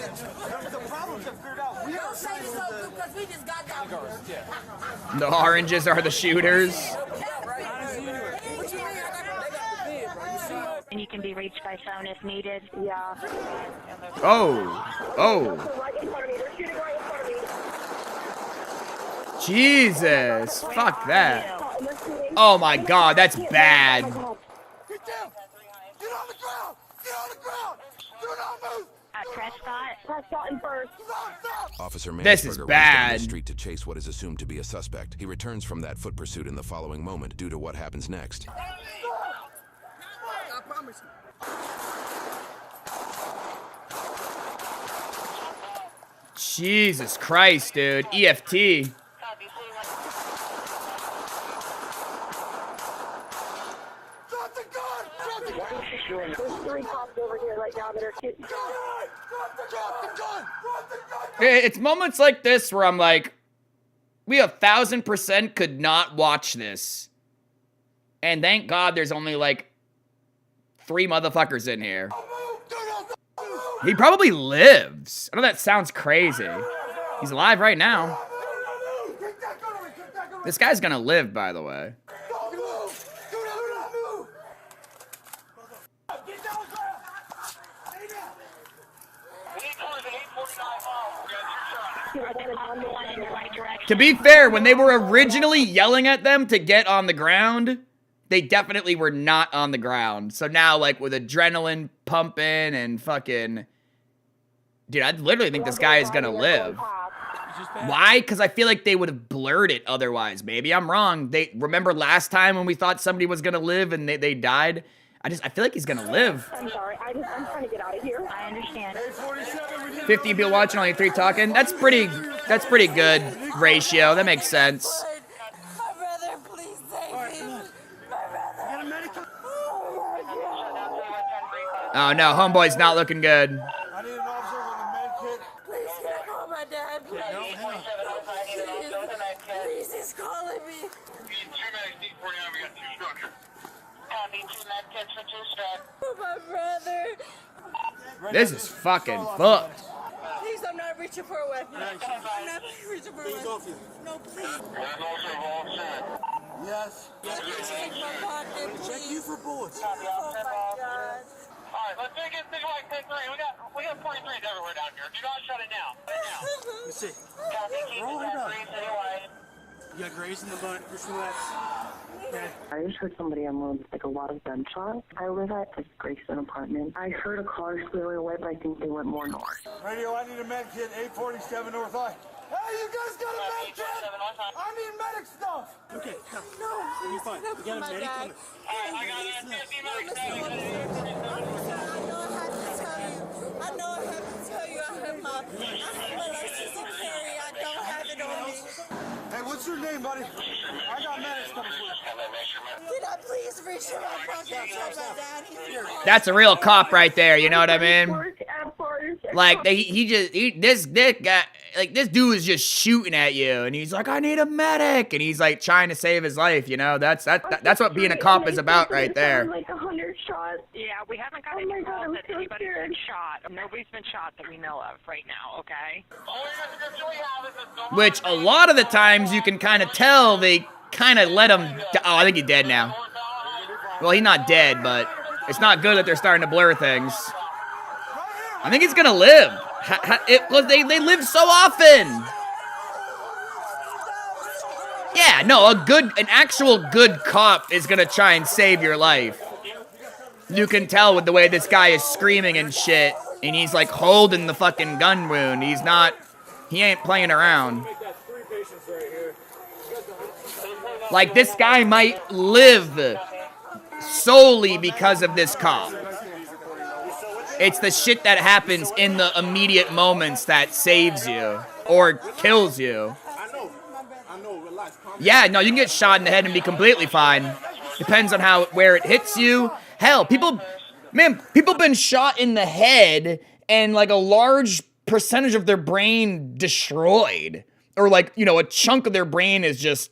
[SPEAKER 8] The problems have cleared out. We don't say so because we just got down.
[SPEAKER 1] The oranges are the shooters.
[SPEAKER 4] And you can be reached by phone if needed.
[SPEAKER 2] Yeah.
[SPEAKER 1] Oh. Jesus. Fuck that. Oh my god, that's bad.
[SPEAKER 8] Get down. Get on the ground. Get on the ground. Do not move.
[SPEAKER 2] Prescott and First.
[SPEAKER 3] Officer
[SPEAKER 1] This is
[SPEAKER 3] Mansberger runs down
[SPEAKER 1] bad.
[SPEAKER 3] the street to chase what is assumed to be a suspect. He returns from that foot pursuit in the following moment due to what happens next.
[SPEAKER 8] I promise you.
[SPEAKER 1] Jesus Christ, dude. EFT.
[SPEAKER 8] Drop the gun. Drop the gun.
[SPEAKER 2] There's three cops over here right now that are shooting.
[SPEAKER 8] Drop the gun. Drop the gun.
[SPEAKER 1] It's moments like this where I'm like, we 1,000% could not watch this. And thank God there's only like 3 motherfuckers in here. He probably lives. I know that sounds crazy. He's alive right now. This guy's gonna live, by the way. To be fair, when they were originally yelling at them to get on the ground, they definitely were not on the ground. So now, like, with adrenaline pumping and fucking... Dude, I literally think this guy is gonna live. Why? Because I feel like they would have blurred it otherwise. Maybe I'm wrong. They remember last time when we thought somebody was gonna live and they died? I feel like he's gonna live.
[SPEAKER 2] I'm sorry. I'm trying to get out of here.
[SPEAKER 4] I understand.
[SPEAKER 1] 50 people watching, only 3 talking. That's pretty good ratio. That makes sense.
[SPEAKER 8] My brother, please save me. My brother.
[SPEAKER 1] Oh no, homeboy's not looking good.
[SPEAKER 7] I need an officer with a med kit.
[SPEAKER 8] Please can I call my dad, please? Please, he's calling me.
[SPEAKER 6] Copy, 2 med kits for 2 strap.
[SPEAKER 8] For my brother.
[SPEAKER 1] This is fucking fucked.
[SPEAKER 8] Please, I'm not reaching for a weapon. I'm not reaching for a weapon. No, please.
[SPEAKER 7] Yes.
[SPEAKER 8] Check my pocket, please.
[SPEAKER 7] Check you for bullets.
[SPEAKER 8] Oh my God.
[SPEAKER 6] Alright, let's take it like 10-3. We got 43s everywhere down here. Do not shut it down. Right now.
[SPEAKER 7] Let's see.
[SPEAKER 6] Copy, keep it at 3 citywide.
[SPEAKER 7] You got grays in the butt. Just relax. Okay.
[SPEAKER 2] I just heard somebody unload like a lot of gunshots. I live at the Grayson apartment. I heard a car squealing away, but I think they went more north.
[SPEAKER 7] Radio, I need a med kit. 847 North I. Hey, you guys got a med kit? I need medic stuff. Okay,
[SPEAKER 8] No,
[SPEAKER 7] you're fine. You got a
[SPEAKER 8] my
[SPEAKER 7] medic?
[SPEAKER 8] dad.
[SPEAKER 6] I got a 50 medic
[SPEAKER 8] I know I have to tell you, I have my license to carry. I don't have it on me.
[SPEAKER 7] Hey, what's your name, buddy? I got medic stuff for you.
[SPEAKER 8] Can I please reach in my pocket and tell my dad he's here?
[SPEAKER 1] That's a real cop right there, you know what I mean? Like, this guy, like, this dude is just shooting at you, and he's like, I need a medic, and he's, like, trying to save his life, you know? That's what being a cop is about right there.
[SPEAKER 2] Like 100 shots.
[SPEAKER 9] Yeah, we haven't got
[SPEAKER 2] Oh
[SPEAKER 9] any
[SPEAKER 2] my God,
[SPEAKER 9] calls
[SPEAKER 2] I'm
[SPEAKER 9] that
[SPEAKER 2] so
[SPEAKER 9] anybody's
[SPEAKER 2] scared.
[SPEAKER 9] been shot. Nobody's been shot that we know of right now, okay?
[SPEAKER 1] Which, a lot of the times, you can kind of tell they kind of let him... Oh, I think he's dead now. Well, he's not dead, but it's not good that they're starting to blur things. I think he's gonna live. They live so often. Yeah, no, an actual good cop is gonna try and save your life. You can tell with the way this guy is screaming and shit, and he's like holding the fucking gun wound. He ain't playing around. Like, this guy might live solely because of this cop. It's the shit that happens in the immediate moments that saves you or kills you. Yeah, no, you can get shot in the head and be completely fine. Depends on where it hits you. Hell, people been shot in the head and like a large percentage of their brain destroyed. Or like, you know, a chunk of their brain is just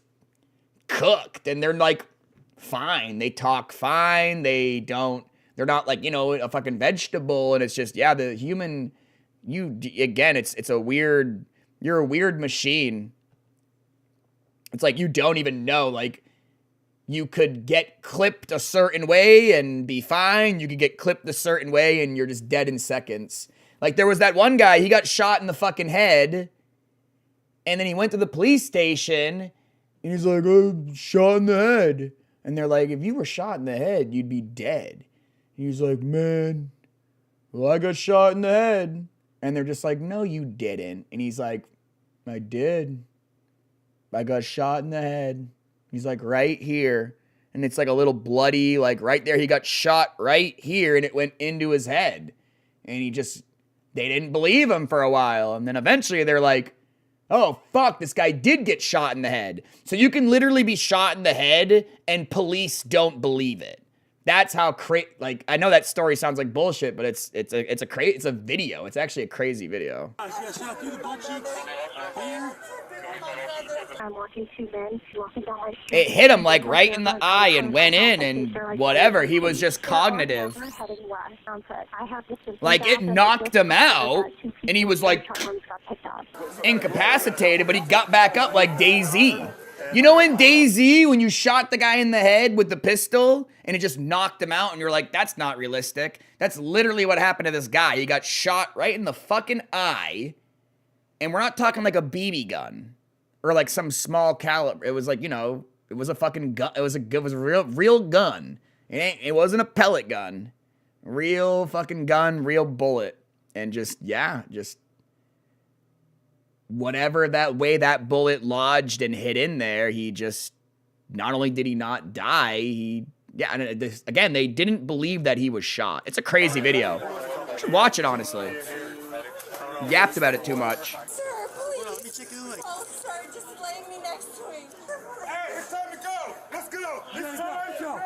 [SPEAKER 1] cooked and they're like fine. They talk fine. They're not like, you know, a fucking vegetable, and it's just, yeah, the human, it's a weird, you're a weird machine. It's like, you don't even know, like, you could get clipped a certain way and be fine. You could get clipped a certain way and you're just dead in seconds. Like, there was that one guy, he got shot in the fucking head, and then he went to the police station, and he's like, oh, shot in the head. And they're like, if you were shot in the head, you'd be dead. He's like, man, well, I got shot in the head. And they're just like, no, you didn't. And he's like, I did. I got shot in the head. He's like, right here. And it's like a little bloody, like right there. He got shot right here and it went into his head. And they didn't believe him for a while. And then eventually they're like, oh, fuck, this guy did get shot in the head. So you can literally be shot in the head and police don't believe it. That's how like, I know that story sounds like bullshit, but it's a video. It's actually a crazy video.
[SPEAKER 7] She got shot through the butt cheeks. Here.
[SPEAKER 2] I'm watching two men walking down my street.
[SPEAKER 1] It hit him like right in the eye and went in and whatever. He was just cognitive. Like it knocked him out and he was like incapacitated, but he got back up like DayZ. You know in DayZ when you shot the guy in the head with the pistol and it just knocked him out and you're like, that's not realistic. That's literally what happened to this guy. He got shot right in the fucking eye. And we're not talking like a BB gun or like some small caliber. It was like, you know, it was a fucking gun. It was a real gun. It wasn't a pellet gun. Real fucking gun, real bullet. And just whatever that way that bullet lodged and hit in there, he just, not only did he not die, again, they didn't believe that he was shot. It's a crazy video. You should watch it, honestly. Yapped about it too much.
[SPEAKER 8] Sir, please. Oh, sir, just lay me next to him.
[SPEAKER 7] Hey, it's time to go. Let's go. It's time to go.
[SPEAKER 8] No,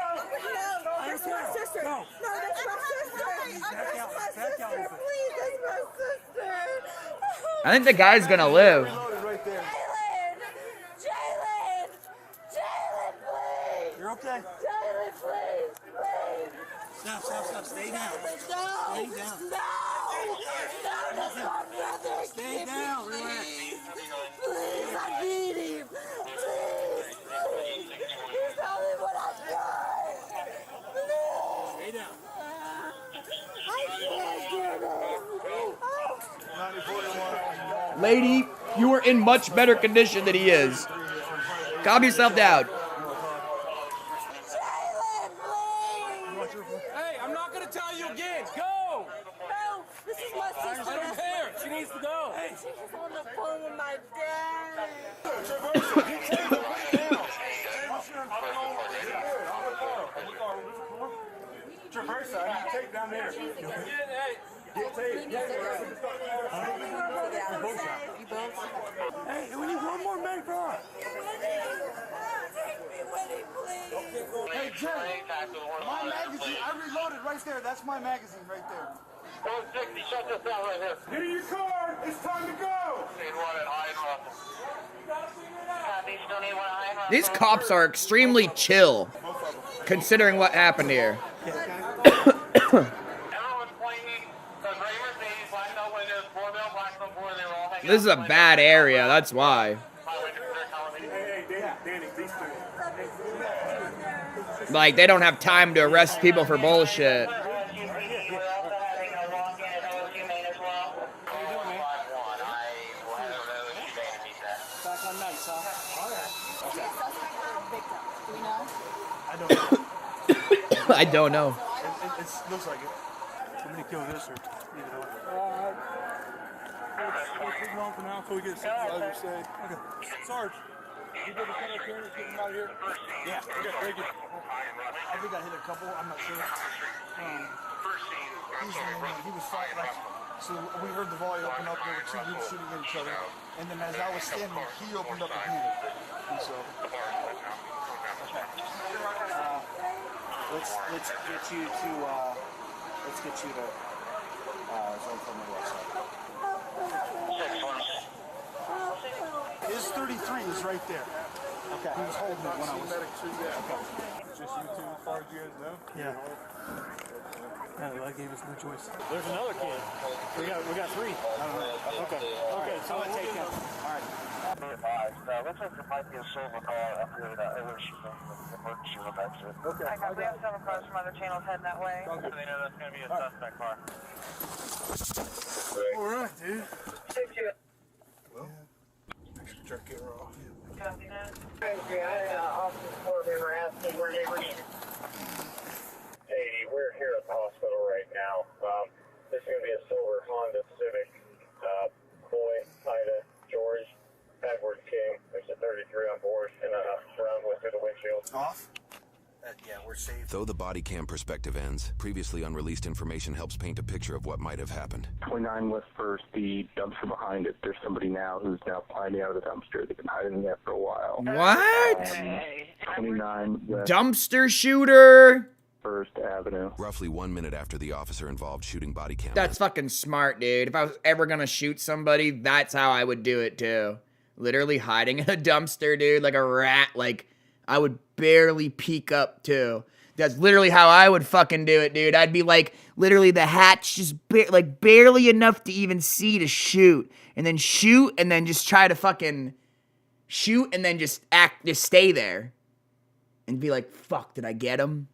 [SPEAKER 8] that's my sister. No, that's my sister. That's my sister. Please, that's my sister.
[SPEAKER 1] I think the guy's gonna live.
[SPEAKER 7] Right there.
[SPEAKER 8] Jalen, please.
[SPEAKER 7] You're okay.
[SPEAKER 8] Jalen, please.
[SPEAKER 7] Stop. Stay down.
[SPEAKER 8] No.
[SPEAKER 7] Stay down.
[SPEAKER 8] No, that's my brother.
[SPEAKER 7] Stay down. Relax.
[SPEAKER 8] Please, I need him. Please. He's only what I've done. Please.
[SPEAKER 7] Stay down.
[SPEAKER 8] I can't do this.
[SPEAKER 1] Lady, you are in much better condition than he is. Calm yourself down.
[SPEAKER 8] Jalen, please.
[SPEAKER 7] Hey, I'm not gonna tell you again. Go.
[SPEAKER 8] No, this is my sister.
[SPEAKER 7] I don't care. She needs to go.
[SPEAKER 8] She was on the phone with my dad.
[SPEAKER 7] Traverse, I need tape down there. Get tape. Hey, we need one more man car. Hey, Jay, my magazine, I reloaded right there. That's my magazine right there.
[SPEAKER 6] 160, shut this down right here.
[SPEAKER 7] Get in your car. It's time to go.
[SPEAKER 6] Need one at High Copy, still need one at High
[SPEAKER 1] These cops are extremely chill, considering what happened here.
[SPEAKER 6] Everyone's pointing the gray Mercedes, black no windows, 4-wheel, black no 4, they were all hanging
[SPEAKER 1] This is a bad area, that's why.
[SPEAKER 7] Danny, these two.
[SPEAKER 1] Like, they don't have time to arrest people for bullshit. I don't know.
[SPEAKER 7] It looks like it. Somebody killed this or leave it on. Let's on for now until we get supervisor say. Okay. Sarge, you did the penalty clearance, get him out of here? Yeah, okay, very good. I think I hit a couple, I'm not sure. He was fighting, like, so we heard the volley open up, there were two groups shooting at each other, and then as I was standing, he opened up the unit. And so, okay. Let's get you to zone from the west side. His 33 is right there. Okay. He was holding it when I was. Okay. Just you two, as far as you guys know. Yeah. That gave us no choice. There's another kid. We got three. I don't know. Okay. So let's take him. All right.
[SPEAKER 6] Looks like there might be a silver car up here that emergency room exit.
[SPEAKER 7] Okay.
[SPEAKER 9] We have several cars from other channels heading that way.
[SPEAKER 6] So they know that's going to be a suspect car.
[SPEAKER 7] All right, dude.
[SPEAKER 6] Well,
[SPEAKER 7] Extra jerk it off.
[SPEAKER 6] copy that. Officer Corbin were asking where they were needed. Hey, we're here at the hospital right now. This is going to be a silver Honda Civic. Boy, Ida, George, Edward King. There's a 33 on board and a round went through the windshield.
[SPEAKER 7] Off? Yeah, we're safe.
[SPEAKER 3] Though the body cam perspective ends, previously unreleased information helps paint a picture of what might have happened.
[SPEAKER 10] 29 West First, the dumpster behind it. There's somebody now who's now climbing out of the dumpster. They've been hiding there for a while.
[SPEAKER 1] What?
[SPEAKER 10] 29 West
[SPEAKER 1] Dumpster shooter?
[SPEAKER 10] First Avenue.
[SPEAKER 3] Roughly 1 minute after the officer involved shooting body cam.
[SPEAKER 1] That's fucking smart, dude. If I was ever gonna shoot somebody, that's how I would do it too. Literally hiding in a dumpster, dude, like a rat. Like, I would barely peek up, too. That's literally how I would fucking do it, dude. I'd be like, literally the hatch just barely enough to even see to shoot. And then shoot, and then just try to fucking shoot, and then just stay there. And be like, fuck, did I get him?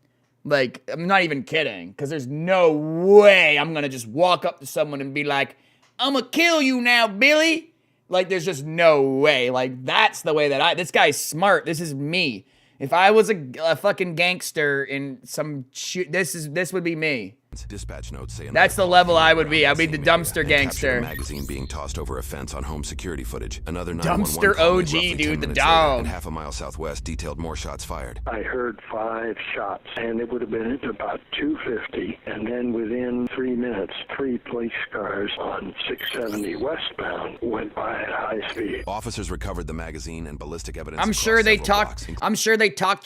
[SPEAKER 1] Like, I'm not even kidding. Because there's no way I'm going to just walk up to someone and be like, I'm going to kill you now, Billy. Like, there's just no way. Like, that's the way that this guy's smart. This is me. If I was a fucking gangster in some this would be me.
[SPEAKER 3] Dispatch notes say
[SPEAKER 1] that's the level I would be. I'd be the dumpster gangster.
[SPEAKER 3] A magazine being tossed over a fence on home security footage. Another
[SPEAKER 1] dumpster OG, dude, the dog.
[SPEAKER 3] And half a mile southwest detailed more shots fired.
[SPEAKER 10] I heard 5 shots, and it would have been at about 2:50, and then within 3 minutes, 3 police cars on 670 westbound went by at high speed.
[SPEAKER 3] Officers recovered the magazine and ballistic evidence.
[SPEAKER 1] I'm sure they talked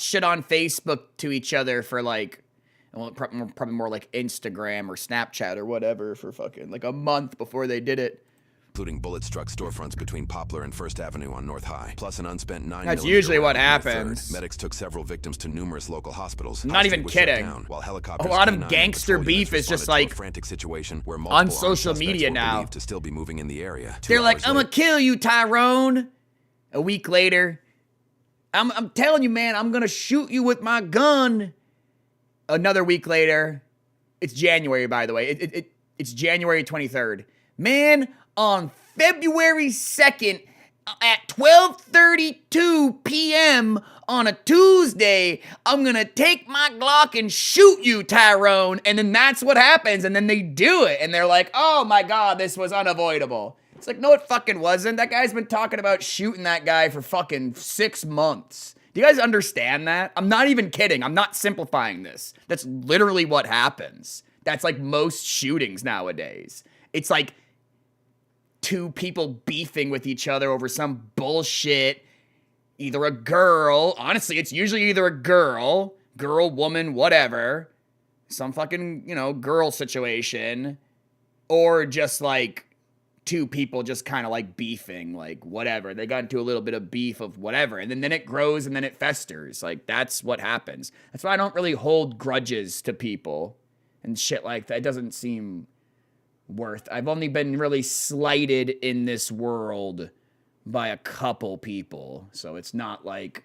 [SPEAKER 1] shit on Facebook to each other for like. Well, probably more like Instagram or Snapchat or whatever for fucking like a month before they did it.
[SPEAKER 3] Including bullet-struck storefronts between Poplar and First Avenue on North High, plus an unspent 9mm.
[SPEAKER 1] That's usually what happens.
[SPEAKER 3] Medics took several victims to numerous local hospitals.
[SPEAKER 1] I'm not even kidding. A lot of gangster beef is just like
[SPEAKER 3] frantic situation where
[SPEAKER 1] on social media now.
[SPEAKER 3] To still be moving in the area.
[SPEAKER 1] They're like, I'm gonna kill you, Tyrone. A week later, I'm telling you, man, I'm gonna shoot you with my gun. Another week later, it's January, by the way. It's January 23rd. Man, on February 2nd at 12:32 p.m. on a Tuesday, I'm going to take my Glock and shoot you, Tyrone. And then that's what happens. And then they do it. And they're like, oh my God, this was unavoidable. It's like, no, it fucking wasn't. That guy's been talking about shooting that guy for fucking 6 months. Do you guys understand that? I'm not even kidding. I'm not simplifying this. That's literally what happens. That's like most shootings nowadays. It's like 2 people beefing with each other over some bullshit. Either a girl, honestly, it's usually either a girl, woman, whatever. Some fucking, girl situation. Or just like 2 people just kind of like beefing, like whatever. They got into a little bit of beef of whatever. And then it grows and then it festers. Like that's what happens. That's why I don't really hold grudges to people and shit like that. It doesn't seem worth. I've only been really slighted in this world by a couple people. So it's not like,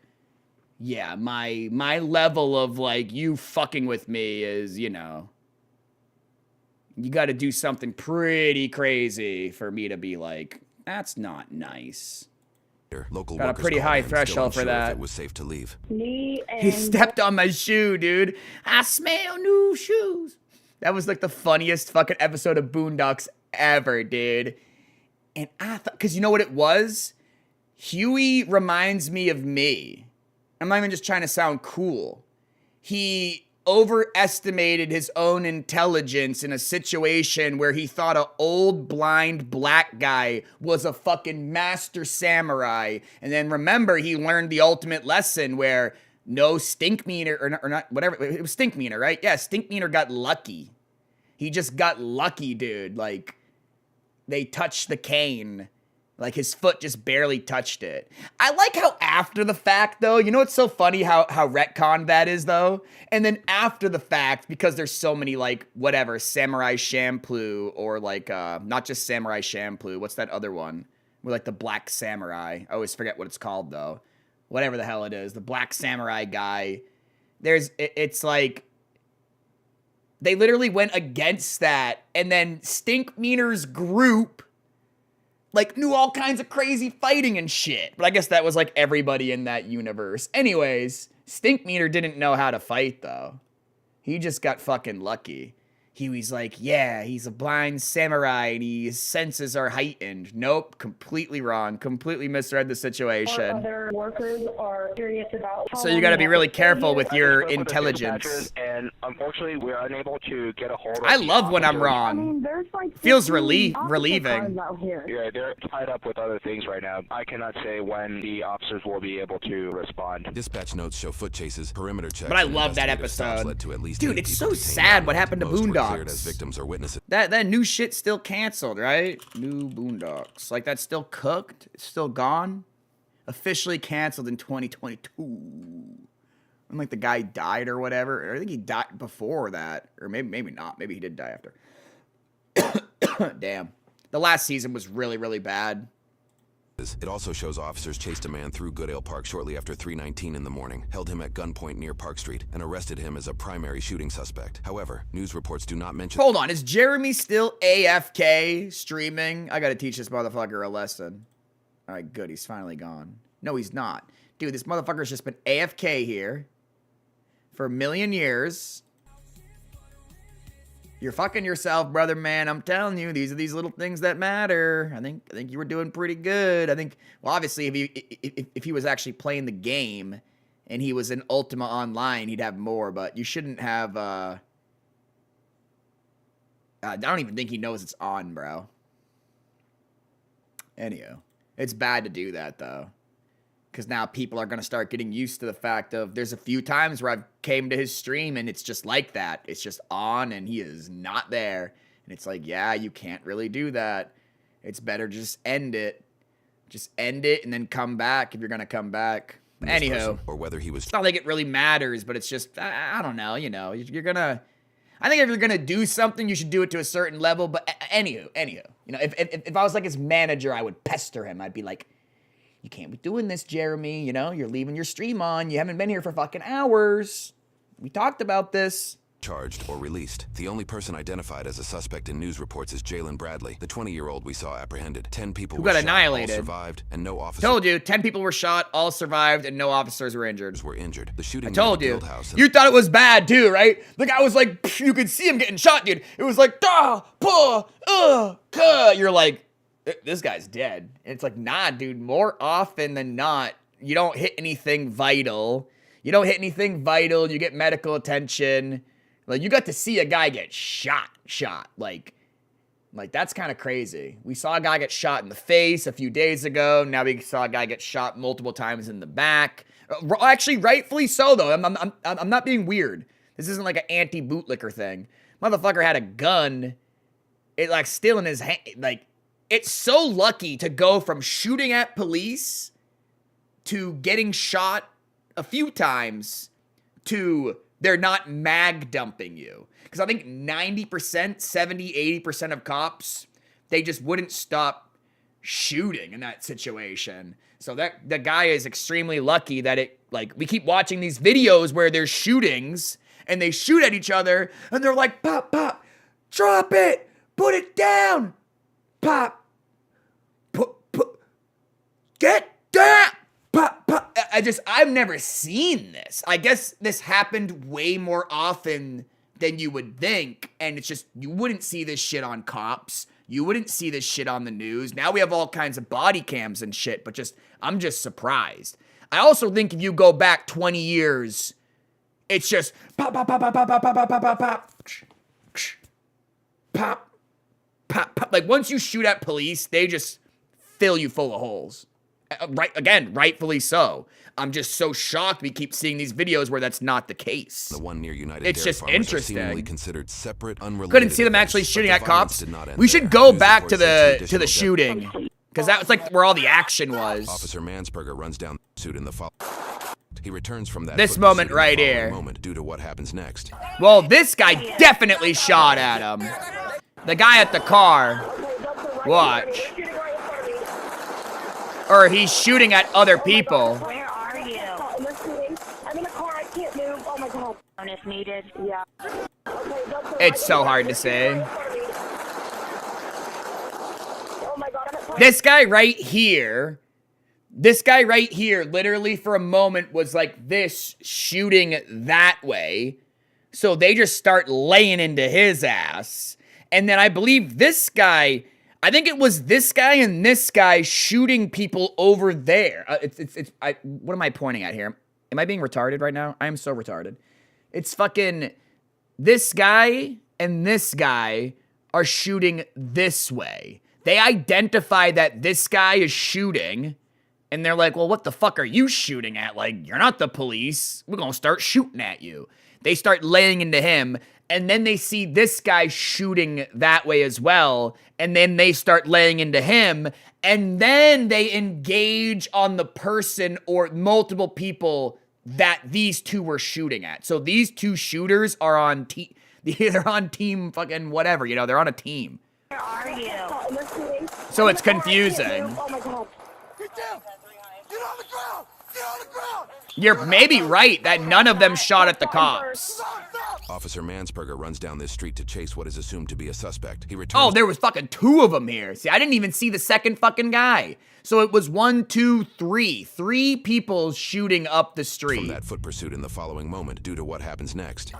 [SPEAKER 1] yeah, my level of like you fucking with me is, you got to do something pretty crazy for me to be like, that's not nice.
[SPEAKER 3] Local
[SPEAKER 1] got a pretty high threshold for that.
[SPEAKER 3] It was safe to leave.
[SPEAKER 1] He stepped on my shoe, dude. I smell new shoes. That was like the funniest fucking episode of Boondocks ever, dude. And I thought, because you know what it was? Huey reminds me of me. I'm not even just trying to sound cool. He overestimated his own intelligence in a situation where he thought an old blind black guy was a fucking master samurai. And then remember, he learned the ultimate lesson where no Stinkmeaner, or not, whatever, it was Stinkmeaner, right? Yeah, Stinkmeaner got lucky. He just got lucky, dude. Like, they touched the cane. Like, his foot just barely touched it. I like how after the fact, though, you know what's so funny how retconned that is, though? And then after the fact, because there's so many, like, whatever, Samurai Champloo, or, like, not just Samurai Champloo, what's that other one? With, like, the Black Samurai. I always forget what it's called, though. Whatever the hell it is. The Black Samurai guy. It's like, they literally went against that, and then Stinkmeaner's group like knew all kinds of crazy fighting and shit. But I guess that was like everybody in that universe. Anyways, Stinkmeaner didn't know how to fight though. He just got fucking lucky. He was like, yeah, he's a blind samurai and his senses are heightened. Nope, completely wrong. Completely misread the situation.
[SPEAKER 2] Other workers are curious about
[SPEAKER 1] so you gotta be really careful with your intelligence.
[SPEAKER 10] And
[SPEAKER 11] and unfortunately, we're unable to get a hold of.
[SPEAKER 1] I love when I'm wrong.
[SPEAKER 2] I mean, there's like
[SPEAKER 1] Feels
[SPEAKER 2] 15 officer
[SPEAKER 1] relieving.
[SPEAKER 2] cars out here.
[SPEAKER 11] Yeah, they're tied up with other things right now. I cannot say when the officers will be able to respond.
[SPEAKER 3] Dispatch notes show foot chases, perimeter checks.
[SPEAKER 1] But I
[SPEAKER 3] and
[SPEAKER 1] love that
[SPEAKER 3] investigative stops
[SPEAKER 1] episode.
[SPEAKER 3] led to at least
[SPEAKER 1] Dude,
[SPEAKER 3] 8
[SPEAKER 1] it's
[SPEAKER 3] people
[SPEAKER 1] so
[SPEAKER 3] detained
[SPEAKER 1] sad what
[SPEAKER 3] online.
[SPEAKER 1] happened to
[SPEAKER 3] Most were cleared as
[SPEAKER 1] Boondocks.
[SPEAKER 3] victims or witnesses.
[SPEAKER 1] That new shit's still canceled, right? New Boondocks. Like, that's still cooked? It's still gone? Officially canceled in 2022. And, like, the guy died or whatever. Or I think he died before that. Or maybe not. Maybe he did die after. Damn. The last season was really, really bad.
[SPEAKER 3] It also shows officers chased a man through Goodale Park shortly after 3:19 in the morning, held him at gunpoint near Park Street, and arrested him as a primary shooting suspect. However, news reports do not mention—
[SPEAKER 1] Hold on, is Jeremy still AFK streaming? I gotta teach this motherfucker a lesson. All right, good, he's finally gone. No, he's not. Dude, this motherfucker's just been AFK here for a million years. You're fucking yourself, brother, man. I'm telling you, these are these little things that matter. I think you were doing pretty good. I think, well, obviously, if he was actually playing the game and he was in Ultima Online, he'd have more. But you shouldn't have. I don't even think he knows it's on, bro. Anyhow, it's bad to do that though. Because now people are going to start getting used to the fact of there's a few times where I've came to his stream and it's just like that. It's just on and he is not there. And it's like, yeah, you can't really do that. It's better to just end it. Just end it and then come back if you're going to come back. Anyhow,
[SPEAKER 3] or whether he was—
[SPEAKER 1] it's not like it really matters, but it's just, I don't know, you know, you're going to, I think if you're going to do something, you should do it to a certain level. But anywho, you know, if I was like his manager, I would pester him. I'd be like, you can't be doing this, Jeremy. You know, you're leaving your stream on. You haven't been here for fucking hours. We talked about this.
[SPEAKER 3] Charged or released. The only person identified as a suspect in news reports is Jalen Bradley, the 20-year-old we saw apprehended. 10 people
[SPEAKER 1] who
[SPEAKER 3] were
[SPEAKER 1] got
[SPEAKER 3] shot,
[SPEAKER 1] annihilated.
[SPEAKER 3] all survived, and no officers—
[SPEAKER 1] Told you, 10 people were shot, all survived, and no officers were injured.
[SPEAKER 3] The shooting
[SPEAKER 1] I told
[SPEAKER 3] near
[SPEAKER 1] you.
[SPEAKER 3] the Guildhouse—
[SPEAKER 1] You thought it was bad too, right? The guy was like, pff, you could see him getting shot, dude. It was like, you're like, this guy's dead. And it's like, nah, dude, more often than not, you don't hit anything vital. You don't hit anything vital. You get medical attention. Like, you got to see a guy get shot. Like that's kind of crazy. We saw a guy get shot in the face a few days ago. Now we saw a guy get shot multiple times in the back. Actually, rightfully so, though. I'm not being weird. This isn't like an anti-bootlicker thing. Motherfucker had a gun. It, like, still in his hand. Like, it's so lucky to go from shooting at police to getting shot a few times to they're not mag dumping you. Because I think 90%, 70, 80% of cops, they just wouldn't stop shooting in that situation. So that the guy is extremely lucky that it, like, we keep watching these videos where there's shootings and they shoot at each other and they're like, pop, pop, drop it, put it down, pop, put, get down. I've never seen this. I guess this happened way more often than you would think. And it's just, you wouldn't see this shit on cops. You wouldn't see this shit on the news. Now we have all kinds of body cams and shit, but I'm just surprised. I also think if you go back 20 years, it's just pop, pop, pop, pop, pop, pop, pop, pop, pop, pop, pop, pop. Like, once you shoot at police, they just fill you full of holes. Rightfully so. I'm just so shocked we keep seeing these videos where that's not the case.
[SPEAKER 3] The one near United
[SPEAKER 1] it's
[SPEAKER 3] Dairy
[SPEAKER 1] just
[SPEAKER 3] Farmers
[SPEAKER 1] interesting.
[SPEAKER 3] Are seemingly considered separate, unrelated
[SPEAKER 1] Couldn't see them
[SPEAKER 3] events,
[SPEAKER 1] actually shooting
[SPEAKER 3] but
[SPEAKER 1] at
[SPEAKER 3] the violence
[SPEAKER 1] cops.
[SPEAKER 3] did not end
[SPEAKER 1] We should
[SPEAKER 3] there.
[SPEAKER 1] go
[SPEAKER 3] News
[SPEAKER 1] back to
[SPEAKER 3] reports
[SPEAKER 1] the
[SPEAKER 3] additional
[SPEAKER 1] shooting, because that was like where all the action was.
[SPEAKER 3] Officer Mansberger runs down the suit in the fall. He returns from that
[SPEAKER 1] This moment right here.
[SPEAKER 3] Moment due to what happens next.
[SPEAKER 1] Well, this guy definitely shot at him. The guy at the car. Watch. Or he's shooting at other people.
[SPEAKER 4] Where are you?
[SPEAKER 2] I'm in a car. I can't move. Oh my god.
[SPEAKER 4] If needed.
[SPEAKER 2] Yeah.
[SPEAKER 1] It's so hard to say.
[SPEAKER 2] Oh my god.
[SPEAKER 1] This guy right here, literally for a moment was like this, shooting that way. So they just start laying into his ass. And then I believe this guy, I think it was this guy and this guy shooting people over there. What am I pointing at here? Am I being retarded right now? I am so retarded. It's fucking this guy and this guy are shooting this way. They identify that this guy is shooting, and they're like, well, what the fuck are you shooting at? Like, you're not the police. We're gonna start shooting at you. They start laying into him, and then they see this guy shooting that way as well, and then they start laying into him, and then they engage on the person or multiple people that these two were shooting at. So these two shooters are on they're on team fucking whatever, you know, they're on a team.
[SPEAKER 4] Where are you?
[SPEAKER 1] So it's confusing.
[SPEAKER 8] Oh my god. Get down! Get on the ground! Get on the ground!
[SPEAKER 1] You're maybe right that none of them shot at the cops.
[SPEAKER 3] Officer Mansberger runs down this street to chase what is assumed to be a suspect. He returns.
[SPEAKER 1] Oh, there was fucking 2 of them here. See, I didn't even see the second fucking guy. So it was 1, 2, 3. 3 people shooting up the street.
[SPEAKER 3] From that foot pursuit in the following moment due to what happens next.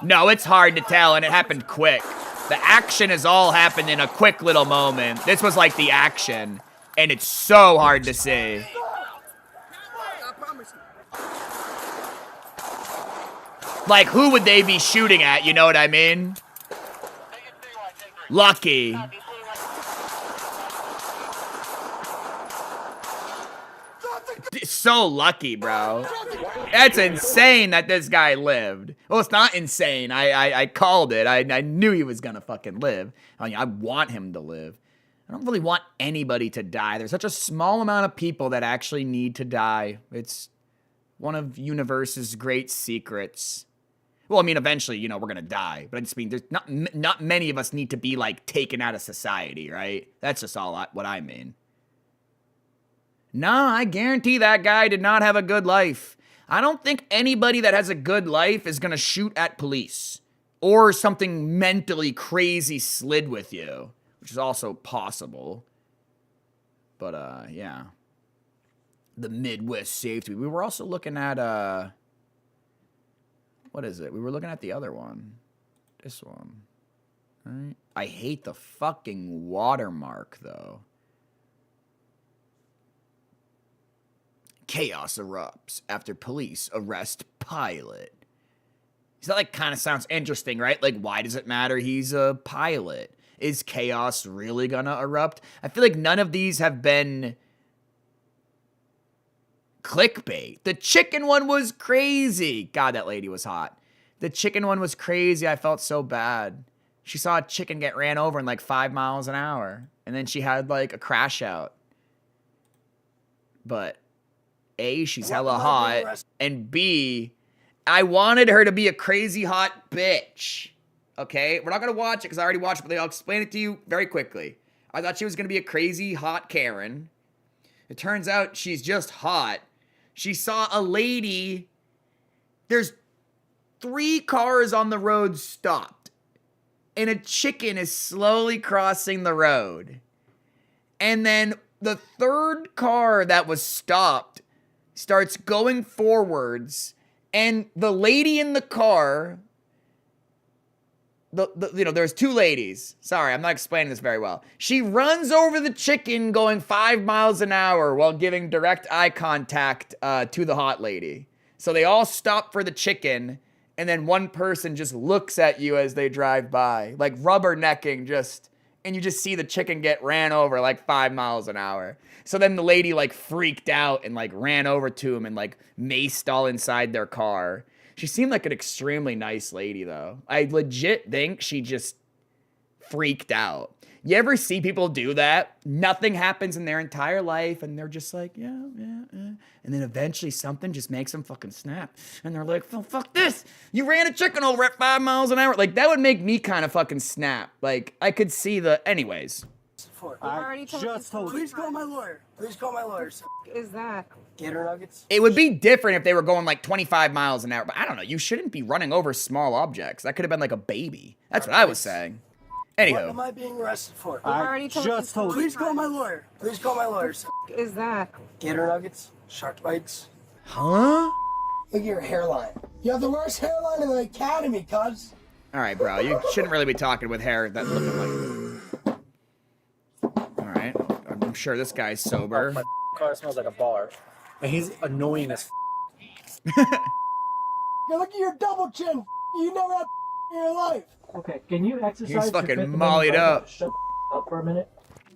[SPEAKER 1] No, it's hard to tell, and it happened quick. The action has all happened in a quick little moment. This was like the action, and it's so hard to see. Like, who would they be shooting at, you know what I mean? Lucky. So lucky, bro. That's insane that this guy lived. Well, it's not insane. I called it. I knew he was gonna fucking live. I mean, I want him to live. I don't really want anybody to die. There's such a small amount of people that actually need to die. It's one of universe's great secrets. Well, I mean, eventually, you know, we're gonna die. But I just mean, there's not many of us need to be, like, taken out of society, right? That's just what I mean. No, I guarantee that guy did not have a good life. I don't think anybody that has a good life is gonna shoot at police. Or something mentally crazy slid with you. Which is also possible. But, yeah. The Midwest Safety. We were also looking at, what is it? We were looking at the other one. This one. All right. I hate the fucking watermark, though. Chaos erupts after police arrest pilot. So that, like, kind of sounds interesting, right? Like, why does it matter he's a pilot? Is chaos really gonna erupt? I feel like none of these have been clickbait. The chicken one was crazy. God, that lady was hot. The chicken one was crazy. I felt so bad. She saw a chicken get ran over in like 5 miles an hour. And then she had like a crash out. But A, she's hella hot. And B, I wanted her to be a crazy hot bitch. Okay? We're not going to watch it because I already watched it, but I'll explain it to you very quickly. I thought she was going to be a crazy hot Karen. It turns out she's just hot. She saw a lady. There's 3 cars on the road stopped. And a chicken is slowly crossing the road. And then the 3rd car that was stopped starts going forwards. And the lady in the car, you know, there's 2 ladies. Sorry, I'm not explaining this very well. She runs over the chicken going 5 miles an hour while giving direct eye contact to the hot lady. So they all stop for the chicken, and then one person just looks at you as they drive by, like rubbernecking just, and you just see the chicken get ran over like 5 miles an hour. So then the lady like freaked out and like ran over to him and like maced all inside their car. She seemed like an extremely nice lady, though. I legit think she just freaked out. You ever see people do that? Nothing happens in their entire life, and they're just like, yeah. And then eventually something just makes them fucking snap. And they're like, oh, fuck this. You ran a chicken over at 5 miles an hour. Like, that would make me kind of fucking snap. Like, I could see the... Anyways.
[SPEAKER 8] I just told you. Please call my lawyer. Please call my lawyer.
[SPEAKER 9] Is that?
[SPEAKER 8] Gator nuggets?
[SPEAKER 1] It would be different if they were going like 25 miles an hour. But I don't know. You shouldn't be running over small objects. That could have been like a baby. That's what I was saying. Anywho.
[SPEAKER 8] What am I being arrested for?
[SPEAKER 9] I just told you.
[SPEAKER 8] Please call my lawyer. Please call my lawyer.
[SPEAKER 9] Is that?
[SPEAKER 8] Gator nuggets? Shark bites?
[SPEAKER 1] Huh?
[SPEAKER 8] Look at your hairline. You have the worst hairline in the academy, cuz.
[SPEAKER 1] All right, bro. You shouldn't really be talking with hair that looking like... All right. I'm sure this guy's sober.
[SPEAKER 12] My car smells like a bar. And he's annoying as
[SPEAKER 8] Look at your double chin.
[SPEAKER 7] You never had in your life. Okay, can you exercise?
[SPEAKER 1] He's
[SPEAKER 7] your
[SPEAKER 1] fucking
[SPEAKER 7] Fifth Amendment
[SPEAKER 1] mollied
[SPEAKER 7] right
[SPEAKER 1] up.
[SPEAKER 7] now? Shut up for a minute.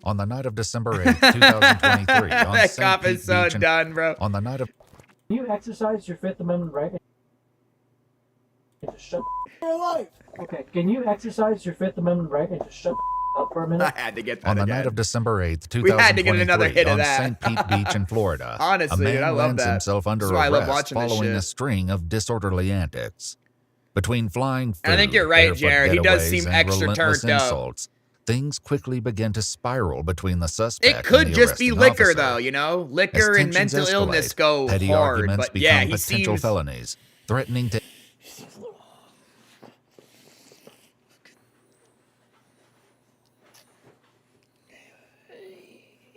[SPEAKER 12] On the night of December 8th, 2023, on
[SPEAKER 1] That
[SPEAKER 12] St.
[SPEAKER 1] cop
[SPEAKER 12] Pete
[SPEAKER 1] is so
[SPEAKER 12] Beach in-
[SPEAKER 1] done, bro.
[SPEAKER 12] On the night of
[SPEAKER 7] Can you exercise your Fifth Amendment right? Shut in your life. Okay, can you exercise your Fifth Amendment right and just shut up for a minute?
[SPEAKER 1] I had to get that
[SPEAKER 12] On the
[SPEAKER 1] again.
[SPEAKER 12] night of December 8th,
[SPEAKER 1] We had to get
[SPEAKER 12] 2023,
[SPEAKER 1] another hit of
[SPEAKER 12] on
[SPEAKER 1] that.
[SPEAKER 12] St. Pete Beach in Florida,
[SPEAKER 1] Honestly,
[SPEAKER 12] a man
[SPEAKER 1] dude, I love
[SPEAKER 12] lands
[SPEAKER 1] that.
[SPEAKER 12] himself under
[SPEAKER 1] That's why I love
[SPEAKER 12] arrest
[SPEAKER 1] watching this
[SPEAKER 12] following
[SPEAKER 1] shit.
[SPEAKER 12] a string of disorderly antics. Between flying food,
[SPEAKER 1] I think you're right,
[SPEAKER 12] barefoot
[SPEAKER 1] Jared. He does
[SPEAKER 12] getaways,
[SPEAKER 1] seem
[SPEAKER 12] and
[SPEAKER 1] extra
[SPEAKER 12] relentless
[SPEAKER 1] turned up.
[SPEAKER 12] insults, things quickly begin to spiral between the suspect
[SPEAKER 1] It
[SPEAKER 12] and
[SPEAKER 1] could
[SPEAKER 12] the
[SPEAKER 1] just be
[SPEAKER 12] arresting
[SPEAKER 1] liquor,
[SPEAKER 12] officer.
[SPEAKER 1] though, you know?
[SPEAKER 12] As
[SPEAKER 1] Liquor and
[SPEAKER 12] tensions
[SPEAKER 1] mental illness
[SPEAKER 12] escalate,
[SPEAKER 1] go
[SPEAKER 12] petty
[SPEAKER 1] hard,
[SPEAKER 12] arguments
[SPEAKER 1] but
[SPEAKER 12] become
[SPEAKER 1] yeah, he
[SPEAKER 12] potential
[SPEAKER 1] seems...
[SPEAKER 12] felonies, threatening to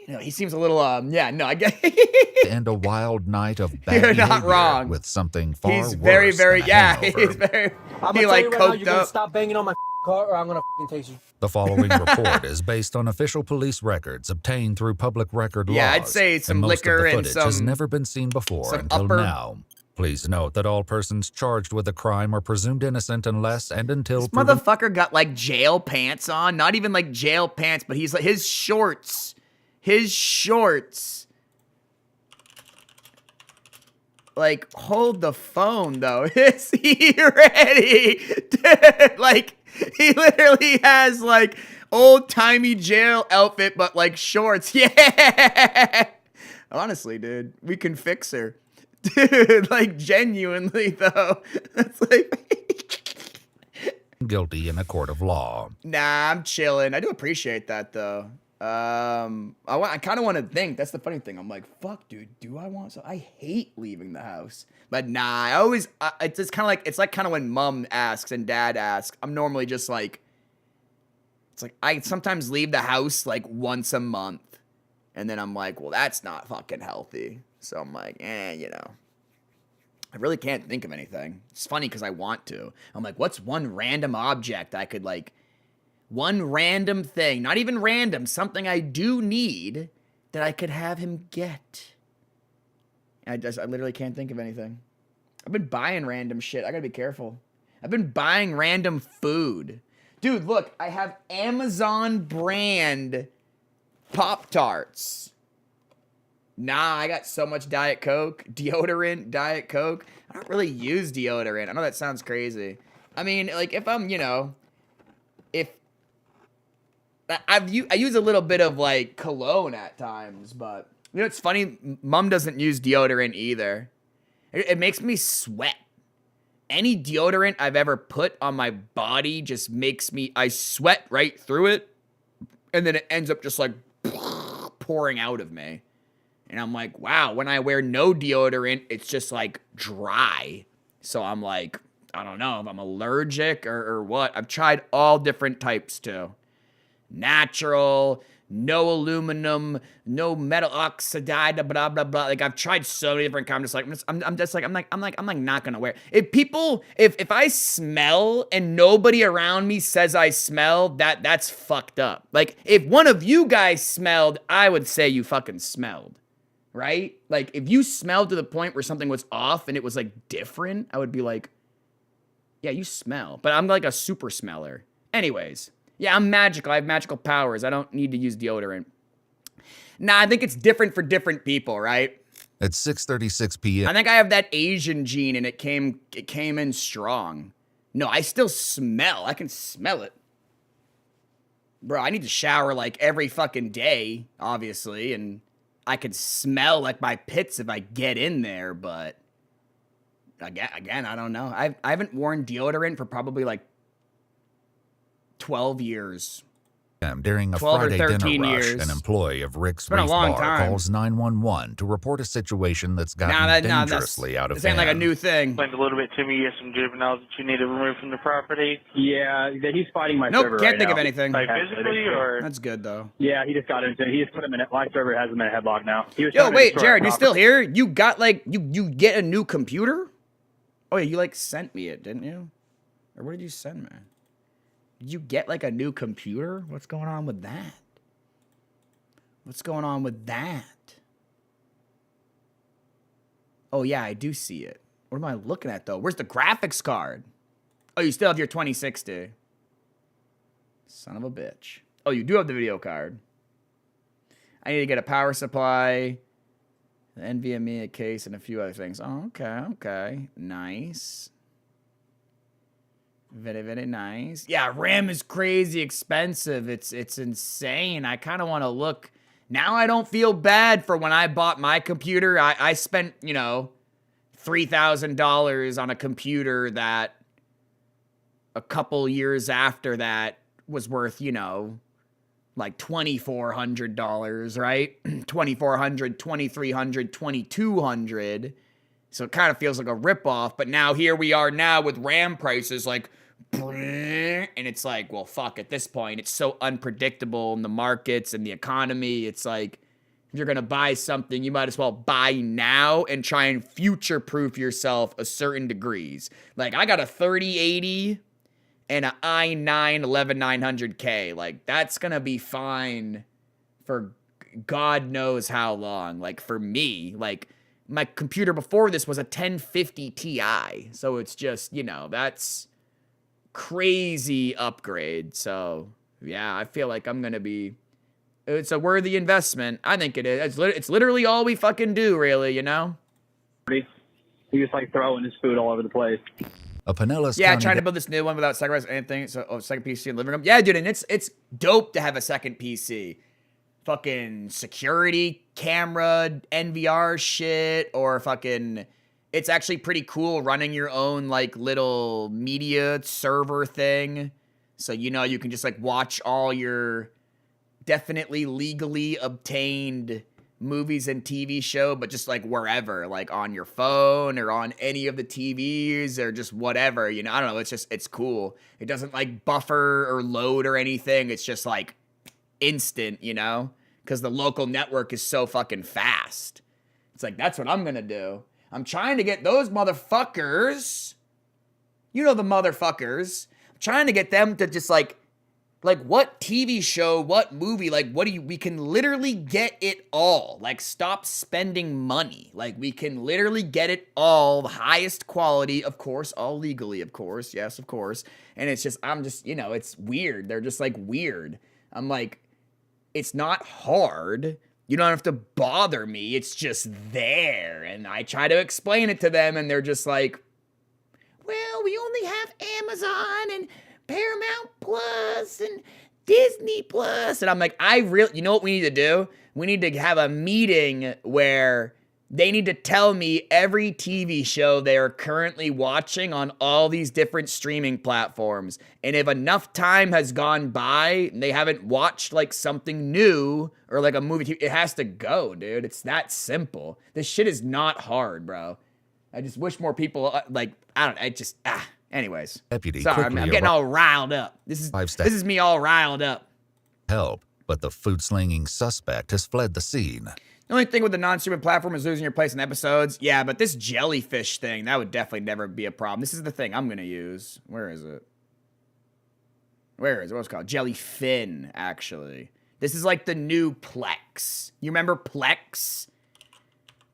[SPEAKER 1] You know, he seems a little, yeah, no, I get
[SPEAKER 12] end a wild night of bad
[SPEAKER 1] You're not
[SPEAKER 12] behavior
[SPEAKER 1] wrong.
[SPEAKER 12] with something far
[SPEAKER 1] He's
[SPEAKER 12] worse
[SPEAKER 1] very, very,
[SPEAKER 12] than a
[SPEAKER 1] yeah,
[SPEAKER 12] hangover.
[SPEAKER 1] he's very,
[SPEAKER 7] I'm
[SPEAKER 1] he
[SPEAKER 7] gonna
[SPEAKER 1] like
[SPEAKER 7] tell you right now,
[SPEAKER 1] coked
[SPEAKER 7] you're gonna
[SPEAKER 1] up.
[SPEAKER 7] stop banging on my car, or I'm gonna taste you.
[SPEAKER 12] The following report is based on official police records obtained through public record
[SPEAKER 1] Yeah,
[SPEAKER 12] laws.
[SPEAKER 1] I'd say some
[SPEAKER 12] and most
[SPEAKER 1] liquor
[SPEAKER 12] of the
[SPEAKER 1] and
[SPEAKER 12] footage has
[SPEAKER 1] some-
[SPEAKER 12] never been seen before
[SPEAKER 1] some
[SPEAKER 12] until
[SPEAKER 1] upper-
[SPEAKER 12] now. Please note that all persons charged with a crime are presumed innocent unless and until
[SPEAKER 1] This
[SPEAKER 12] proven
[SPEAKER 1] motherfucker got like jail pants on. Not even like jail pants, but he's like his shorts. Like, hold the phone though. Is he ready? Dude, like, he literally has like old timey jail outfit, but like shorts. Yeah. Honestly, dude, we can fix her. Dude, like genuinely though. That's like
[SPEAKER 12] guilty in a court of law.
[SPEAKER 1] Nah, I'm chilling. I do appreciate that though. I kind of want to think. That's the funny thing. I'm like, fuck, dude. Do I want? So I hate leaving the house, but nah. I always. It's just kind of like it's like kind of when mom asks and dad asks. I'm normally just like. It's like I sometimes leave the house like once a month, and then I'm like, well, that's not fucking healthy. So I'm like, you know. I really can't think of anything. It's funny because I want to. I'm like, what's one random object I could like. One random thing, not even random, something I do need that I could have him get. I literally can't think of anything. I've been buying random shit. I gotta be careful. I've been buying random food. Dude, look, I have Amazon brand Pop-Tarts. Nah, I got so much Diet Coke, deodorant, Diet Coke. I don't really use deodorant. I know that sounds crazy. I mean, like, if I'm, you know, if I use a little bit of like cologne at times, but you know it's funny. Mom doesn't use deodorant either. It makes me sweat. Any deodorant I've ever put on my body just makes me. I sweat right through it, and then it ends up just like pouring out of me. And I'm like, wow. When I wear no deodorant, it's just like dry. So I'm like, I don't know if I'm allergic or what. I've tried all different types too. Natural, no aluminum, no metal oxide, blah blah blah. Like I've tried so many different kinds. I'm just like not gonna wear. If I smell and nobody around me says I smell, that's fucked up. Like if one of you guys smelled, I would say you fucking smelled, right? Like if you smelled to the point where something was off and it was like different, I would be like, yeah, you smell. But I'm like a super smeller. Anyways. Yeah, I'm magical. I have magical powers. I don't need to use deodorant. Nah, I think it's different for different people, right?
[SPEAKER 12] At 6:36 p.m.
[SPEAKER 1] I think I have that Asian gene and it came in strong. No, I still smell. I can smell it. Bro, I need to shower like every fucking day, obviously, and I could smell like my pits if I get in there, but again, I don't know. I haven't worn deodorant for probably like 12 years.
[SPEAKER 12] During a
[SPEAKER 1] 12 or
[SPEAKER 12] Friday
[SPEAKER 1] 13
[SPEAKER 12] dinner rush,
[SPEAKER 1] years.
[SPEAKER 12] an employee of Rick's
[SPEAKER 1] been a
[SPEAKER 12] Reef
[SPEAKER 1] long
[SPEAKER 12] Bar
[SPEAKER 1] time.
[SPEAKER 12] calls 911 to report a situation that's gotten dangerously out of
[SPEAKER 1] This ain't like a
[SPEAKER 12] hand.
[SPEAKER 1] new thing.
[SPEAKER 5] Explained a little bit to me. You have some juveniles that you need to remove from the property.
[SPEAKER 6] Yeah, he's fighting my
[SPEAKER 1] Nope,
[SPEAKER 6] server
[SPEAKER 1] can't
[SPEAKER 6] right
[SPEAKER 1] think
[SPEAKER 6] now.
[SPEAKER 1] of anything.
[SPEAKER 5] Like physically or?
[SPEAKER 1] That's good though.
[SPEAKER 6] Yeah, he just got into it. He just put him in it. My server has him in a headlock now. He was
[SPEAKER 1] Yo,
[SPEAKER 6] trying to
[SPEAKER 1] wait,
[SPEAKER 6] destroy
[SPEAKER 1] Jared,
[SPEAKER 6] our
[SPEAKER 1] you still
[SPEAKER 6] property.
[SPEAKER 1] here? You got like you get a new computer? Oh yeah, you like sent me it, didn't you? Or what did you send me? Did you get like a new computer? What's going on with that? What's going on with that? Oh yeah, I do see it. What am I looking at though? Where's the graphics card? Oh, you still have your 2060. Son of a bitch. Oh, you do have the video card. I need to get a power supply, the NVMe, a case, and a few other things. Oh, okay. Nice. Very, very nice. Yeah, RAM is crazy expensive. It's insane. I kind of want to look. Now I don't feel bad for when I bought my computer. I spent, you know, $3,000 on a computer that a couple years after that was worth, you know, like $2,400, right? $2,400, $2,300, $2,200. So it kind of feels like a ripoff. But now here we are now with RAM prices like, and it's like, well, fuck, at this point, it's so unpredictable in the markets and the economy. It's like, if you're going to buy something, you might as well buy now and try and future-proof yourself a certain degrees. Like, I got a 3080 and an i9 11900K. Like, that's going to be fine for God knows how long. Like, for me, like, my computer before this was a 1050 Ti. So it's just, you know, that's crazy upgrade. So, yeah, I feel like I'm going to be... It's a worthy investment. I think it is. It's literally all we fucking do, really, you know?
[SPEAKER 13] He just like throwing his food all over the place.
[SPEAKER 12] A Pinellas
[SPEAKER 1] Yeah,
[SPEAKER 12] County
[SPEAKER 1] trying to build this new one without sacrificing anything. So, second PC in living room. Yeah, dude, and it's dope to have a second PC. Fucking security camera, NVR shit, or fucking... It's actually pretty cool running your own, like, little media server thing. So, you know, you can just, like, watch all your... definitely legally obtained movies and TV show, but just like wherever, like on your phone or on any of the TVs or just whatever, you know, I don't know. It's cool. It doesn't like buffer or load or anything. It's just like instant, you know, because the local network is so fucking fast. It's like, that's what I'm going to do. I'm trying to get those motherfuckers, you know, the motherfuckers, I'm trying to get them to just like what TV show, what movie, like we can literally get it all. Like stop spending money. Like we can literally get it all, the highest quality, of course, all legally, of course. Yes, of course. And it's just, I'm just, you know, it's weird. They're just like weird. I'm like, it's not hard. You don't have to bother me. It's just there. And I try to explain it to them and they're just like, well, we only have Amazon and Paramount Plus and Disney Plus. And I'm like, you know what we need to do? We need to have a meeting where they need to tell me every TV show they are currently watching on all these different streaming platforms. And if enough time has gone by and they haven't watched like something new or like a movie, it has to go, dude. It's that simple. This shit is not hard, bro. I just wish more people anyways.
[SPEAKER 12] Deputy
[SPEAKER 1] sorry, I'm getting all riled up. This is me all riled up.
[SPEAKER 12] Help, but the food-slinging suspect has fled the scene.
[SPEAKER 1] The only thing with the non-streaming platform is losing your place in episodes. Yeah, but this jellyfish thing, that would definitely never be a problem. This is the thing I'm going to use. Where is it? What's it called? Jellyfin, actually. This is like the new Plex. You remember Plex?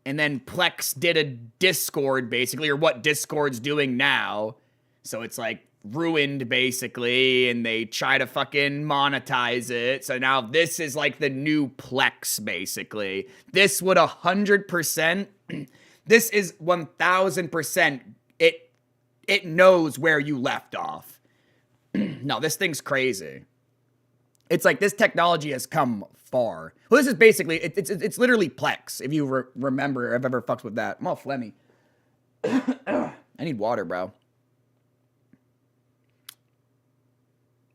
[SPEAKER 1] And then Plex did a Discord, basically, or what Discord's doing now. So it's like ruined basically, and they try to fucking monetize it. So now this is like the new Plex basically. This would 100%, this is 1000%, it knows where you left off. No, this thing's crazy. It's like this technology has come far. Well, this is basically, it's literally Plex, if you remember, I've ever fucked with that. I'm all phlegmy. I need water, bro.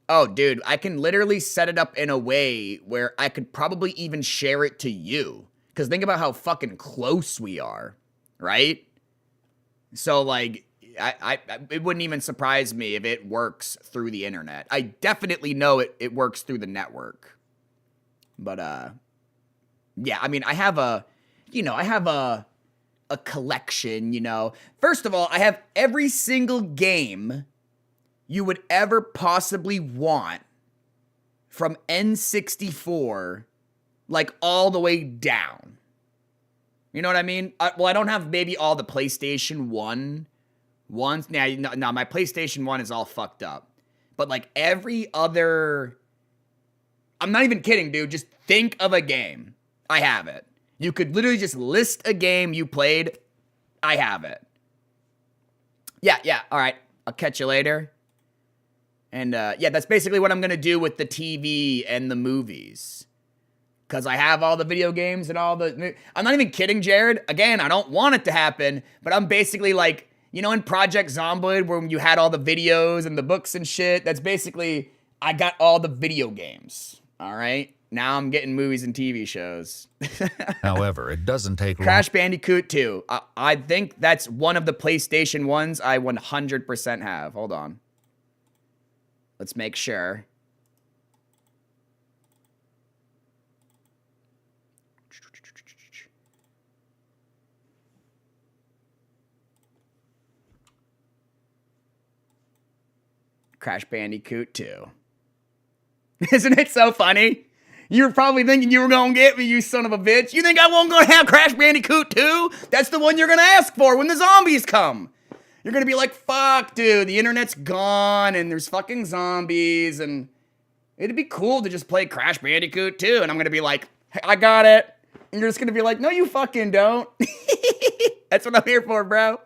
[SPEAKER 1] Oh, dude, I can literally set it up in a way where I could probably even share it to you. Because think about how fucking close we are, right? So, like, it wouldn't even surprise me if it works through the internet. I definitely know it works through the network. But, yeah, I mean, I have a collection, you know. First of all, I have every single game you would ever possibly want from N64, like all the way down. You know what I mean? Well, I don't have maybe all the PlayStation 1 once. Now, no, my PlayStation 1 is all fucked up. But like every other, I'm not even kidding, dude. Just think of a game. I have it. You could literally just list a game you played. I have it. Yeah. All right. I'll catch you later. And yeah, that's basically what I'm going to do with the TV and the movies. Because I have all the video games and all the... I'm not even kidding, Jared. Again, I don't want it to happen, but I'm basically like, you know, in Project Zomboid, where you had all the videos and the books and shit, that's basically, I got all the video games, all right? Now I'm getting movies and TV shows.
[SPEAKER 12] However, it doesn't take long.
[SPEAKER 1] Crash Bandicoot 2. I think that's one of the PlayStation ones I 100% have. Hold on. Let's make sure. Crash Bandicoot 2. Isn't it so funny? You were probably thinking you were gonna get me, you son of a bitch. You think I won't gonna have Crash Bandicoot 2? That's the one you're gonna ask for when the zombies come. You're gonna be like, fuck, dude, the internet's gone and there's fucking zombies and it'd be cool to just play Crash Bandicoot 2. And I'm gonna be like, hey, I got it. And you're just gonna be like, no, you fucking don't. That's what I'm here for, bro.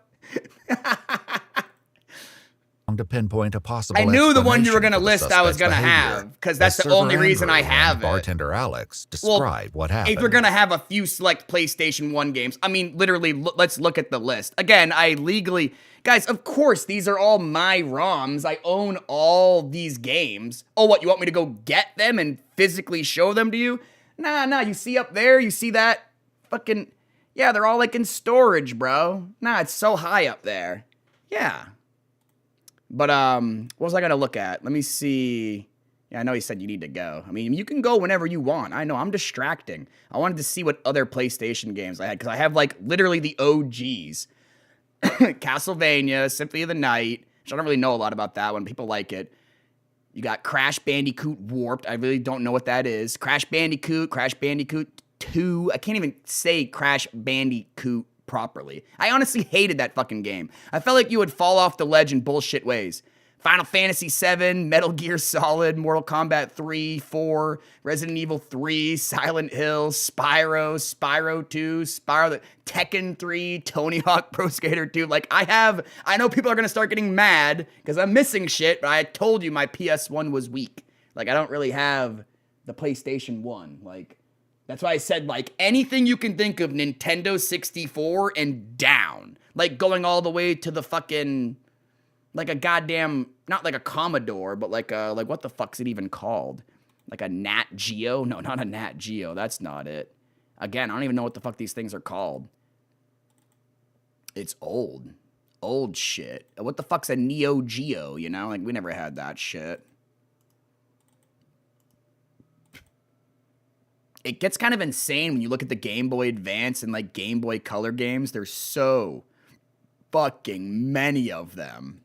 [SPEAKER 12] To pinpoint a possible
[SPEAKER 1] I knew the one you were
[SPEAKER 12] explanation
[SPEAKER 1] going to
[SPEAKER 12] for the
[SPEAKER 1] list I was
[SPEAKER 12] suspect's
[SPEAKER 1] going to
[SPEAKER 12] behavior.
[SPEAKER 1] have, because that's
[SPEAKER 12] As
[SPEAKER 1] the only
[SPEAKER 12] server
[SPEAKER 1] reason I
[SPEAKER 12] Andrew
[SPEAKER 1] have
[SPEAKER 12] and
[SPEAKER 1] it.
[SPEAKER 12] Bartender Alex describe what happened.
[SPEAKER 1] If we're going to have a few select PlayStation 1 games, I mean, literally, let's look at the list. Again, I legally... Guys, of course, these are all my ROMs. I own all these games. Oh, what, you want me to go get them and physically show them to you? Nah, you see up there? You see that? Fucking... Yeah, they're all, like, in storage, bro. Nah, it's so high up there. Yeah. But, what was I gonna look at? Let me see. Yeah, I know he said you need to go. I mean, you can go whenever you want. I know, I'm distracting. I wanted to see what other PlayStation games I had, because I have, like, literally the OGs. Castlevania, Symphony of the Night, which I don't really know a lot about that one. People like it. You got Crash Bandicoot Warped. I really don't know what that is. Crash Bandicoot 2. I can't even say Crash Bandicoot properly. I honestly hated that fucking game. I felt like you would fall off the ledge in bullshit ways. Final Fantasy VII, Metal Gear Solid, Mortal Kombat 3, 4, Resident Evil 3, Silent Hill, Spyro 2, Tekken 3, Tony Hawk Pro Skater 2. Like, I know people are gonna start getting mad because I'm missing shit, but I told you my PS1 was weak. Like, I don't really have the PlayStation 1. Like, that's why I said, like, anything you can think of Nintendo 64 and down. Like, going all the way to the fucking, like a goddamn, not like a Commodore, but like what the fuck's it even called? Like a Nat Geo? No, not a Nat Geo. That's not it. Again, I don't even know what the fuck these things are called. It's old. Old shit. What the fuck's a Neo Geo, you know? Like, we never had that shit. It gets kind of insane when you look at the Game Boy Advance and, like, Game Boy Color games. There's so fucking many of them.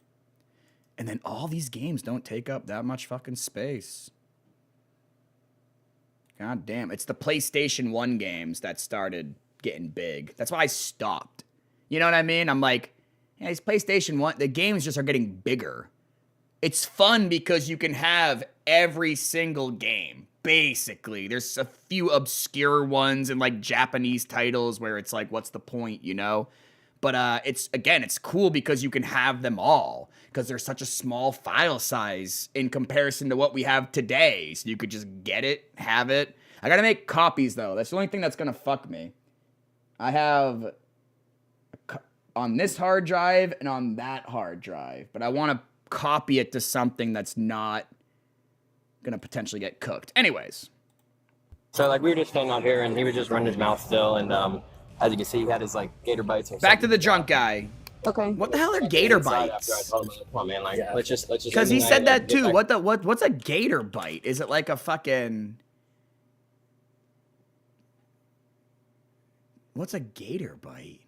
[SPEAKER 1] And then all these games don't take up that much fucking space. God damn. It's the PlayStation 1 games that started getting big. That's why I stopped. You know what I mean? I'm like, yeah, these PlayStation 1, the games just are getting bigger. It's fun because you can have every single game. Basically, there's a few obscure ones and like Japanese titles where it's like, what's the point, you know? But it's cool because you can have them all because there's such a small file size in comparison to what we have today. So you could just get it, have it. I gotta make copies though. That's the only thing that's gonna fuck me. I have on this hard drive and on that hard drive, but I want to copy it to something that's not gonna potentially get cooked. Anyways.
[SPEAKER 14] So like we were just standing out here and he was just running his mouth still and as you can see he had his like gator bites or
[SPEAKER 1] back to the drunk guy. Okay. What the hell are gator bites?
[SPEAKER 14] Come on man, like let's just
[SPEAKER 1] because he said that too. What's a gator bite? Is it like a fucking what's a gator bite?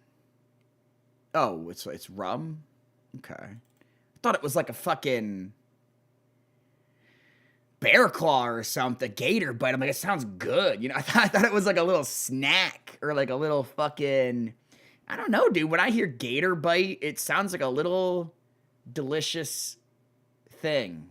[SPEAKER 1] Oh, it's rum? Okay. I thought it was like a fucking bear claw or something, gator bite. I'm like, it sounds good. You know, I thought it was like a little snack or like a little fucking I don't know, dude. When I hear gator bite, it sounds like a little delicious thing.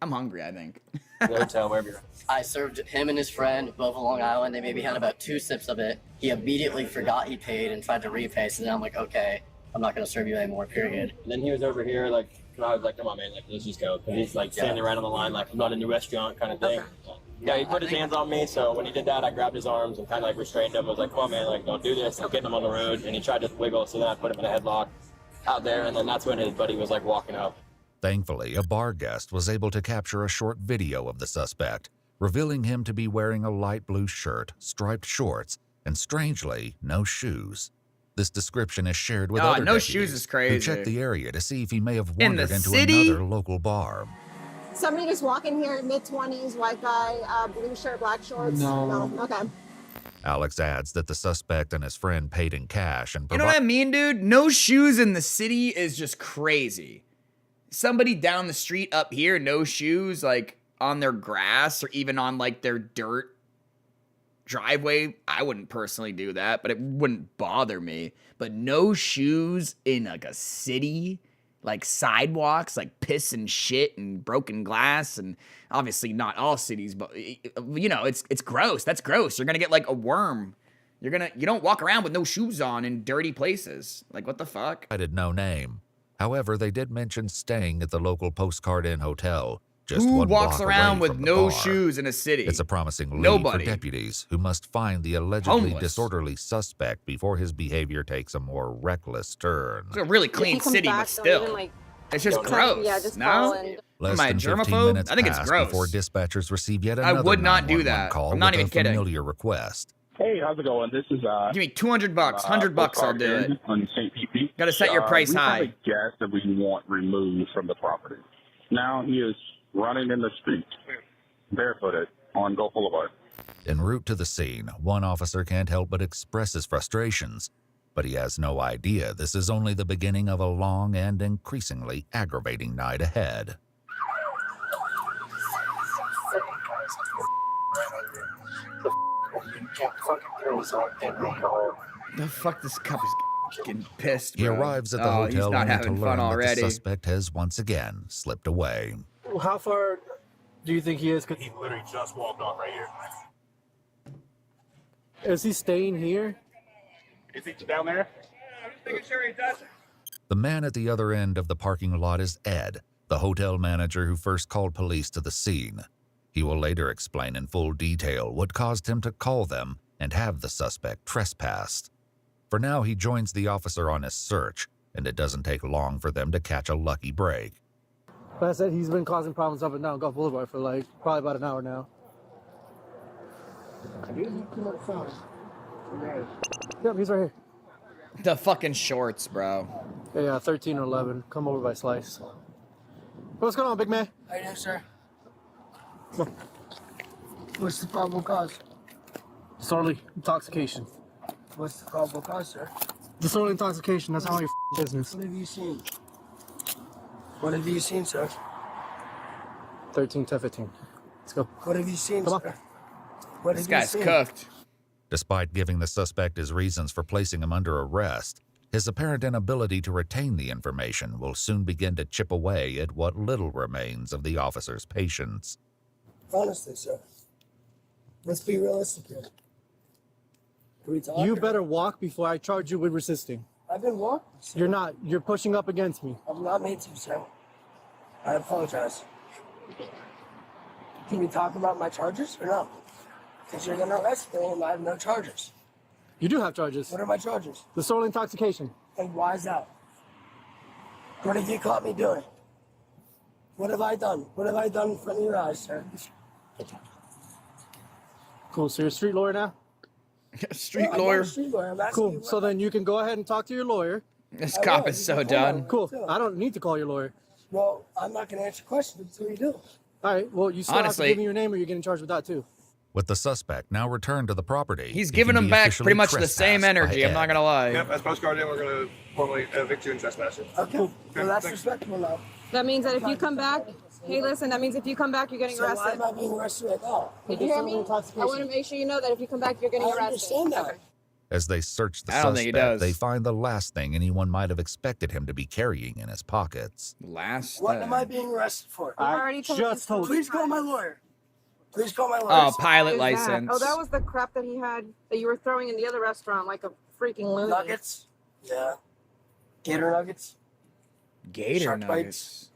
[SPEAKER 1] I'm hungry, I think.
[SPEAKER 14] Hotel, wherever you're at. I served him and his friend both on Long Island. They maybe had about 2 sips of it. He immediately forgot he paid and tried to repay. So then I'm like, okay, I'm not going to serve you anymore, period. And then he was over here, like, I was like, come on, man, like, let's just go. Because he's, like, standing right on the line, like, I'm not in the restaurant kind of thing. Okay. Yeah, he put his hands on me. So when he did that, I grabbed his arms and kind of, like, restrained him. I was like, come on, man, like, don't do this. I'm getting him on the road. And he tried to wiggle. So then I put him in a headlock out there. And then that's when his buddy was, like, walking up.
[SPEAKER 12] Thankfully, a bar guest was able to capture a short video of the suspect, revealing him to be wearing a light blue shirt, striped shorts, and strangely, no shoes. This description is shared with other
[SPEAKER 1] no
[SPEAKER 12] deputies
[SPEAKER 1] shoes is crazy.
[SPEAKER 12] who checked the area to see if he may have wandered into
[SPEAKER 1] city?
[SPEAKER 12] another local bar.
[SPEAKER 4] Somebody just walking here, mid-20s, white guy, blue shirt, black shorts? No. Okay.
[SPEAKER 12] Alex adds that the suspect and his friend paid in cash and
[SPEAKER 1] You know what I mean, dude? No shoes in the city is just crazy. Somebody down the street up here, no shoes, like on their grass or even on like their dirt driveway. I wouldn't personally do that, but it wouldn't bother me. But no shoes in like a city, like sidewalks, like piss and shit and broken glass, and obviously not all cities, but you know, it's gross. That's gross. You're gonna get like a worm. You don't walk around with no shoes on in dirty places. Like, what the fuck?
[SPEAKER 12] No name. However, they did mention staying at the local Postcard Inn Hotel, just
[SPEAKER 1] Who
[SPEAKER 12] one
[SPEAKER 1] walks
[SPEAKER 12] block
[SPEAKER 1] around
[SPEAKER 12] away
[SPEAKER 1] with
[SPEAKER 12] from the
[SPEAKER 1] no
[SPEAKER 12] bar.
[SPEAKER 1] shoes in a city?
[SPEAKER 12] It's a promising lead
[SPEAKER 1] Nobody.
[SPEAKER 12] for deputies who must find the allegedly
[SPEAKER 1] Homeless.
[SPEAKER 12] disorderly suspect before his behavior takes a more reckless turn.
[SPEAKER 1] It's a really clean city, but still. It's just gross.
[SPEAKER 4] Yeah, just
[SPEAKER 1] no?
[SPEAKER 4] call and...
[SPEAKER 12] Less
[SPEAKER 1] Am I
[SPEAKER 12] than 15
[SPEAKER 1] germaphobe?
[SPEAKER 12] minutes
[SPEAKER 1] I think it's
[SPEAKER 12] pass
[SPEAKER 1] gross.
[SPEAKER 12] before dispatchers receive yet
[SPEAKER 1] I
[SPEAKER 12] another
[SPEAKER 1] would not do
[SPEAKER 12] 911
[SPEAKER 1] that.
[SPEAKER 12] call
[SPEAKER 1] I'm not
[SPEAKER 12] with
[SPEAKER 1] even
[SPEAKER 12] a
[SPEAKER 1] kidding.
[SPEAKER 12] familiar request.
[SPEAKER 15] Hey, how's it going? This is
[SPEAKER 1] Give me $200, $100 I'll do it.
[SPEAKER 15] On St. Pete.
[SPEAKER 1] Gotta set your price
[SPEAKER 15] we
[SPEAKER 1] high.
[SPEAKER 15] have a guest that we want removed from the property. Now he is running in the street, barefooted, on Gulf Boulevard.
[SPEAKER 12] En route to the scene, one officer can't help but express his frustrations, but he has no idea this is only the beginning of a long and increasingly aggravating night ahead.
[SPEAKER 1] The fuck, this cup is getting pissed,
[SPEAKER 12] He
[SPEAKER 1] bro.
[SPEAKER 12] arrives at the
[SPEAKER 1] Oh,
[SPEAKER 12] hotel
[SPEAKER 1] he's not
[SPEAKER 12] only to
[SPEAKER 1] having
[SPEAKER 12] learn
[SPEAKER 1] fun
[SPEAKER 12] that
[SPEAKER 1] already.
[SPEAKER 12] the suspect has once again slipped away.
[SPEAKER 7] How far do you think he is? Cause he literally just walked off right here. Is he staying here?
[SPEAKER 15] Is he down there?
[SPEAKER 12] The man at the other end of the parking lot is Ed, the hotel manager who first called police to the scene. He will later explain in full detail what caused him to call them and have the suspect trespassed. For now, he joins the officer on his search, and it doesn't take long for them to catch a lucky break.
[SPEAKER 7] But I said he's been causing problems up and down Gulf Boulevard for like probably about an hour now. Yep, he's right here.
[SPEAKER 1] The fucking shorts, bro.
[SPEAKER 7] Yeah, 13 or 11. Come over by Slice. What's going on, big man?
[SPEAKER 8] How you doing, sir? What's the probable cause?
[SPEAKER 7] Disorderly intoxication.
[SPEAKER 8] What's the probable cause, sir?
[SPEAKER 7] Disorderly intoxication, that's all your business.
[SPEAKER 8] What have you seen? What have you seen, sir?
[SPEAKER 7] 13 to 15. Let's go.
[SPEAKER 8] What have you seen,
[SPEAKER 7] Come on.
[SPEAKER 8] sir? What
[SPEAKER 1] This
[SPEAKER 8] have you
[SPEAKER 1] guy's
[SPEAKER 8] seen?
[SPEAKER 1] cooked.
[SPEAKER 12] Despite giving the suspect his reasons for placing him under arrest, his apparent inability to retain the information will soon begin to chip away at what little remains of the officer's patience.
[SPEAKER 8] Honestly, sir. Let's be realistic here. Are we talking?
[SPEAKER 7] You better walk before I charge you with resisting.
[SPEAKER 8] I've been walking, sir.
[SPEAKER 7] You're not. You're pushing up against me.
[SPEAKER 8] I'm not made to, sir. I apologize. Can we talk about my charges or no? Because you're gonna arrest me and I have no charges.
[SPEAKER 7] You do have charges.
[SPEAKER 8] What are my charges?
[SPEAKER 7] Disorderly intoxication.
[SPEAKER 8] And why is that? What have you caught me doing? What have I done? What have I done in front of your eyes, sir?
[SPEAKER 7] Cool. So you're a street lawyer now?
[SPEAKER 1] Street
[SPEAKER 8] I'm not
[SPEAKER 1] lawyer.
[SPEAKER 8] a street lawyer. I'm asking
[SPEAKER 7] Cool.
[SPEAKER 8] you
[SPEAKER 7] So then you can go ahead and talk to your lawyer.
[SPEAKER 1] This
[SPEAKER 8] I
[SPEAKER 1] cop
[SPEAKER 8] will.
[SPEAKER 1] is
[SPEAKER 8] You
[SPEAKER 1] so
[SPEAKER 8] can call
[SPEAKER 1] done.
[SPEAKER 8] my
[SPEAKER 7] Cool.
[SPEAKER 8] lawyer, too.
[SPEAKER 7] I don't need to call your lawyer.
[SPEAKER 8] Well, I'm not going to answer questions until you do.
[SPEAKER 7] All right. Well, you still have
[SPEAKER 1] Honestly-
[SPEAKER 7] to give me your name or you're getting charged with that too.
[SPEAKER 12] With the suspect now returned to the property,
[SPEAKER 1] He's
[SPEAKER 12] he
[SPEAKER 1] giving
[SPEAKER 12] can
[SPEAKER 1] him
[SPEAKER 12] be
[SPEAKER 1] back
[SPEAKER 12] officially
[SPEAKER 1] pretty much the same
[SPEAKER 12] trespassed by
[SPEAKER 1] energy, I'm not
[SPEAKER 12] Ed.
[SPEAKER 1] gonna lie.
[SPEAKER 15] Yep, as postcard in, we're going to formally evict you and trespass you.
[SPEAKER 8] Okay. Well, that's respectable now.
[SPEAKER 4] That means that if you come back, hey, listen, that means if you come back, you're getting
[SPEAKER 8] So why
[SPEAKER 4] arrested.
[SPEAKER 8] am I being arrested right now?
[SPEAKER 4] Did you hear me? I want to make sure you know that if you come back, you're getting
[SPEAKER 8] I
[SPEAKER 4] arrested.
[SPEAKER 8] understand that.
[SPEAKER 12] As they search the
[SPEAKER 1] I don't think he
[SPEAKER 12] suspect,
[SPEAKER 1] does.
[SPEAKER 12] they find the last thing anyone might have expected him to be carrying in his pockets.
[SPEAKER 1] Last
[SPEAKER 8] What am I being arrested for?
[SPEAKER 4] I already just told you.
[SPEAKER 8] Please call my lawyer. Please call my lawyer.
[SPEAKER 1] Oh,
[SPEAKER 8] sir.
[SPEAKER 1] pilot
[SPEAKER 4] What is that?
[SPEAKER 1] license.
[SPEAKER 4] Oh, that was the crap that he had that you were throwing in the other restaurant like a freaking loony.
[SPEAKER 8] Nuggets? Yeah. Gator nuggets?
[SPEAKER 1] Gator
[SPEAKER 8] Shark
[SPEAKER 1] nuggets.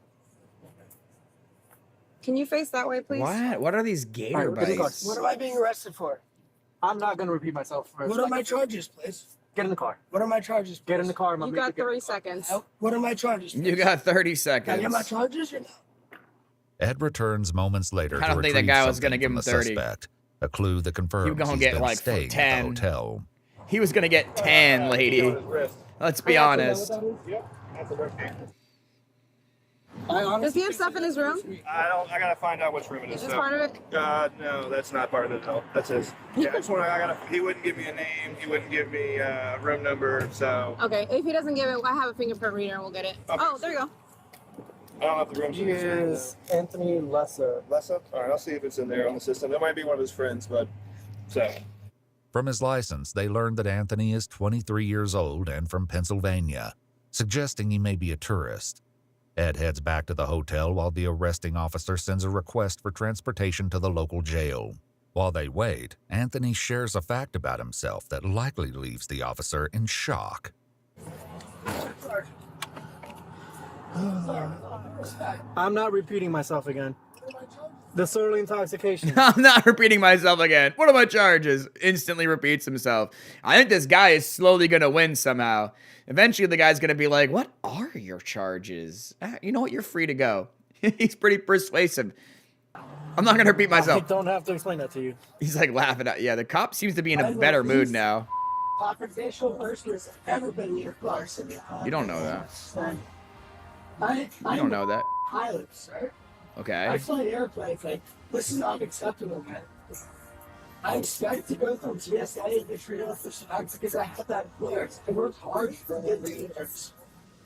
[SPEAKER 4] Can you face that way, please?
[SPEAKER 1] What? What are these gator
[SPEAKER 13] Alright,
[SPEAKER 1] bites?
[SPEAKER 8] What am I being arrested for?
[SPEAKER 13] I'm not going to repeat myself.
[SPEAKER 8] What are my charges, please?
[SPEAKER 13] Get in the car.
[SPEAKER 8] What are my charges, please?
[SPEAKER 13] Get in the car.
[SPEAKER 4] You got 30 seconds.
[SPEAKER 8] What are my charges, please?
[SPEAKER 1] You got 30
[SPEAKER 8] Can I get my
[SPEAKER 1] seconds.
[SPEAKER 8] charges or no?
[SPEAKER 12] Ed returns moments later
[SPEAKER 1] I don't
[SPEAKER 12] to
[SPEAKER 1] think that
[SPEAKER 12] retrieve
[SPEAKER 1] guy was
[SPEAKER 12] something
[SPEAKER 1] gonna give
[SPEAKER 12] from
[SPEAKER 1] him
[SPEAKER 12] the
[SPEAKER 1] 30.
[SPEAKER 12] suspect, a clue that confirms
[SPEAKER 1] gonna
[SPEAKER 12] he's
[SPEAKER 1] get,
[SPEAKER 12] been
[SPEAKER 1] like,
[SPEAKER 12] staying
[SPEAKER 1] 10.
[SPEAKER 12] at the hotel.
[SPEAKER 1] He was gonna get 10, lady. Let's be honest.
[SPEAKER 4] Does he have stuff in his room?
[SPEAKER 7] I gotta find out which room it is.
[SPEAKER 4] Is this part of it?
[SPEAKER 7] No, that's not part of it. No, that's his. Yeah, he wouldn't give me a name. He wouldn't give me a room number. So.
[SPEAKER 4] Okay, if he doesn't give it, I have a fingerprint reader and we'll get it.
[SPEAKER 7] Okay.
[SPEAKER 4] Oh, there you go.
[SPEAKER 7] I don't know if the room's in
[SPEAKER 13] Is Anthony Lessa.
[SPEAKER 7] Lessa? All right, I'll see if it's in there on the system. That might be one of his friends, but so.
[SPEAKER 12] From his license, they learned that Anthony is 23 years old and from Pennsylvania, suggesting he may be a tourist. Ed heads back to the hotel while the arresting officer sends a request for transportation to the local jail. While they wait, Anthony shares a fact about himself that likely leaves the officer in shock.
[SPEAKER 13] I'm not repeating myself again. Disorderly intoxication.
[SPEAKER 1] I'm not repeating myself again. What are my charges? Instantly repeats himself. I think this guy is slowly going to win somehow. Eventually, the guy's going to be like, what are your charges? You know what? You're free to go. He's pretty persuasive. I'm not going to repeat
[SPEAKER 13] I
[SPEAKER 1] myself.
[SPEAKER 13] don't have to explain that to you.
[SPEAKER 1] He's like laughing at, yeah, the cop seems to be in a better mood now.
[SPEAKER 8] Confrontational person has ever been near Clarkson.
[SPEAKER 1] You don't know that.
[SPEAKER 8] I
[SPEAKER 1] don't know that.
[SPEAKER 8] Pilot, sir.
[SPEAKER 1] Okay.
[SPEAKER 8] I fly airplanes. Like, this is not acceptable, man. I expect to go through TSA and get treated with respect because I have that clearance. I worked hard for good reasons.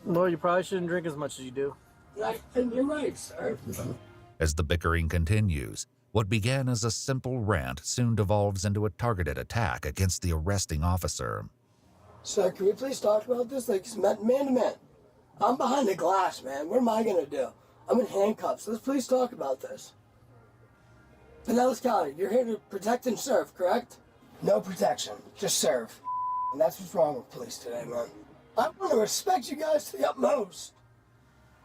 [SPEAKER 13] Well, you probably shouldn't drink as much as you do.
[SPEAKER 8] And you're right, sir.
[SPEAKER 12] As the bickering continues, what began as a simple rant soon devolves into a targeted attack against the arresting officer.
[SPEAKER 8] Sir, can we please talk about this? Like, man to man. I'm behind the glass, man. What am I gonna do? I'm in handcuffs. Let's please talk about this. Pinellas County, you're here to protect and serve, correct? No protection, just serve. And that's what's wrong with police today, man. I want to respect you guys to the utmost.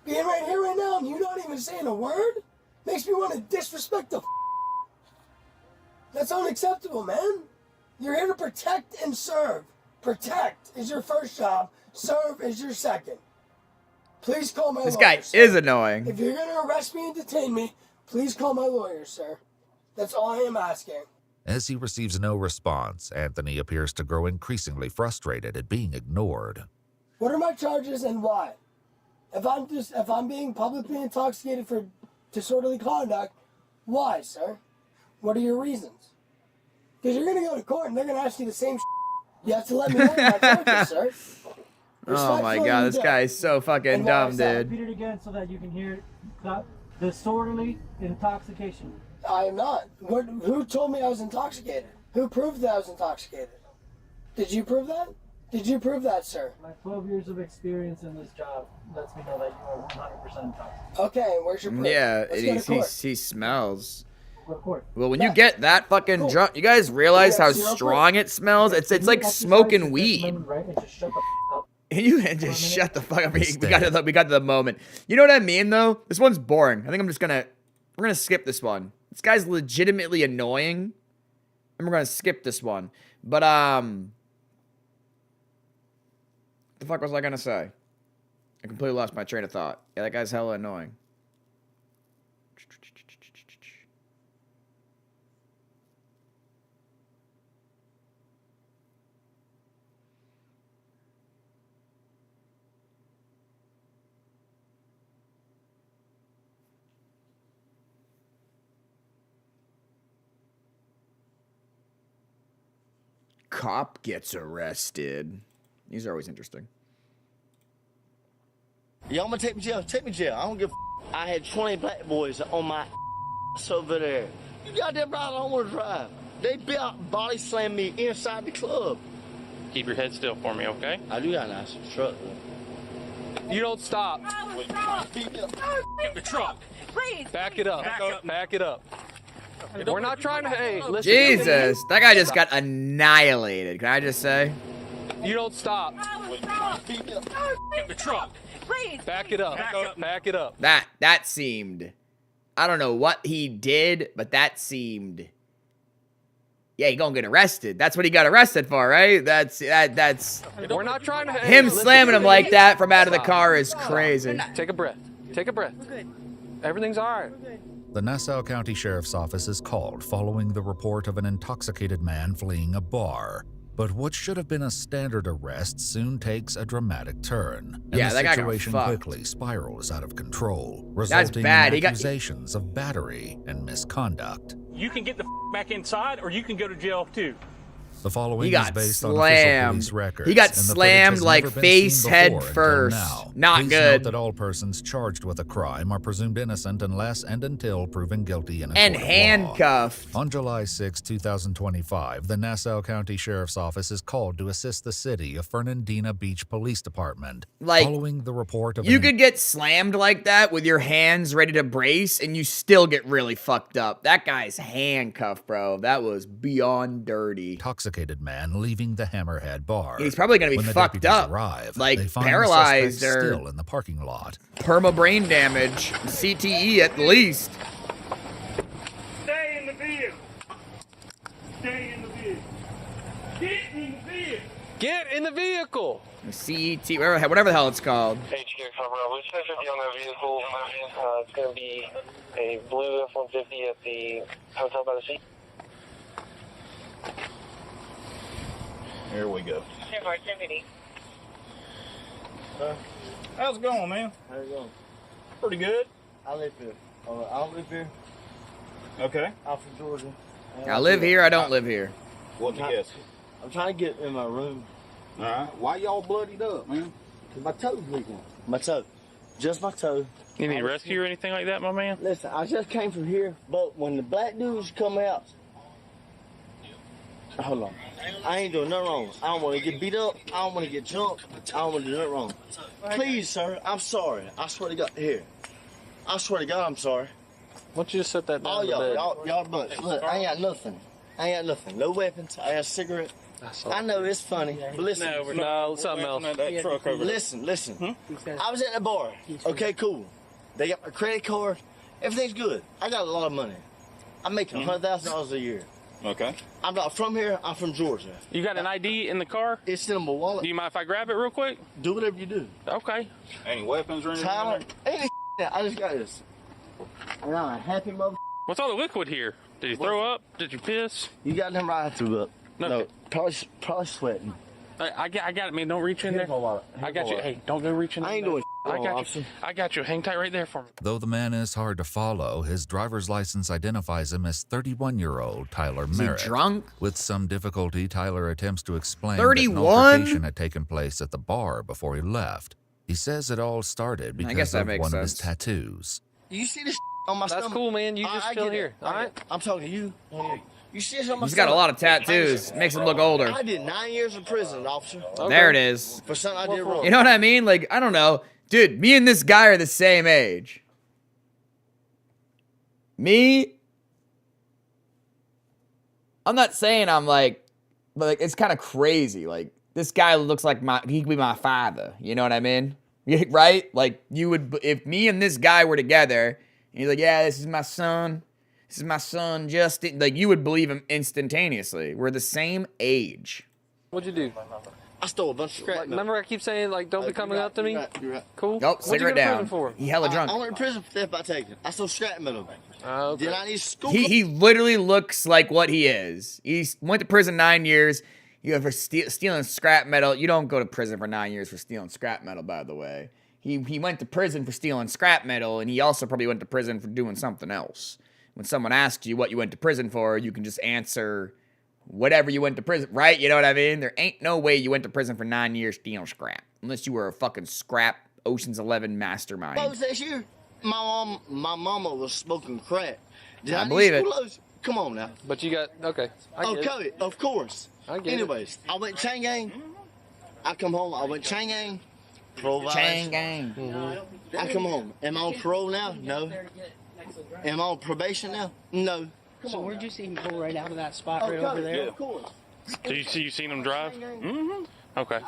[SPEAKER 8] Being right here right now and you not even saying a word makes me want to disrespect the That's unacceptable, man. You're here to protect and serve. Protect is your first job. Serve is your second. Please call my lawyer.
[SPEAKER 1] This guy
[SPEAKER 8] sir.
[SPEAKER 1] is annoying.
[SPEAKER 8] If you're going to arrest me and detain me, please call my lawyer, sir. That's all I am asking.
[SPEAKER 12] As he receives no response, Anthony appears to grow increasingly frustrated at being ignored.
[SPEAKER 8] What are my charges and why? If I'm being publicly intoxicated for disorderly conduct, why, sir? What are your reasons? Because you're going to go to court and they're going to ask you the same You have to let me know my charges, sir.
[SPEAKER 1] Oh my god, this guy is so fucking dumb, dude.
[SPEAKER 13] Repeat it again so that you can hear it. Disorderly intoxication.
[SPEAKER 8] I am not. Who told me I was intoxicated? Who proved that I was intoxicated? Did you prove that? Did you prove that, sir?
[SPEAKER 13] My 12 years of experience in this job lets me know that you are 100% intoxicated.
[SPEAKER 8] Okay, where's your proof?
[SPEAKER 1] Yeah,
[SPEAKER 8] Let's go to court.
[SPEAKER 1] he smells.
[SPEAKER 13] Report.
[SPEAKER 1] Well, when you get that fucking drunk, you guys realize how strong it smells? It's like smoking weed.
[SPEAKER 13] Right? And just shut the f up.
[SPEAKER 1] You just shut the fuck up. We got to the moment. You know what I mean, though? This one's boring. I think we're gonna skip this one. This guy's legitimately annoying, and we're gonna skip this one. But what the fuck was I gonna say? I completely lost my train of thought. Yeah, that guy's hella annoying. Cop gets arrested. These are always interesting.
[SPEAKER 16] Y'all gonna take me to jail? Take me to jail. I don't give a I had 20 black boys on my over there. You got that brother I don't want to drive. They body slammed me inside the club.
[SPEAKER 17] Keep your head still for me, okay?
[SPEAKER 16] I do got a nice truck.
[SPEAKER 17] You don't stop.
[SPEAKER 7] Get the truck.
[SPEAKER 9] Please.
[SPEAKER 17] Back it up. Back it up. We're not trying to. Hey, listen.
[SPEAKER 1] Jesus, that guy just got annihilated. Can I just say?
[SPEAKER 17] You don't stop.
[SPEAKER 7] Get the truck.
[SPEAKER 9] Please.
[SPEAKER 17] Back it up. Back it up.
[SPEAKER 1] That seemed. I don't know what he did, but that seemed. Yeah, he gonna get arrested. That's what he got arrested for, right? That's.
[SPEAKER 17] We're not trying to.
[SPEAKER 1] Him
[SPEAKER 17] listen,
[SPEAKER 1] slamming him like that from out of the car is crazy.
[SPEAKER 17] Take a breath. Take a breath. Everything's all right.
[SPEAKER 12] The Nassau County Sheriff's Office is called following the report of an intoxicated man fleeing a bar. But what should have been a standard arrest soon takes a dramatic turn. And
[SPEAKER 1] Yeah,
[SPEAKER 12] the
[SPEAKER 1] that guy got
[SPEAKER 12] situation
[SPEAKER 1] fucked.
[SPEAKER 12] quickly spirals out of control,
[SPEAKER 1] That's
[SPEAKER 12] resulting
[SPEAKER 1] bad.
[SPEAKER 12] in
[SPEAKER 1] He got-
[SPEAKER 12] accusations of battery and misconduct.
[SPEAKER 7] You can get the back inside, or you can go to jail too.
[SPEAKER 12] The following
[SPEAKER 1] He
[SPEAKER 12] is
[SPEAKER 1] got
[SPEAKER 12] based on official
[SPEAKER 1] slammed.
[SPEAKER 12] police records.
[SPEAKER 1] He got
[SPEAKER 12] and the footage
[SPEAKER 1] slammed
[SPEAKER 12] has
[SPEAKER 1] like
[SPEAKER 12] never been
[SPEAKER 1] face
[SPEAKER 12] seen
[SPEAKER 1] head
[SPEAKER 12] before until
[SPEAKER 1] first.
[SPEAKER 12] now.
[SPEAKER 1] Not
[SPEAKER 12] Please
[SPEAKER 1] good.
[SPEAKER 12] note that all persons charged with a crime are presumed innocent unless and until proven guilty in a
[SPEAKER 1] And
[SPEAKER 12] court of law.
[SPEAKER 1] handcuffed.
[SPEAKER 12] On July 6, 2025, the Nassau County Sheriff's Office is called to assist the city of Fernandina Beach Police Department.
[SPEAKER 1] Like,
[SPEAKER 12] following the report of
[SPEAKER 1] You
[SPEAKER 12] an
[SPEAKER 1] could get slammed like that with your hands ready to brace, and you still get really fucked up. That guy's handcuffed, bro. That was beyond dirty.
[SPEAKER 12] intoxicated man leaving the Hammerhead bar.
[SPEAKER 1] He's probably gonna be
[SPEAKER 12] When the
[SPEAKER 1] fucked
[SPEAKER 12] deputies
[SPEAKER 1] up,
[SPEAKER 12] arrive,
[SPEAKER 1] like
[SPEAKER 12] they find
[SPEAKER 1] paralyzed
[SPEAKER 12] the suspect
[SPEAKER 1] or
[SPEAKER 12] still in the parking lot.
[SPEAKER 1] perma brain damage, CTE at least.
[SPEAKER 7] Stay in the vehicle. Stay in the vehicle. Get in the vehicle.
[SPEAKER 17] Get in the vehicle.
[SPEAKER 1] CET, whatever the hell it's called.
[SPEAKER 6] HQ Colorado, we said 50 on that vehicle. It's going to be a blue F-150 at the hotel by the sea.
[SPEAKER 15] Here we go.
[SPEAKER 9] Activity.
[SPEAKER 15] How's it going, man?
[SPEAKER 16] How you going?
[SPEAKER 15] Pretty good.
[SPEAKER 16] I live here. I don't live here.
[SPEAKER 15] Okay.
[SPEAKER 16] I'm from Georgia.
[SPEAKER 1] I live here, I don't live here.
[SPEAKER 15] What'd you guess?
[SPEAKER 16] I'm trying to get in my room.
[SPEAKER 15] All right. Why y'all bloodied up, man?
[SPEAKER 16] Cause my toe's bleeding. My toe. Just my toe.
[SPEAKER 17] You need rescue or anything like that, my man?
[SPEAKER 16] Listen, I just came from here, but when the black dudes come out, hold on. I ain't doing nothing wrong. I don't want to get beat up. I don't want to get jumped. I don't want to do nothing wrong. Please, sir, I'm sorry. I swear to God, here. I swear to God, I'm sorry.
[SPEAKER 17] Why don't you just set that down?
[SPEAKER 16] All
[SPEAKER 17] in the bed?
[SPEAKER 16] y'all, bunch. Look, I ain't got nothing. I ain't got nothing. No weapons. I got a cigarette. I know it's funny, but listen.
[SPEAKER 17] No, something else.
[SPEAKER 15] That truck over there.
[SPEAKER 16] Listen. I was at the bar. Okay, cool. They got my credit card. Everything's good. I got a lot of money. I'm making $100,000 a year.
[SPEAKER 15] Okay.
[SPEAKER 16] I'm not from here. I'm from Georgia.
[SPEAKER 17] You got an ID in the car?
[SPEAKER 16] It's in my wallet.
[SPEAKER 17] Do you mind if I grab it real quick?
[SPEAKER 16] Do whatever you do.
[SPEAKER 17] Okay.
[SPEAKER 15] Any weapons or anything?
[SPEAKER 16] Tyler, ain't I just got this. And I'm a happy mother.
[SPEAKER 17] What's all the liquid here? Did you throw up? Did you piss?
[SPEAKER 16] You got them right I threw up.
[SPEAKER 17] No.
[SPEAKER 16] Probably sweating.
[SPEAKER 17] I got it, man. Don't reach in there. I got you. Hey, don't go reaching in
[SPEAKER 16] I ain't
[SPEAKER 17] there.
[SPEAKER 16] doing
[SPEAKER 17] I got
[SPEAKER 16] officer.
[SPEAKER 17] you. I got you. Hang tight right there for me.
[SPEAKER 12] Though the man is hard to follow, his driver's license identifies him as 31-year-old Tyler Merritt.
[SPEAKER 1] drunk?
[SPEAKER 12] With some difficulty, Tyler attempts to explain
[SPEAKER 1] 31?
[SPEAKER 12] that an altercation had taken place at the bar before he left. He says it all started
[SPEAKER 1] I guess
[SPEAKER 12] because
[SPEAKER 1] that
[SPEAKER 12] of
[SPEAKER 1] makes
[SPEAKER 12] one of his
[SPEAKER 1] sense.
[SPEAKER 12] tattoos.
[SPEAKER 16] You see this on my
[SPEAKER 17] That's
[SPEAKER 16] stomach?
[SPEAKER 17] cool, man. You just
[SPEAKER 16] I
[SPEAKER 17] chill
[SPEAKER 16] get it.
[SPEAKER 17] here. All right.
[SPEAKER 16] I'm talking to you. You see this on my
[SPEAKER 1] He's got a
[SPEAKER 16] stomach?
[SPEAKER 1] lot of tattoos. Makes him look older.
[SPEAKER 16] I did 9 years in prison, officer.
[SPEAKER 1] There it is.
[SPEAKER 16] For something I did wrong.
[SPEAKER 1] You know what I mean? Like, I don't know. Dude, me and this guy are the same age. Me? I'm not saying I'm like, but like, it's kind of crazy. Like, this guy looks like he could be my father. You know what I mean? Right? Like, you would, if me and this guy were together, and he's like, yeah, this is my son. This is my son, Justin. Like, you would believe him instantaneously. We're the same age.
[SPEAKER 17] What'd you do?
[SPEAKER 16] I stole a bunch of scrap metal.
[SPEAKER 17] Remember I keep saying, like, don't be coming up to me?
[SPEAKER 16] You're right.
[SPEAKER 17] Cool.
[SPEAKER 1] Nope,
[SPEAKER 17] What'd you
[SPEAKER 1] cigarette
[SPEAKER 17] go to
[SPEAKER 1] down.
[SPEAKER 17] prison for?
[SPEAKER 1] He hella drunk.
[SPEAKER 16] I went to prison for theft by taking. I stole scrap metal.
[SPEAKER 17] Okay.
[SPEAKER 16] Did I need school?
[SPEAKER 1] He literally looks like what he is. He went to prison 9 years. You know, for stealing scrap metal. You don't go to prison for 9 years for stealing scrap metal, by the way. He went to prison for stealing scrap metal, and he also probably went to prison for doing something else. When someone asks you what you went to prison for, you can just answer whatever you went to prison, right? You know what I mean? There ain't no way you went to prison for 9 years stealing scrap. Unless you were a fucking scrap Ocean's 11 mastermind.
[SPEAKER 16] What was that year? My mama was smoking crack. Did
[SPEAKER 1] I
[SPEAKER 16] need
[SPEAKER 1] believe it.
[SPEAKER 16] school loans? Come on now.
[SPEAKER 17] But you got, okay. I get it.
[SPEAKER 16] Okay, of course.
[SPEAKER 17] I get
[SPEAKER 16] Anyways, I went chain gang. I come home. I went chain gang. Parole
[SPEAKER 1] Chain
[SPEAKER 16] violation.
[SPEAKER 1] gang.
[SPEAKER 16] I come home. Am I on parole now? No. Am I on probation now? No.
[SPEAKER 18] So where'd you see him pull right out of that spot right over there?
[SPEAKER 16] Of course.
[SPEAKER 17] So you seen him drive? Mm-hmm. Okay.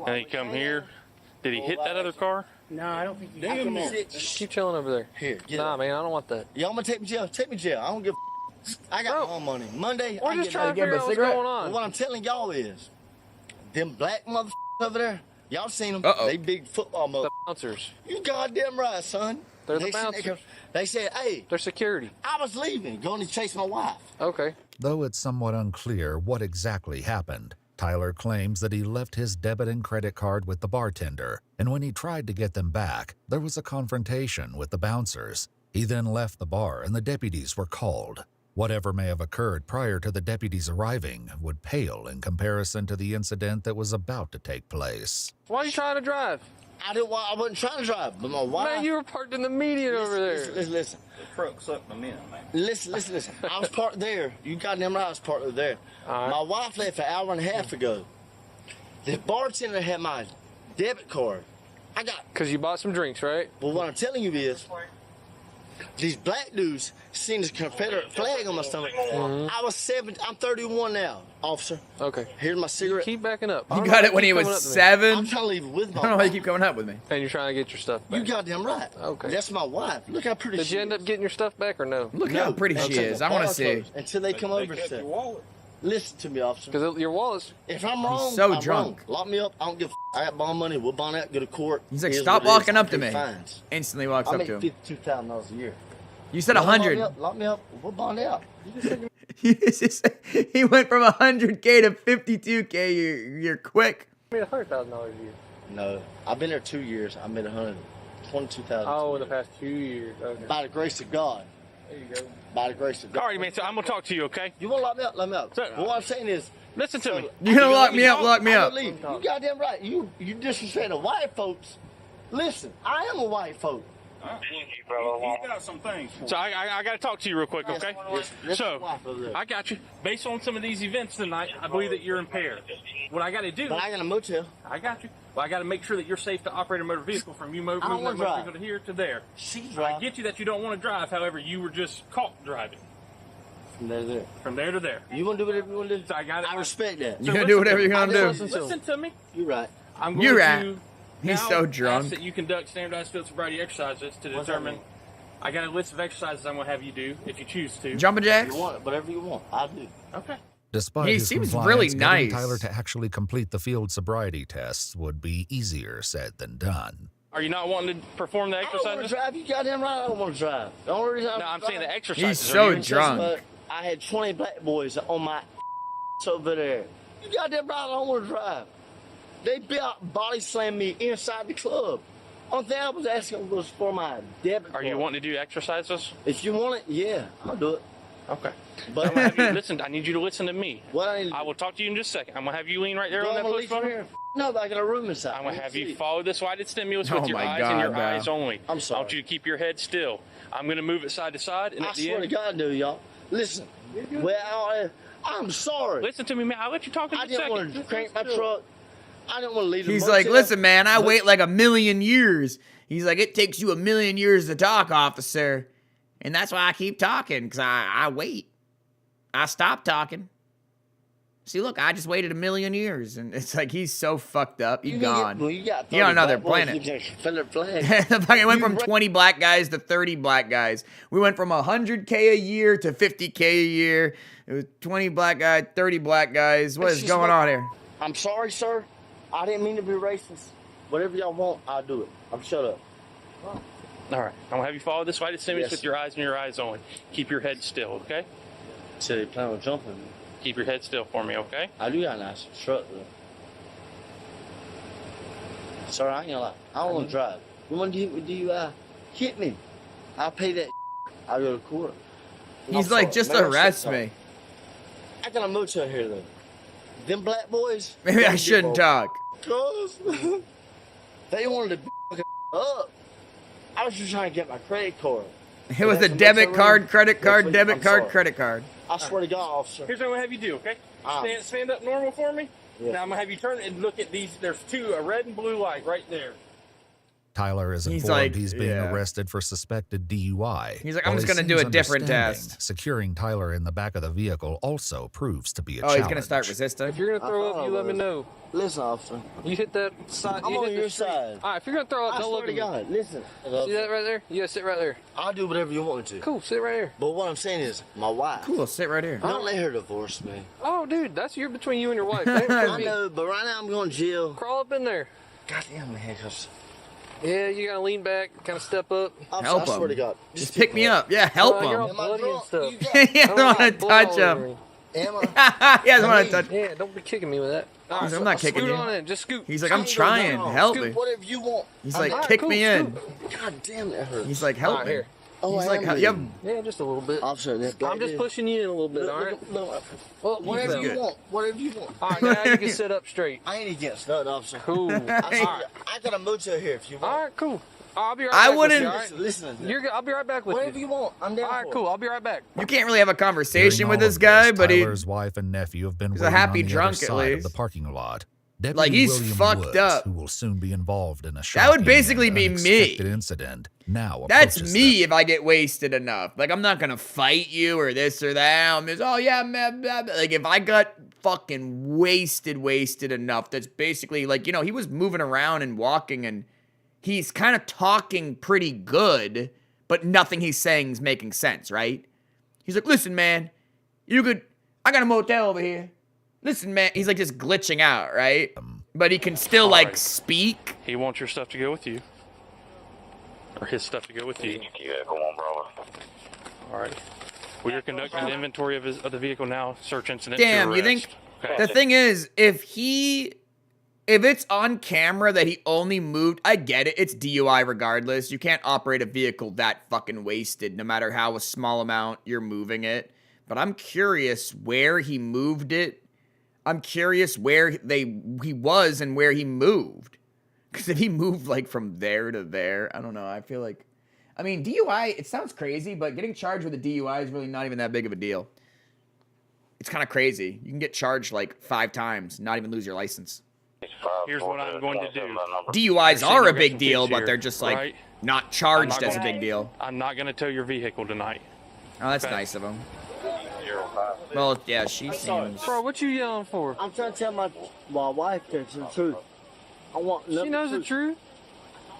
[SPEAKER 17] And he come here. Did he hit that other car?
[SPEAKER 18] No, I don't think he
[SPEAKER 16] Damn,
[SPEAKER 18] did.
[SPEAKER 17] Keep chilling over there.
[SPEAKER 16] Here, get
[SPEAKER 17] Nah,
[SPEAKER 16] up.
[SPEAKER 17] man, I don't want that.
[SPEAKER 16] Y'all gonna take me to jail? Take me to jail. I don't give a I got my own money. Monday,
[SPEAKER 17] We're
[SPEAKER 16] I
[SPEAKER 17] just
[SPEAKER 16] get
[SPEAKER 17] trying to figure out what's going on.
[SPEAKER 16] Well, what I'm telling y'all is, them black motherfuckers over there, y'all seen them?
[SPEAKER 1] Uh-oh.
[SPEAKER 16] They big football
[SPEAKER 17] The
[SPEAKER 16] mother.
[SPEAKER 17] bouncers.
[SPEAKER 16] You goddamn right, son.
[SPEAKER 17] They're the
[SPEAKER 16] They said-
[SPEAKER 17] bouncers.
[SPEAKER 16] They said, hey,
[SPEAKER 17] They're security.
[SPEAKER 16] I was leaving, going to chase my wife.
[SPEAKER 17] Okay.
[SPEAKER 12] Though it's somewhat unclear what exactly happened, Tyler claims that he left his debit and credit card with the bartender, and when he tried to get them back, there was a confrontation with the bouncers. He then left the bar and the deputies were called. Whatever may have occurred prior to the deputies arriving would pale in comparison to the incident that was about to take place.
[SPEAKER 17] Why are you trying to drive?
[SPEAKER 16] I wasn't trying to drive, but my wife.
[SPEAKER 17] Man, you were parked in the median over there.
[SPEAKER 16] Listen.
[SPEAKER 6] The truck sucked them in, man.
[SPEAKER 16] Listen. I was parked there. You goddamn right I was parked over there.
[SPEAKER 17] All right.
[SPEAKER 16] My wife left an hour and a half ago. The bartender had my debit card. I got.
[SPEAKER 17] Because you bought some drinks, right?
[SPEAKER 16] Well, what I'm telling you is, these black dudes seen this Confederate flag on my stomach. I was 7. I'm 31 now, officer.
[SPEAKER 17] Okay.
[SPEAKER 16] Here's my cigarette.
[SPEAKER 17] Keep backing up. I
[SPEAKER 1] You
[SPEAKER 17] don't know
[SPEAKER 1] got
[SPEAKER 17] why
[SPEAKER 1] it when
[SPEAKER 17] you
[SPEAKER 1] he
[SPEAKER 17] keep coming
[SPEAKER 1] was
[SPEAKER 17] up to me.
[SPEAKER 1] 7.
[SPEAKER 16] I'm trying to leave it with
[SPEAKER 1] I
[SPEAKER 16] my
[SPEAKER 1] don't know why you
[SPEAKER 16] wife.
[SPEAKER 1] keep coming up with me.
[SPEAKER 17] And you're trying to get your stuff back.
[SPEAKER 16] You goddamn right.
[SPEAKER 17] Okay.
[SPEAKER 16] That's my wife. Look how pretty
[SPEAKER 17] Did
[SPEAKER 16] she
[SPEAKER 17] you end
[SPEAKER 16] is.
[SPEAKER 17] up getting your stuff back or no?
[SPEAKER 1] Look how pretty she
[SPEAKER 16] Okay.
[SPEAKER 1] is. I want to
[SPEAKER 16] Bar
[SPEAKER 1] see.
[SPEAKER 16] closed Until they come over and say, listen to me, officer.
[SPEAKER 17] Because your wallet's...
[SPEAKER 16] If I'm wrong,
[SPEAKER 1] so
[SPEAKER 16] I'm
[SPEAKER 1] drunk.
[SPEAKER 16] wrong. Lock me up. I don't give a I got bond money. We'll bond out, go to court.
[SPEAKER 1] He's like,
[SPEAKER 16] Here's
[SPEAKER 1] stop
[SPEAKER 16] what it is.
[SPEAKER 1] walking up
[SPEAKER 16] I
[SPEAKER 1] to
[SPEAKER 16] pay
[SPEAKER 1] me.
[SPEAKER 16] fines.
[SPEAKER 1] Instantly walks
[SPEAKER 16] I
[SPEAKER 1] up
[SPEAKER 16] make
[SPEAKER 1] to him.
[SPEAKER 16] $52,000 a year.
[SPEAKER 1] You said
[SPEAKER 16] Lock me
[SPEAKER 1] 100.
[SPEAKER 16] up, Lock me up. We'll bond out.
[SPEAKER 1] He went from 100K to 52K. You're quick.
[SPEAKER 17] I made $100,000 a year.
[SPEAKER 16] No, I've been there 2 years. I made $122,000.
[SPEAKER 17] Oh, in the past 2 years. Okay.
[SPEAKER 16] By the grace of God.
[SPEAKER 17] There you go.
[SPEAKER 16] By the grace of God.
[SPEAKER 17] All right, man. So I'm going to talk to you, okay?
[SPEAKER 16] You want to lock me up? Let me up.
[SPEAKER 17] Sir,
[SPEAKER 16] What I'm saying is,
[SPEAKER 17] Listen to me.
[SPEAKER 1] You're gonna lock me up, lock me
[SPEAKER 16] I'm
[SPEAKER 1] up.
[SPEAKER 16] gonna leave. You goddamn right. You disrespect the white folks. Listen, I am a white folk.
[SPEAKER 6] He's got some things for
[SPEAKER 17] So I got to talk to you real quick, okay?
[SPEAKER 16] Yes,
[SPEAKER 17] So
[SPEAKER 16] wife over there.
[SPEAKER 17] I got you. Based on some of these events tonight, I believe that you're impaired. What I got to do...
[SPEAKER 16] But I got a motel.
[SPEAKER 17] I got you. Well, I got to make sure that you're safe to operate a motor vehicle from you moving
[SPEAKER 16] I don't
[SPEAKER 17] that
[SPEAKER 16] wanna
[SPEAKER 17] motor
[SPEAKER 16] drive.
[SPEAKER 17] vehicle to here to there.
[SPEAKER 16] She
[SPEAKER 17] I
[SPEAKER 16] drive.
[SPEAKER 17] get you that you don't want to drive. However, you were just caught driving
[SPEAKER 16] From there to there.
[SPEAKER 17] from there to there.
[SPEAKER 16] You want to do whatever you want to do?
[SPEAKER 17] So I got it.
[SPEAKER 16] I respect that.
[SPEAKER 1] You're gonna do whatever you're gonna do.
[SPEAKER 17] Listen to me.
[SPEAKER 16] You're right.
[SPEAKER 17] I'm going
[SPEAKER 1] You're right.
[SPEAKER 17] to
[SPEAKER 1] He's
[SPEAKER 17] now
[SPEAKER 1] so drunk.
[SPEAKER 17] ask that you conduct standardized field sobriety exercises to
[SPEAKER 16] What's that
[SPEAKER 17] determine.
[SPEAKER 16] mean?
[SPEAKER 17] I got a list of exercises I'm going to have you do if you choose to.
[SPEAKER 1] Jumping jacks?
[SPEAKER 16] You want it, whatever you want. I do.
[SPEAKER 17] Okay.
[SPEAKER 12] Despite
[SPEAKER 1] He
[SPEAKER 12] his
[SPEAKER 1] seems
[SPEAKER 12] compliance,
[SPEAKER 1] really
[SPEAKER 12] getting
[SPEAKER 1] nice.
[SPEAKER 12] Tyler to actually complete the field sobriety tests would be easier said than done.
[SPEAKER 17] Are you not wanting to perform the
[SPEAKER 16] I don't want to
[SPEAKER 17] exercises?
[SPEAKER 16] drive. You goddamn right. I don't want to drive. The only reason
[SPEAKER 17] No, I'm saying the exercises.
[SPEAKER 1] He's
[SPEAKER 17] Are
[SPEAKER 1] so
[SPEAKER 17] you
[SPEAKER 1] drunk.
[SPEAKER 16] But I had 20 black boys on my over there. You goddamn right. I don't want to drive. They body slammed me inside the club. Only thing I was asking was for my debit
[SPEAKER 17] Are you
[SPEAKER 16] card.
[SPEAKER 17] wanting to do exercises?
[SPEAKER 16] If you want it, yeah, I'll do it.
[SPEAKER 17] Okay.
[SPEAKER 16] But
[SPEAKER 17] I'm gonna have you listen. I need you to listen to me.
[SPEAKER 16] what I need to
[SPEAKER 17] I will talk to you in just a second. I'm gonna have you lean right there
[SPEAKER 16] do,
[SPEAKER 17] on
[SPEAKER 16] I'm
[SPEAKER 17] that
[SPEAKER 16] gonna
[SPEAKER 17] push
[SPEAKER 16] leave from
[SPEAKER 17] button.
[SPEAKER 16] here. No, but I got a room inside.
[SPEAKER 17] I'm gonna have you
[SPEAKER 16] Sleep.
[SPEAKER 17] follow this lighted stimulus
[SPEAKER 1] Oh
[SPEAKER 17] with your
[SPEAKER 1] my
[SPEAKER 17] eyes
[SPEAKER 1] God,
[SPEAKER 17] and your
[SPEAKER 1] bro.
[SPEAKER 17] eyes only.
[SPEAKER 16] I'm
[SPEAKER 17] I
[SPEAKER 16] sorry.
[SPEAKER 17] want you to keep your head still. I'm gonna move it side to side, and
[SPEAKER 16] I
[SPEAKER 17] at the
[SPEAKER 16] swear to
[SPEAKER 17] end,
[SPEAKER 16] God, do y'all. Listen, well, I'm sorry.
[SPEAKER 17] listen to me, man. I'll let you talk in
[SPEAKER 16] I
[SPEAKER 17] a
[SPEAKER 16] didn't
[SPEAKER 17] second.
[SPEAKER 16] want to crank my truck. I didn't want to leave the
[SPEAKER 1] He's like,
[SPEAKER 16] motel.
[SPEAKER 1] listen, man, I wait like 1,000,000 years. He's like, it takes you 1,000,000 years to talk, officer. And that's why I keep talking, because I wait. I stop talking. See, look, I just waited 1,000,000 years. And it's like, he's so fucked up. He's gone.
[SPEAKER 16] You got
[SPEAKER 1] You're on another
[SPEAKER 16] 30 black boys
[SPEAKER 1] planet.
[SPEAKER 16] with their Confederate flag.
[SPEAKER 1] The fucking went
[SPEAKER 16] You
[SPEAKER 1] from
[SPEAKER 16] ra-
[SPEAKER 1] 20 black guys to 30 black guys. We went from 100K a year to 50K a year. It was 20 black guys, 30 black guys. What
[SPEAKER 16] It's
[SPEAKER 1] is
[SPEAKER 16] just
[SPEAKER 1] going
[SPEAKER 16] like-
[SPEAKER 1] on here?
[SPEAKER 16] I'm sorry, sir. I didn't mean to be racist. Whatever y'all want, I'll do it. I'm shut up.
[SPEAKER 17] All right. I'm gonna have you follow this lighted stimulus
[SPEAKER 16] Yes.
[SPEAKER 17] with your eyes and your eyes only. Keep your head still, okay?
[SPEAKER 16] So they plan on jumping me.
[SPEAKER 17] Keep your head still for me, okay?
[SPEAKER 16] I do got a nice truck, though. Sir, I ain't gonna lie. I don't want to drive. You want to hit with DUI? Hit me. I'll pay that. I'll go to court.
[SPEAKER 1] He's
[SPEAKER 16] I'm
[SPEAKER 1] like,
[SPEAKER 16] sorry.
[SPEAKER 1] just
[SPEAKER 16] Maybe I
[SPEAKER 1] arrest
[SPEAKER 16] shouldn't
[SPEAKER 1] me.
[SPEAKER 16] talk. I got a motel here, though. Them black boys.
[SPEAKER 1] Maybe I
[SPEAKER 16] they
[SPEAKER 1] shouldn't
[SPEAKER 16] give a
[SPEAKER 1] talk.
[SPEAKER 16] Cause they wanted to fucking up. I was just trying to get my credit card.
[SPEAKER 1] It was a
[SPEAKER 16] That's
[SPEAKER 1] debit
[SPEAKER 16] motel
[SPEAKER 1] card,
[SPEAKER 16] room.
[SPEAKER 1] credit card,
[SPEAKER 16] Please,
[SPEAKER 1] debit
[SPEAKER 16] I'm
[SPEAKER 1] card,
[SPEAKER 16] sorry.
[SPEAKER 1] credit card.
[SPEAKER 16] I swear to God, officer.
[SPEAKER 17] Here's what I'm gonna have you do, okay? Stand up normal for me.
[SPEAKER 16] Yeah.
[SPEAKER 17] Now I'm gonna have you turn and look at these. There's two, a red and blue light right there.
[SPEAKER 12] Tyler is informed he's being arrested for suspected DUI.
[SPEAKER 1] He's like,
[SPEAKER 12] While
[SPEAKER 1] I'm just
[SPEAKER 12] he
[SPEAKER 1] gonna do a
[SPEAKER 12] seems
[SPEAKER 1] different
[SPEAKER 12] understanding,
[SPEAKER 1] test.
[SPEAKER 12] Securing Tyler in the back of the vehicle also proves to be a
[SPEAKER 1] Oh,
[SPEAKER 12] challenge.
[SPEAKER 1] he's gonna start resisting.
[SPEAKER 17] If you're gonna throw up, you let me know.
[SPEAKER 16] Listen, officer.
[SPEAKER 17] You hit that side.
[SPEAKER 16] I'm
[SPEAKER 17] you
[SPEAKER 16] on
[SPEAKER 17] hit
[SPEAKER 16] your
[SPEAKER 17] the street.
[SPEAKER 16] side.
[SPEAKER 17] All right, if you're gonna throw up,
[SPEAKER 16] I
[SPEAKER 17] don't
[SPEAKER 16] swear
[SPEAKER 17] look
[SPEAKER 16] to
[SPEAKER 17] at me.
[SPEAKER 16] God, listen.
[SPEAKER 17] See that right there? You gotta sit right there.
[SPEAKER 16] I'll do whatever you want me to.
[SPEAKER 17] Cool, sit right here.
[SPEAKER 16] But what I'm saying is, my wife.
[SPEAKER 1] Cool, sit right here.
[SPEAKER 16] Don't let her divorce me.
[SPEAKER 17] Oh, dude, that's between you and your wife. That ain't
[SPEAKER 16] I
[SPEAKER 17] for me.
[SPEAKER 16] know, but right now I'm going to jail.
[SPEAKER 17] Crawl up in there.
[SPEAKER 16] Goddamn, man, cause
[SPEAKER 17] Yeah, you gotta lean back, kind of step up.
[SPEAKER 1] Help
[SPEAKER 16] I swear to
[SPEAKER 1] him.
[SPEAKER 16] God.
[SPEAKER 1] Just pick me up. Yeah, help
[SPEAKER 17] You're
[SPEAKER 1] him.
[SPEAKER 17] all bloody and stuff.
[SPEAKER 1] He doesn't want to touch him.
[SPEAKER 16] Am I?
[SPEAKER 1] He doesn't want to touch.
[SPEAKER 17] Yeah, don't be kicking me with that.
[SPEAKER 1] He's like, I'm not kicking
[SPEAKER 17] Scoot
[SPEAKER 1] you.
[SPEAKER 17] on in, just scoot.
[SPEAKER 1] He's like, I'm trying. Help me.
[SPEAKER 16] Whatever you want.
[SPEAKER 1] He's
[SPEAKER 16] I'm
[SPEAKER 1] like,
[SPEAKER 16] not-
[SPEAKER 1] kick me in.
[SPEAKER 16] God damn, that hurts.
[SPEAKER 1] He's like, help
[SPEAKER 17] Alright,
[SPEAKER 1] me.
[SPEAKER 17] here.
[SPEAKER 16] Oh,
[SPEAKER 1] He's
[SPEAKER 16] I
[SPEAKER 1] like,
[SPEAKER 16] am
[SPEAKER 1] yep.
[SPEAKER 16] bleeding.
[SPEAKER 17] Yeah, just a little bit.
[SPEAKER 16] Officer, that black
[SPEAKER 17] I'm just
[SPEAKER 16] dude.
[SPEAKER 17] pushing you in a little bit, all right? Well,
[SPEAKER 16] Whatever
[SPEAKER 1] He's
[SPEAKER 16] you
[SPEAKER 1] good.
[SPEAKER 16] want. Whatever you want.
[SPEAKER 17] All right, now you can sit up straight.
[SPEAKER 16] I ain't against nothing, officer.
[SPEAKER 17] Cool.
[SPEAKER 16] I got a motel here if you want.
[SPEAKER 17] All right, cool. I'll be right
[SPEAKER 1] I
[SPEAKER 17] back
[SPEAKER 1] wouldn't-
[SPEAKER 17] with you, all right?
[SPEAKER 16] Listen.
[SPEAKER 17] You're good. I'll be right back with
[SPEAKER 16] Whatever
[SPEAKER 17] you.
[SPEAKER 16] you want. I'm down
[SPEAKER 17] All right,
[SPEAKER 16] for
[SPEAKER 17] cool.
[SPEAKER 16] it.
[SPEAKER 17] I'll be right back.
[SPEAKER 1] You can't really have a conversation
[SPEAKER 12] During
[SPEAKER 1] with
[SPEAKER 12] all
[SPEAKER 1] this
[SPEAKER 12] of
[SPEAKER 1] guy, but he,
[SPEAKER 12] Tyler's wife and nephew have been
[SPEAKER 1] he's a
[SPEAKER 12] waiting
[SPEAKER 1] happy
[SPEAKER 12] on the
[SPEAKER 1] drunk
[SPEAKER 12] other
[SPEAKER 1] at
[SPEAKER 12] side of the
[SPEAKER 1] least.
[SPEAKER 12] parking lot. Deputy
[SPEAKER 1] Like, he's
[SPEAKER 12] William
[SPEAKER 1] fucked
[SPEAKER 12] Woods,
[SPEAKER 1] up.
[SPEAKER 12] who will soon be involved in a
[SPEAKER 1] That would
[SPEAKER 12] shocking
[SPEAKER 1] basically
[SPEAKER 12] and
[SPEAKER 1] be me.
[SPEAKER 12] unexpected incident. Now
[SPEAKER 1] that's
[SPEAKER 12] approaches
[SPEAKER 1] me if I get wasted enough. Like, I'm not gonna fight you or this or that. I'm just, oh yeah, man, blah, blah. Like, if I got fucking wasted enough, that's basically like, you know, he was moving around and walking and he's kind of talking pretty good, but nothing he's saying is making sense, right? He's like, listen, man, I got a motel over here. Listen, man, he's like just glitching out, right? But he can still like
[SPEAKER 17] Alright.
[SPEAKER 1] speak.
[SPEAKER 17] He wants your stuff to go with you. Or his stuff to go with you.
[SPEAKER 6] Yeah, go on, brother.
[SPEAKER 17] All right. We are conducting an inventory of the vehicle now. Search incident.
[SPEAKER 1] Damn,
[SPEAKER 17] to
[SPEAKER 1] you think
[SPEAKER 17] arrest.
[SPEAKER 1] the thing is, if it's on camera that he only moved, I get it. It's DUI regardless. You can't operate a vehicle that fucking wasted, no matter how a small amount you're moving it. But I'm curious where he moved it. I'm curious where he was and where he moved. Because if he moved like from there to there, I don't know. I feel like, I mean, DUI, it sounds crazy, but getting charged with a DUI is really not even that big of a deal. It's kind of crazy. You can get charged like 5 times, not even lose your license.
[SPEAKER 17] Here's what I'm going to do.
[SPEAKER 1] DUIs are a big
[SPEAKER 17] Some
[SPEAKER 1] deal,
[SPEAKER 17] kids
[SPEAKER 1] but
[SPEAKER 17] here,
[SPEAKER 1] they're just like
[SPEAKER 17] right?
[SPEAKER 1] not charged
[SPEAKER 17] I'm not
[SPEAKER 1] as a
[SPEAKER 17] gonna-
[SPEAKER 1] big deal.
[SPEAKER 17] I'm not going to tow your vehicle tonight.
[SPEAKER 1] Oh, that's
[SPEAKER 17] Okay.
[SPEAKER 1] nice of him. Well, yeah, she seems.
[SPEAKER 17] Bro, what you yelling for?
[SPEAKER 16] I'm trying to tell my wife the truth. I want
[SPEAKER 17] She knows the truth.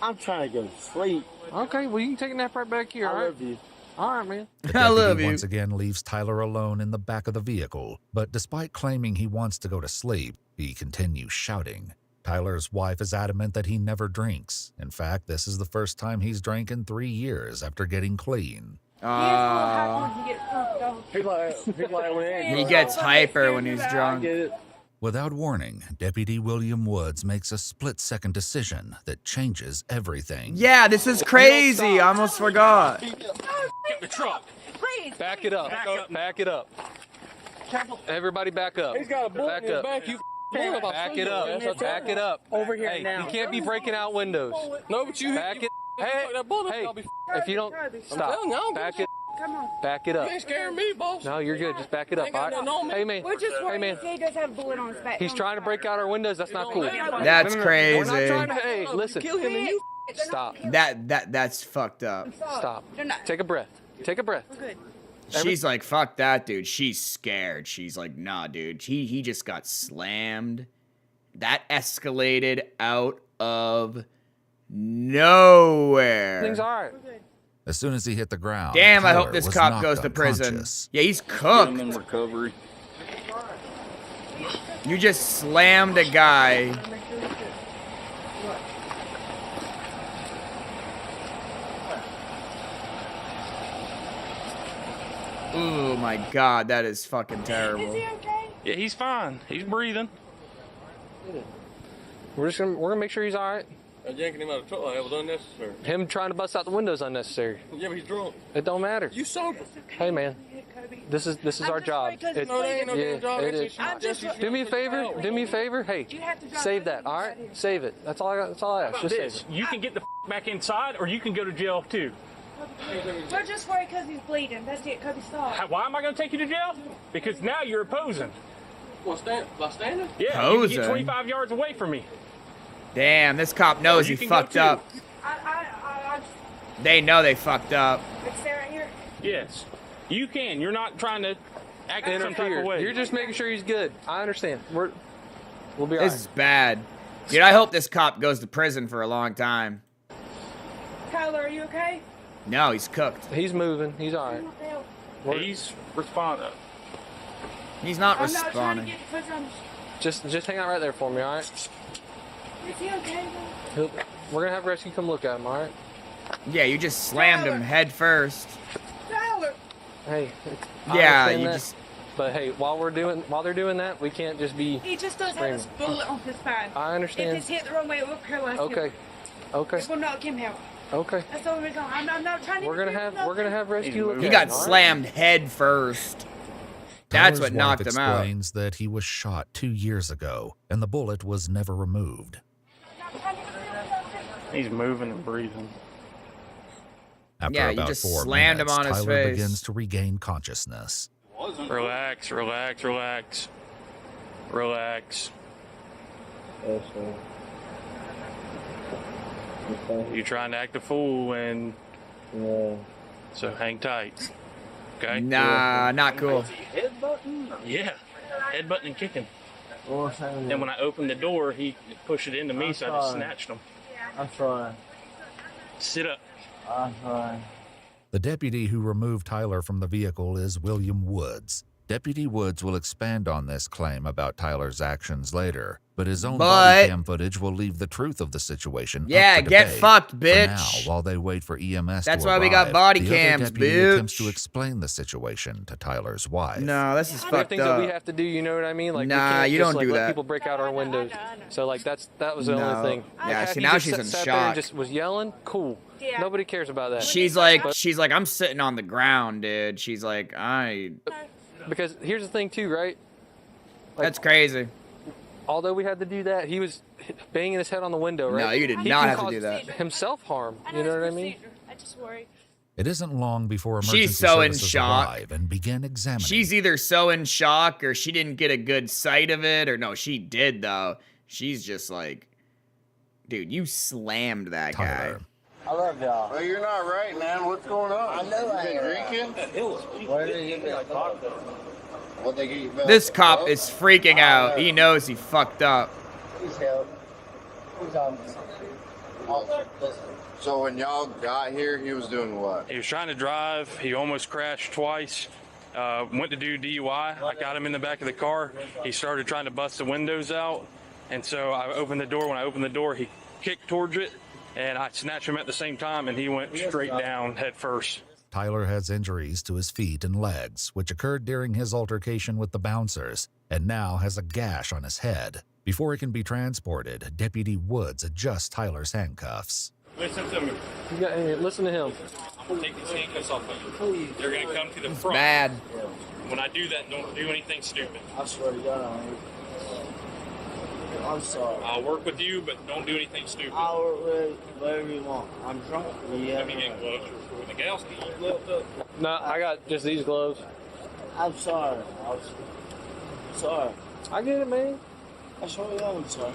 [SPEAKER 16] I'm trying to go to sleep.
[SPEAKER 17] Okay, well, you can take a nap right back here, all
[SPEAKER 16] I
[SPEAKER 17] right?
[SPEAKER 16] love you.
[SPEAKER 17] All right, man.
[SPEAKER 12] The
[SPEAKER 1] I
[SPEAKER 12] deputy
[SPEAKER 1] love you.
[SPEAKER 12] once again leaves Tyler alone in the back of the vehicle, but despite claiming he wants to go to sleep, he continues shouting. Tyler's wife is adamant that he never drinks. In fact, this is the first time he's drank in 3 years after getting clean.
[SPEAKER 1] He gets hyper when he's drunk.
[SPEAKER 12] Without warning, Deputy William Woods makes a split-second decision that changes everything.
[SPEAKER 1] Yeah, this is crazy. I almost forgot.
[SPEAKER 17] Get the truck. Back it up. Back it up. Everybody back up. He's got a bullet in his back. You back it up. Back it up.
[SPEAKER 18] Over here
[SPEAKER 17] Hey,
[SPEAKER 18] now.
[SPEAKER 17] you can't be breaking out windows. No, but you back it. Hey, if you don't stop, back it.
[SPEAKER 18] Come on.
[SPEAKER 17] Back it up.
[SPEAKER 18] You ain't scaring me, boss.
[SPEAKER 17] No, you're good. Just back it up. All right? Hey, man.
[SPEAKER 18] We're just
[SPEAKER 17] Hey, man.
[SPEAKER 18] he does have a bullet on his back.
[SPEAKER 17] He's trying to break out our windows. That's not cool.
[SPEAKER 1] That's
[SPEAKER 17] We're
[SPEAKER 1] crazy.
[SPEAKER 17] not trying to. Hey, listen.
[SPEAKER 18] Kill him and you.
[SPEAKER 17] Stop.
[SPEAKER 1] That's fucked up.
[SPEAKER 17] Stop. Take a breath. Take a breath.
[SPEAKER 18] We're good.
[SPEAKER 1] She's like, fuck that, dude. She's scared. She's like, nah, dude. He just got slammed. That escalated out of nowhere.
[SPEAKER 17] Things all right.
[SPEAKER 12] As soon as he hit the ground,
[SPEAKER 1] Damn, I hope
[SPEAKER 12] Tyler
[SPEAKER 1] this
[SPEAKER 12] was
[SPEAKER 1] cop
[SPEAKER 12] knocked
[SPEAKER 1] goes to prison.
[SPEAKER 12] unconscious.
[SPEAKER 1] Yeah, he's cooked.
[SPEAKER 6] in recovery.
[SPEAKER 1] You just slammed a guy. Oh my god, that is fucking terrible.
[SPEAKER 17] Yeah, he's fine. He's breathing. We're gonna make sure he's all right.
[SPEAKER 7] Yanking him out of the truck was unnecessary.
[SPEAKER 17] Him trying to bust out the windows unnecessary.
[SPEAKER 7] Yeah, but he's drunk.
[SPEAKER 17] It don't matter.
[SPEAKER 7] You sober.
[SPEAKER 17] Hey man, this is our job. It,
[SPEAKER 7] No, that ain't no damn job.
[SPEAKER 17] it
[SPEAKER 7] That's
[SPEAKER 17] is.
[SPEAKER 7] just-
[SPEAKER 17] Do me a favor. Do me a favor. Hey, save that. All right, save it. That's all I got. That's all I ask. Just save it.
[SPEAKER 19] You can get the back inside, or you can go to jail too.
[SPEAKER 18] We're just worried because he's bleeding. That's it, because he's soft.
[SPEAKER 19] Why am I going to take you to jail? Because now you're opposing.
[SPEAKER 17] By standing?
[SPEAKER 19] Yeah, you can
[SPEAKER 1] Posing?
[SPEAKER 19] get 25 yards away from me.
[SPEAKER 1] Damn, this cop knows he
[SPEAKER 19] You can go
[SPEAKER 1] fucked
[SPEAKER 19] too.
[SPEAKER 1] up.
[SPEAKER 18] I
[SPEAKER 1] They know they fucked up.
[SPEAKER 18] stay right here.
[SPEAKER 19] Yes, you can. You're not trying to act in some type of
[SPEAKER 17] Interfere.
[SPEAKER 19] way.
[SPEAKER 17] You're just making sure he's good. I understand. We'll be
[SPEAKER 1] This
[SPEAKER 17] alright.
[SPEAKER 1] is bad. Dude, I hope this cop goes to prison for a long time.
[SPEAKER 18] Tyler, are you okay?
[SPEAKER 1] No, he's cooked.
[SPEAKER 17] He's moving. He's alright.
[SPEAKER 19] He's responding.
[SPEAKER 1] He's not
[SPEAKER 18] I'm not trying to
[SPEAKER 1] responding.
[SPEAKER 18] get put on.
[SPEAKER 17] Just hang out right there for me, alright?
[SPEAKER 18] Is he okay?
[SPEAKER 17] We're gonna have rescue come look at him, alright?
[SPEAKER 1] Yeah, you just slammed him head first.
[SPEAKER 18] Tyler!
[SPEAKER 17] Hey, I
[SPEAKER 1] Yeah,
[SPEAKER 17] understand
[SPEAKER 1] you
[SPEAKER 17] that,
[SPEAKER 1] just.
[SPEAKER 17] But hey, while they're doing that, we can't just be.
[SPEAKER 18] He just doesn't have his bullet on his spine.
[SPEAKER 17] I understand.
[SPEAKER 18] If it's hit the wrong way, it will paralyze him.
[SPEAKER 17] Okay. Okay.
[SPEAKER 18] It will knock him out.
[SPEAKER 17] Okay.
[SPEAKER 18] That's the only reason. I'm not trying to.
[SPEAKER 17] We're gonna have rescue look
[SPEAKER 1] He
[SPEAKER 17] at
[SPEAKER 1] got
[SPEAKER 17] him, all right?
[SPEAKER 1] slammed head first. That's
[SPEAKER 12] Tyler's
[SPEAKER 1] what knocked
[SPEAKER 12] wife
[SPEAKER 1] him out.
[SPEAKER 12] explains that he was shot 2 years ago, and the bullet was never removed.
[SPEAKER 19] He's moving and breathing.
[SPEAKER 12] After
[SPEAKER 1] Yeah, you
[SPEAKER 12] about
[SPEAKER 1] just
[SPEAKER 12] 4
[SPEAKER 1] slammed him
[SPEAKER 12] minutes,
[SPEAKER 1] on his
[SPEAKER 12] Tyler
[SPEAKER 1] face.
[SPEAKER 12] begins to regain consciousness.
[SPEAKER 19] Relax, relax, relax. Relax. You're trying to act a fool and so hang tight. Okay?
[SPEAKER 1] Nah, not cool.
[SPEAKER 19] Yeah. Headbutting and kicking. Then when I opened the door, he pushed it into me, so I just snatched him.
[SPEAKER 20] I'm sorry.
[SPEAKER 19] Sit up.
[SPEAKER 20] I'm sorry.
[SPEAKER 12] The deputy who removed Tyler from the vehicle is William Woods. Deputy Woods will expand on this claim about Tyler's actions later, but his own body cam footage will leave the truth of the situation
[SPEAKER 1] Yeah,
[SPEAKER 12] up for
[SPEAKER 1] get
[SPEAKER 12] debate.
[SPEAKER 1] fucked,
[SPEAKER 12] For
[SPEAKER 1] bitch.
[SPEAKER 12] now, while they wait for EMS
[SPEAKER 1] That's
[SPEAKER 12] to
[SPEAKER 1] why we got
[SPEAKER 12] arrive,
[SPEAKER 1] body
[SPEAKER 12] the other
[SPEAKER 1] cams,
[SPEAKER 12] deputy
[SPEAKER 1] bitch.
[SPEAKER 12] attempts to explain the situation to Tyler's wife.
[SPEAKER 1] No, this is
[SPEAKER 17] We have
[SPEAKER 1] fucked
[SPEAKER 17] things that we
[SPEAKER 1] up.
[SPEAKER 17] have to do, you know what I mean? Like, we
[SPEAKER 1] Nah,
[SPEAKER 17] can't
[SPEAKER 1] you
[SPEAKER 17] just,
[SPEAKER 1] don't
[SPEAKER 17] like,
[SPEAKER 1] do
[SPEAKER 17] let
[SPEAKER 1] that.
[SPEAKER 17] people break out our windows. So, like, that was the
[SPEAKER 1] No.
[SPEAKER 17] only thing.
[SPEAKER 1] Yeah,
[SPEAKER 17] If
[SPEAKER 1] see,
[SPEAKER 17] he
[SPEAKER 1] now
[SPEAKER 17] just
[SPEAKER 1] she's in
[SPEAKER 17] sat there and
[SPEAKER 1] shock.
[SPEAKER 17] just was yelling, cool.
[SPEAKER 18] Yeah.
[SPEAKER 17] Nobody cares about that.
[SPEAKER 1] She's like, I'm sitting on the ground, dude. She's like,
[SPEAKER 17] Because here's the thing, too, right? Like,
[SPEAKER 1] that's crazy.
[SPEAKER 17] although we had to do that, he was banging his head on the window, right?
[SPEAKER 1] No, you did
[SPEAKER 17] He
[SPEAKER 1] not
[SPEAKER 17] can
[SPEAKER 1] have to
[SPEAKER 17] cause
[SPEAKER 1] do that.
[SPEAKER 17] himself harm. You know what I mean?
[SPEAKER 18] I just worry.
[SPEAKER 12] It isn't long before emergency
[SPEAKER 1] She's so in
[SPEAKER 12] services
[SPEAKER 1] shock.
[SPEAKER 12] arrive and begin examining.
[SPEAKER 1] She's either so in shock or she didn't get a good sight of it, or no, she did though. She's just like, dude, you slammed that guy.
[SPEAKER 20] I love y'all.
[SPEAKER 6] Well, you're not right, man. What's going on?
[SPEAKER 20] I know I
[SPEAKER 6] You
[SPEAKER 20] am.
[SPEAKER 6] drinking?
[SPEAKER 20] Why did they give me a vodka?
[SPEAKER 6] What they get you back?
[SPEAKER 1] This cop is freaking out. He knows he fucked up.
[SPEAKER 20] Please help. Please help.
[SPEAKER 6] So when y'all got here, he was doing what?
[SPEAKER 19] He was trying to drive. He almost crashed twice. Went to do DUI. I got him in the back of the car. He started trying to bust the windows out. And so I opened the door. When I opened the door, he kicked towards it. And I snatched him at the same time, and he went straight down head first.
[SPEAKER 12] Tyler has injuries to his feet and legs, which occurred during his altercation with the bouncers, and now has a gash on his head. Before he can be transported, Deputy Woods adjusts Tyler's handcuffs.
[SPEAKER 19] Listen to me.
[SPEAKER 17] Listen to him.
[SPEAKER 19] I'm going to take these handcuffs off of you. They're going to come to the front.
[SPEAKER 1] Bad.
[SPEAKER 19] When I do that, don't do anything stupid.
[SPEAKER 20] I swear to God. I'm sorry.
[SPEAKER 19] I'll work with you, but don't do anything stupid.
[SPEAKER 20] I'll work with whatever you want. I'm drunk. Yeah.
[SPEAKER 19] Let me get gloves. Anything else? Can you gloves up?
[SPEAKER 17] No, I got just these gloves.
[SPEAKER 20] I'm sorry. I'm sorry.
[SPEAKER 17] I get it, man.
[SPEAKER 20] I swear to God, I'm sorry.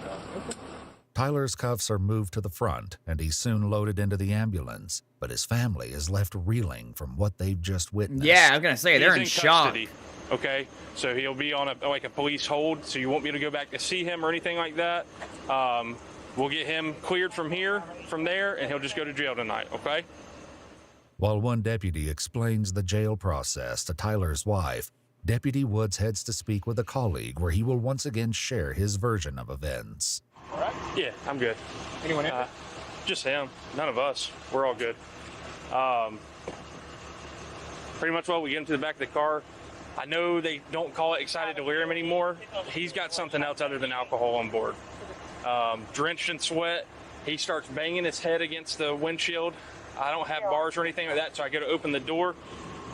[SPEAKER 12] Tyler's cuffs are moved to the front, and he's soon loaded into the ambulance, but his family is left reeling from what they've just witnessed.
[SPEAKER 1] Yeah, I was gonna say, they're in shock.
[SPEAKER 19] Custody, okay, so he'll be on a police hold, so you won't be able to go back to see him or anything like that. We'll get him cleared from there, and he'll just go to jail tonight, okay?
[SPEAKER 12] While one deputy explains the jail process to Tyler's wife, Deputy Woods heads to speak with a colleague where he will once again share his version of events.
[SPEAKER 19] Yeah, I'm good.
[SPEAKER 17] Anyone
[SPEAKER 19] just him. None of us. We're all good. Pretty much while we get into the back of the car, I know they don't call it excited delirium anymore. He's got something else other than alcohol on board. Drenched in sweat, he starts banging his head against the windshield. I don't have bars or anything like that, so I go to open the door.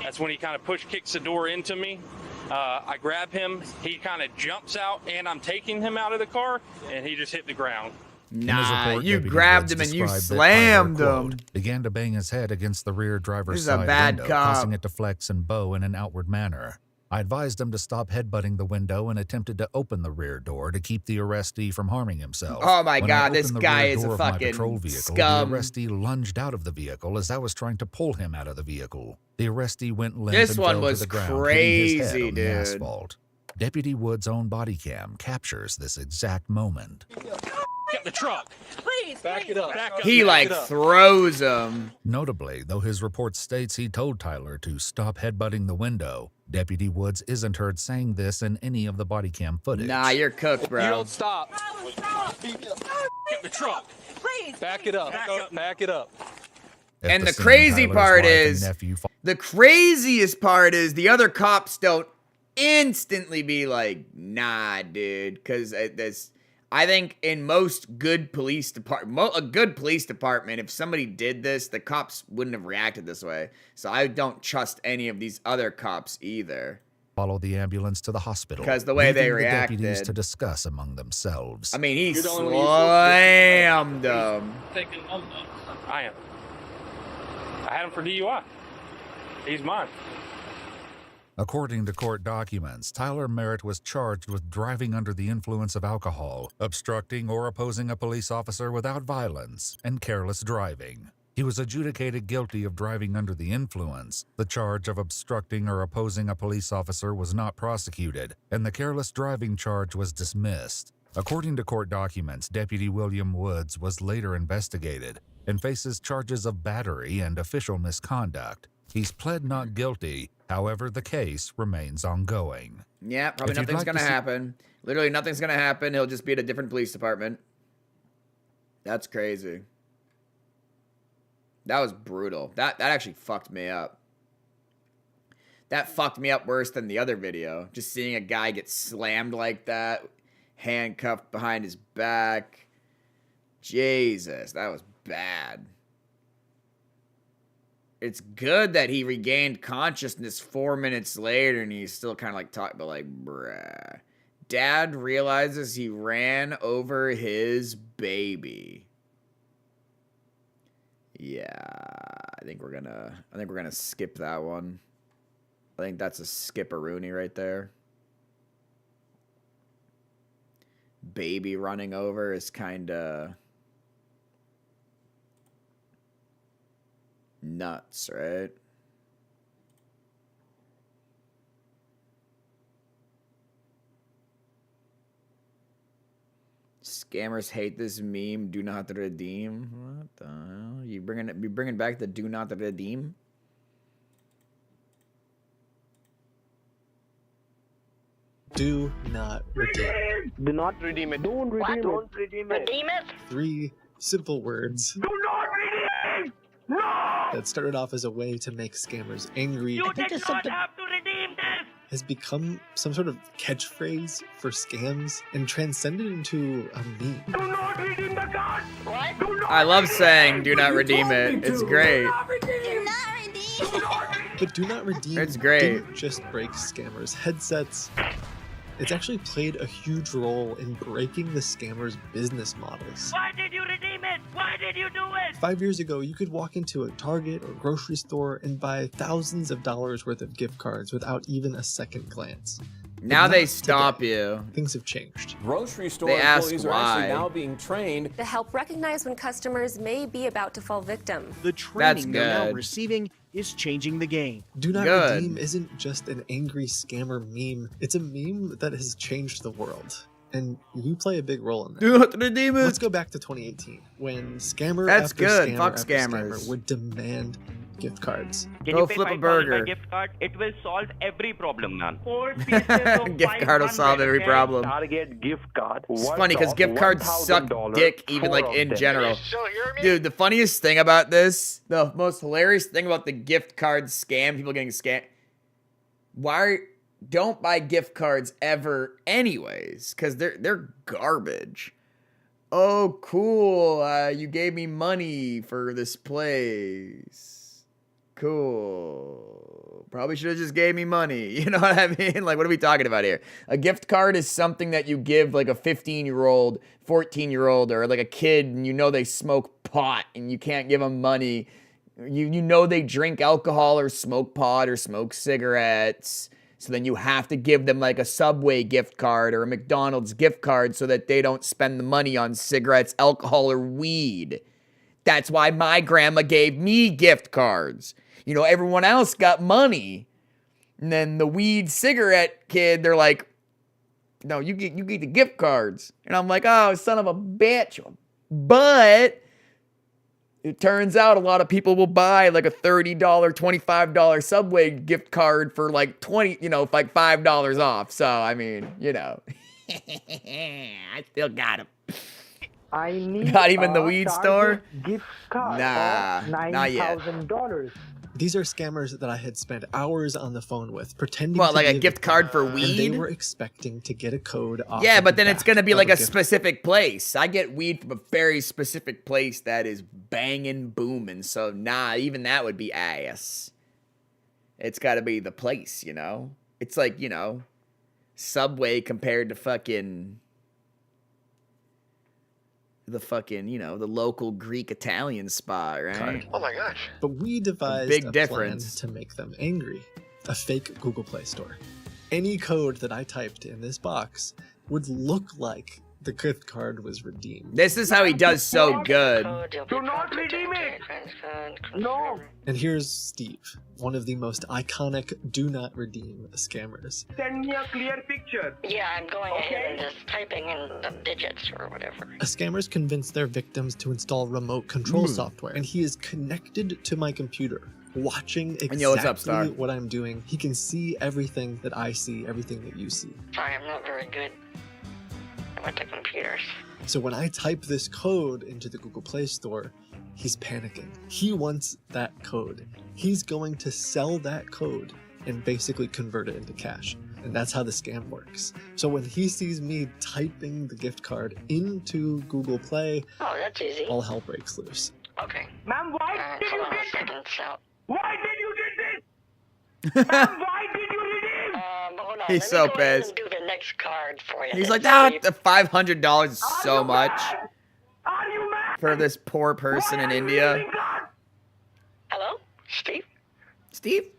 [SPEAKER 19] That's when he kind of kicks the door into me. I grab him, he kind of jumps out, and I'm taking him out of the car, and he just hit the ground.
[SPEAKER 12] In his
[SPEAKER 1] Nah,
[SPEAKER 12] report,
[SPEAKER 1] you
[SPEAKER 12] Deputy
[SPEAKER 1] grabbed
[SPEAKER 12] Woods
[SPEAKER 1] him and you
[SPEAKER 12] described that
[SPEAKER 1] slammed
[SPEAKER 12] Tyler,
[SPEAKER 1] him.
[SPEAKER 12] quote, began to bang his head against the rear driver's
[SPEAKER 1] This is a
[SPEAKER 12] side
[SPEAKER 1] bad
[SPEAKER 12] window,
[SPEAKER 1] cop.
[SPEAKER 12] causing it to flex and bow in an outward manner. I advised him to stop headbutting the window and attempted to open the rear door to keep the arrestee from harming himself.
[SPEAKER 1] Oh my
[SPEAKER 12] When I
[SPEAKER 1] God, this
[SPEAKER 12] opened the
[SPEAKER 1] guy
[SPEAKER 12] rear
[SPEAKER 1] is
[SPEAKER 12] door
[SPEAKER 1] a
[SPEAKER 12] of my
[SPEAKER 1] fucking
[SPEAKER 12] patrol vehicle,
[SPEAKER 1] scum.
[SPEAKER 12] The arrestee lunged out of the vehicle as I was trying to pull him out of the vehicle. The arrestee went limp
[SPEAKER 1] This
[SPEAKER 12] and
[SPEAKER 1] one
[SPEAKER 12] fell
[SPEAKER 1] was
[SPEAKER 12] to the ground, hitting his head
[SPEAKER 1] crazy,
[SPEAKER 12] on the
[SPEAKER 1] dude.
[SPEAKER 12] asphalt. Deputy Wood's own body cam captures this exact moment.
[SPEAKER 17] Get the truck.
[SPEAKER 18] Please,
[SPEAKER 17] Back it up. Back up.
[SPEAKER 1] He
[SPEAKER 17] back
[SPEAKER 1] like
[SPEAKER 17] it up.
[SPEAKER 1] throws him.
[SPEAKER 12] Notably, though his report states he told Tyler to stop headbutting the window, Deputy Woods isn't heard saying this in any of the body cam footage.
[SPEAKER 1] Nah, you're cooked, bro.
[SPEAKER 17] You don't stop. Get the truck.
[SPEAKER 18] Please.
[SPEAKER 17] Back it up. Back it up.
[SPEAKER 12] At
[SPEAKER 1] And the
[SPEAKER 12] scene,
[SPEAKER 1] crazy
[SPEAKER 12] Tyler's
[SPEAKER 1] part
[SPEAKER 12] wife and
[SPEAKER 1] is,
[SPEAKER 12] nephew
[SPEAKER 1] the craziest part is the other cops don't instantly be like, nah, dude, because I think in most good police department, a good police department, if somebody did this, the cops wouldn't have reacted this way. So I don't trust any of these other cops either.
[SPEAKER 12] follow the ambulance to the hospital,
[SPEAKER 1] 'Cause the way they
[SPEAKER 12] leaving the deputies
[SPEAKER 1] reacted.
[SPEAKER 12] to discuss among themselves.
[SPEAKER 1] I mean, he
[SPEAKER 19] You're the only one
[SPEAKER 1] slammed him.
[SPEAKER 19] I am. I had him for DUI. He's mine.
[SPEAKER 12] According to court documents, Tyler Merritt was charged with driving under the influence of alcohol, obstructing or opposing a police officer without violence, and careless driving. He was adjudicated guilty of driving under the influence. The charge of obstructing or opposing a police officer was not prosecuted, and the careless driving charge was dismissed. According to court documents, Deputy William Woods was later investigated and faces charges of battery and official misconduct. He's pled not guilty, however, the case remains ongoing.
[SPEAKER 1] Yeah, probably
[SPEAKER 12] If you'd
[SPEAKER 1] nothing's
[SPEAKER 12] like to
[SPEAKER 1] gonna
[SPEAKER 12] see-
[SPEAKER 1] happen. Literally nothing's gonna happen. He'll just be at a different police department. That's crazy. That was brutal. That actually fucked me up. That fucked me up worse than the other video. Just seeing a guy get slammed like that, handcuffed behind his back. Jesus, that was bad. It's good that he regained consciousness 4 minutes later and he's still kind of like talking, but like, bruh. Dad realizes he ran over his baby. Yeah, I think we're gonna skip that one. I think that's a skip-a-rooney right there. Baby running over is kinda nuts, right? Scammers hate this meme. Do not redeem. What the hell? You bringing back the do not redeem?
[SPEAKER 13] Do not redeem.
[SPEAKER 16] Do not redeem it. Don't redeem it. Don't redeem it. Redeem it?
[SPEAKER 13] 3 simple words
[SPEAKER 16] Do not redeem! No!
[SPEAKER 13] that started off as a way to make scammers angry
[SPEAKER 16] You did not have to redeem this!
[SPEAKER 13] has become some sort of catchphrase for scams and transcended into a meme.
[SPEAKER 16] Do not redeem the card! What? Do not
[SPEAKER 1] I love saying do not redeem it. It's great.
[SPEAKER 13] But do not redeem
[SPEAKER 1] It's great.
[SPEAKER 13] didn't just break scammers' headsets. It's actually played a huge role in breaking the scammers' business models.
[SPEAKER 16] Why did you redeem it? Why did you do it?
[SPEAKER 13] 5 years ago, you could walk into a Target or grocery store and buy thousands of dollars worth of gift cards without even a second glance. But
[SPEAKER 1] Now
[SPEAKER 13] not
[SPEAKER 1] they stop
[SPEAKER 13] today.
[SPEAKER 1] you.
[SPEAKER 13] Things have changed.
[SPEAKER 21] Grocery store
[SPEAKER 1] They ask
[SPEAKER 21] employees are actually
[SPEAKER 1] why.
[SPEAKER 21] now being trained
[SPEAKER 22] To help recognize when customers may be about to fall victim.
[SPEAKER 23] The
[SPEAKER 1] That's
[SPEAKER 23] training they're now
[SPEAKER 1] good.
[SPEAKER 23] receiving is changing the game.
[SPEAKER 13] Do Not
[SPEAKER 1] Good.
[SPEAKER 13] Redeem isn't just an angry scammer meme. It's a meme that has changed the world. And you play a big role in that.
[SPEAKER 1] Do not redeem
[SPEAKER 13] Let's
[SPEAKER 1] it.
[SPEAKER 13] go back to 2018 when scammer
[SPEAKER 1] That's
[SPEAKER 13] after
[SPEAKER 1] good.
[SPEAKER 13] scammer
[SPEAKER 1] Fuck
[SPEAKER 13] after
[SPEAKER 1] scammers.
[SPEAKER 13] scammer would demand gift cards.
[SPEAKER 1] Can Go you pay flip a $5 burger. by
[SPEAKER 24] gift card? It will solve every problem, man.
[SPEAKER 1] Gift card will solve every problem.
[SPEAKER 6] Target gift card.
[SPEAKER 1] It's funny because gift cards suck dick, even like in general. Dude, the funniest thing about this, the most hilarious thing about the gift card scam, people getting scammed. Don't buy gift cards ever, anyways, because they're garbage. Oh, cool! You gave me money for this place. cool. Probably should have just gave me money. You know what I mean? Like, what are we talking about here? A gift card is something that you give like a 15-year-old, 14-year-old, or like a kid, and you know they smoke pot, and you can't give them money. You know they drink alcohol or smoke pot or smoke cigarettes. So then you have to give them like a Subway gift card or a McDonald's gift card so that they don't spend the money on cigarettes, alcohol, or weed. That's why my grandma gave me gift cards. You know, everyone else got money. And then the weed cigarette kid, they're like, no, you get the gift cards. And I'm like, oh, son of a bitch. But it turns out a lot of people will buy like a $30, $25 Subway gift card for like like $5 off. So, I mean, you know, I still got them.
[SPEAKER 2] I need
[SPEAKER 1] Not even the
[SPEAKER 2] a
[SPEAKER 1] weed
[SPEAKER 2] Target
[SPEAKER 1] store?
[SPEAKER 2] gift card
[SPEAKER 1] Nah,
[SPEAKER 2] of
[SPEAKER 1] not yet.
[SPEAKER 2] $9,000.
[SPEAKER 13] These are scammers that I had spent hours on the phone with, pretending
[SPEAKER 1] What,
[SPEAKER 13] to
[SPEAKER 1] like a
[SPEAKER 13] give
[SPEAKER 1] gift card for
[SPEAKER 13] and they
[SPEAKER 1] weed?
[SPEAKER 13] were expecting to get a code off.
[SPEAKER 1] Yeah,
[SPEAKER 13] of
[SPEAKER 1] but
[SPEAKER 13] the
[SPEAKER 1] then it's
[SPEAKER 13] back
[SPEAKER 1] going to be
[SPEAKER 13] of
[SPEAKER 1] like a
[SPEAKER 13] gift
[SPEAKER 1] specific place. I get weed from a very specific place that is banging, booming. So, nah, even that would be ass. It's got to be the place, you know? It's like, you know, Subway compared to fucking the local Greek Italian spot, right?
[SPEAKER 13] Card.
[SPEAKER 1] Oh my gosh.
[SPEAKER 13] But we devised
[SPEAKER 1] big
[SPEAKER 13] a
[SPEAKER 1] difference
[SPEAKER 13] plan to make them angry. A fake Google Play Store. Any code that I typed in this box would look like the gift card was redeemed.
[SPEAKER 1] This is how he does so good.
[SPEAKER 2] Do not redeem it. No.
[SPEAKER 13] And here's Steve, one of the most iconic do not redeem scammers.
[SPEAKER 2] Send me a clear picture.
[SPEAKER 10] Yeah, I'm going ahead and just typing in the digits or whatever.
[SPEAKER 13] Scammers convince their victims to install remote control software, and he is connected to my computer, watching exactly
[SPEAKER 1] what's up, Star?
[SPEAKER 13] what I'm doing. He can see everything that I see, everything that you see.
[SPEAKER 10] Sorry, I'm not very good with the computers.
[SPEAKER 13] So when I type this code into the Google Play Store, he's panicking. He wants that code. He's going to sell that code and basically convert it into cash. And that's how the scam works. So when he sees me typing the gift card into Google Play,
[SPEAKER 10] oh, that's easy.
[SPEAKER 13] All hell breaks loose.
[SPEAKER 10] Okay.
[SPEAKER 2] Ma'am, why did you
[SPEAKER 10] hold on a
[SPEAKER 2] do
[SPEAKER 10] second, so.
[SPEAKER 2] Why did you do this? Ma'am, why did you redeem?
[SPEAKER 10] Hold on.
[SPEAKER 1] He's
[SPEAKER 10] Let
[SPEAKER 1] so
[SPEAKER 10] me go ahead
[SPEAKER 1] pissed.
[SPEAKER 10] and do the next card for you.
[SPEAKER 1] He's
[SPEAKER 10] then.
[SPEAKER 1] like, the $500 is so much
[SPEAKER 2] Are you mad?
[SPEAKER 1] for this poor person in India.
[SPEAKER 10] Hello? Steve?
[SPEAKER 1] Steve?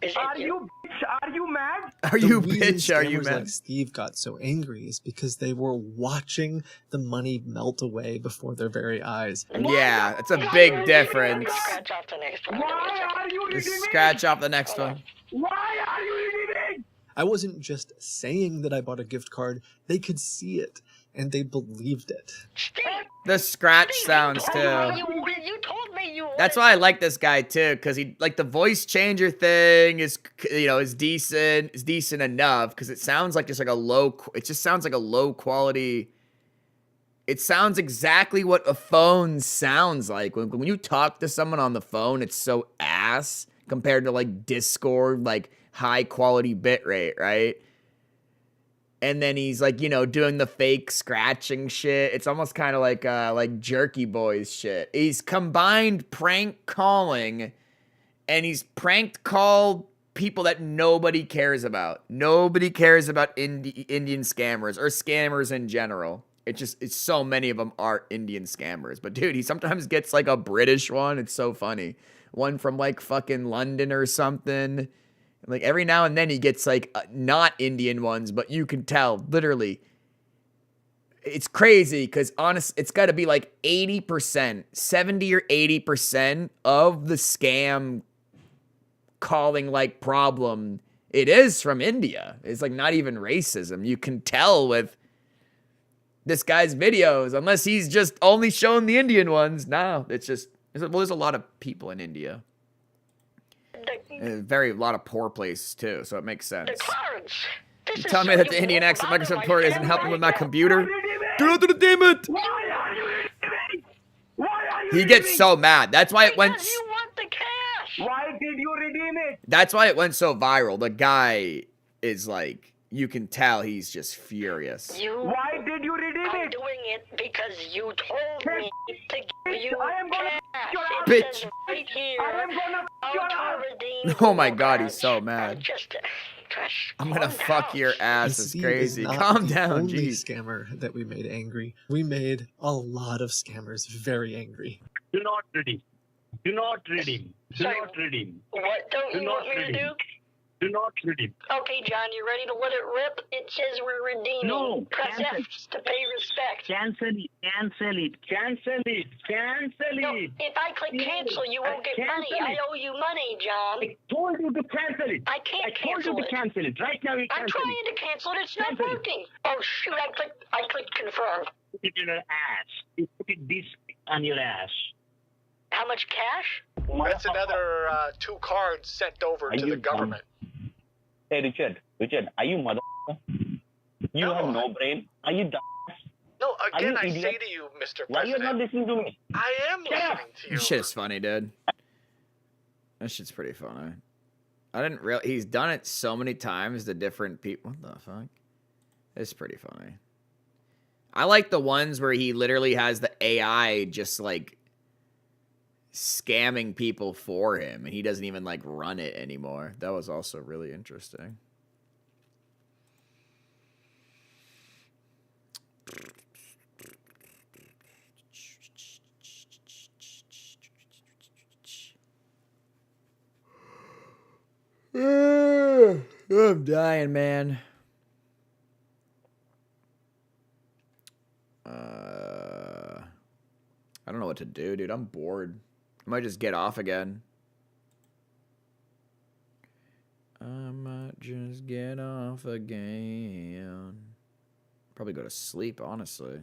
[SPEAKER 10] Is
[SPEAKER 2] Are
[SPEAKER 10] it
[SPEAKER 2] you bitch? Are you mad?
[SPEAKER 1] Are you
[SPEAKER 13] The reason
[SPEAKER 1] bitch? Are you
[SPEAKER 13] scammers
[SPEAKER 1] mad?
[SPEAKER 13] like Steve got so angry is because they were watching the money melt away before their very eyes.
[SPEAKER 1] Yeah, it's a big difference.
[SPEAKER 10] Scratch off the next one.
[SPEAKER 2] Why are you
[SPEAKER 1] Just
[SPEAKER 2] redeeming?
[SPEAKER 1] scratch off the next one.
[SPEAKER 2] Why are you redeeming?
[SPEAKER 13] I wasn't just saying that I bought a gift card, they could see it, and they believed it.
[SPEAKER 1] The scratch sounds too.
[SPEAKER 10] You told me you
[SPEAKER 1] That's why I like this guy too, because he like the voice changer thing is is decent enough because it sounds like just like it just sounds like a low quality. It sounds exactly what a phone sounds like when you talk to someone on the phone. It's so ass compared to like Discord, like high quality bitrate, right? And then he's like, doing the fake scratching shit. It's almost kind of like Jerky Boys shit. He's combined prank calling, and he's pranked called people that nobody cares about. Nobody cares about Indian scammers or scammers in general. It's so many of them are Indian scammers. But dude, he sometimes gets like a British one. It's so funny. One from like fucking London or something. Like every now and then he gets like not Indian ones, but you can tell literally. It's crazy because it's got to be like 80%, 70 or 80% of the scam calling like problem. It is from India. It's like not even racism. You can tell with this guy's videos, unless he's just only showing the Indian ones. No, it's just, there's a lot of people in India. And a lot of poor places too, so it makes sense.
[SPEAKER 10] The cards.
[SPEAKER 1] You tell me that the Indian accent Microsoft support isn't helping with my computer? Do not redeem it! He gets so mad. That's why it went.
[SPEAKER 10] You want the cash.
[SPEAKER 2] Why did you redeem it?
[SPEAKER 1] That's why it went so viral. The guy is like, you can tell he's just furious.
[SPEAKER 2] Why did you redeem
[SPEAKER 10] I'm
[SPEAKER 2] it?
[SPEAKER 10] doing it because you told me to give you
[SPEAKER 2] I am gonna
[SPEAKER 10] cash.
[SPEAKER 1] Bitch.
[SPEAKER 10] Right here.
[SPEAKER 2] I am gonna
[SPEAKER 10] How to redeem
[SPEAKER 1] Oh my
[SPEAKER 10] Google
[SPEAKER 1] god, he's
[SPEAKER 10] Cash.
[SPEAKER 1] so mad.
[SPEAKER 10] Just
[SPEAKER 1] I'm gonna fuck your ass. It's
[SPEAKER 13] Steve
[SPEAKER 1] crazy.
[SPEAKER 13] is not
[SPEAKER 1] Calm
[SPEAKER 13] the
[SPEAKER 1] down,
[SPEAKER 13] only
[SPEAKER 1] jeez.
[SPEAKER 13] scammer that we made angry. We made a lot of scammers very angry.
[SPEAKER 6] Do not redeem. Do not redeem. Do
[SPEAKER 10] Sorry,
[SPEAKER 6] not redeem.
[SPEAKER 10] What don't
[SPEAKER 6] Do
[SPEAKER 10] you
[SPEAKER 6] not
[SPEAKER 10] want me to
[SPEAKER 6] redeem.
[SPEAKER 10] do?
[SPEAKER 6] Do not redeem.
[SPEAKER 10] Okay, John, you ready to let it rip? It says we're redeeming.
[SPEAKER 6] No,
[SPEAKER 10] Press
[SPEAKER 6] cancel.
[SPEAKER 10] F to pay respect.
[SPEAKER 6] Cancel it. Cancel it. Cancel it. Cancel
[SPEAKER 10] No,
[SPEAKER 6] it.
[SPEAKER 10] if I click cancel, you won't get money.
[SPEAKER 6] Cancel
[SPEAKER 10] I
[SPEAKER 6] it.
[SPEAKER 10] owe you money, John.
[SPEAKER 6] I told you to cancel it.
[SPEAKER 10] I can't
[SPEAKER 6] I told
[SPEAKER 10] cancel
[SPEAKER 6] you to
[SPEAKER 10] it.
[SPEAKER 6] cancel it. Right now you
[SPEAKER 10] I'm
[SPEAKER 6] cancel
[SPEAKER 10] trying
[SPEAKER 6] it.
[SPEAKER 10] to cancel it. It's not
[SPEAKER 6] Cancel it.
[SPEAKER 10] working. Oh shoot! I clicked confirm.
[SPEAKER 6] Put it in your ass. You put it this on your ass.
[SPEAKER 10] How much cash?
[SPEAKER 7] That's another 2 cards sent over to the government.
[SPEAKER 24] Hey, Richard, are you mother? You have no brain? Are you dumb?
[SPEAKER 7] No, again,
[SPEAKER 24] you
[SPEAKER 7] I
[SPEAKER 24] idiot?
[SPEAKER 7] say to you, Mr.
[SPEAKER 24] Why are you
[SPEAKER 7] President,
[SPEAKER 24] not listening to me?
[SPEAKER 7] I am listening to you.
[SPEAKER 1] This shit is funny, dude. That shit's pretty funny. I didn't realize he's done it so many times to different people. What the fuck? It's pretty funny. I like the ones where he literally has the AI just like scamming people for him and he doesn't even like run it anymore. That was also really interesting. I'm dying, man. I don't know what to do, dude. I'm bored. I might just get off again. I might just get off again. Probably go to sleep, honestly.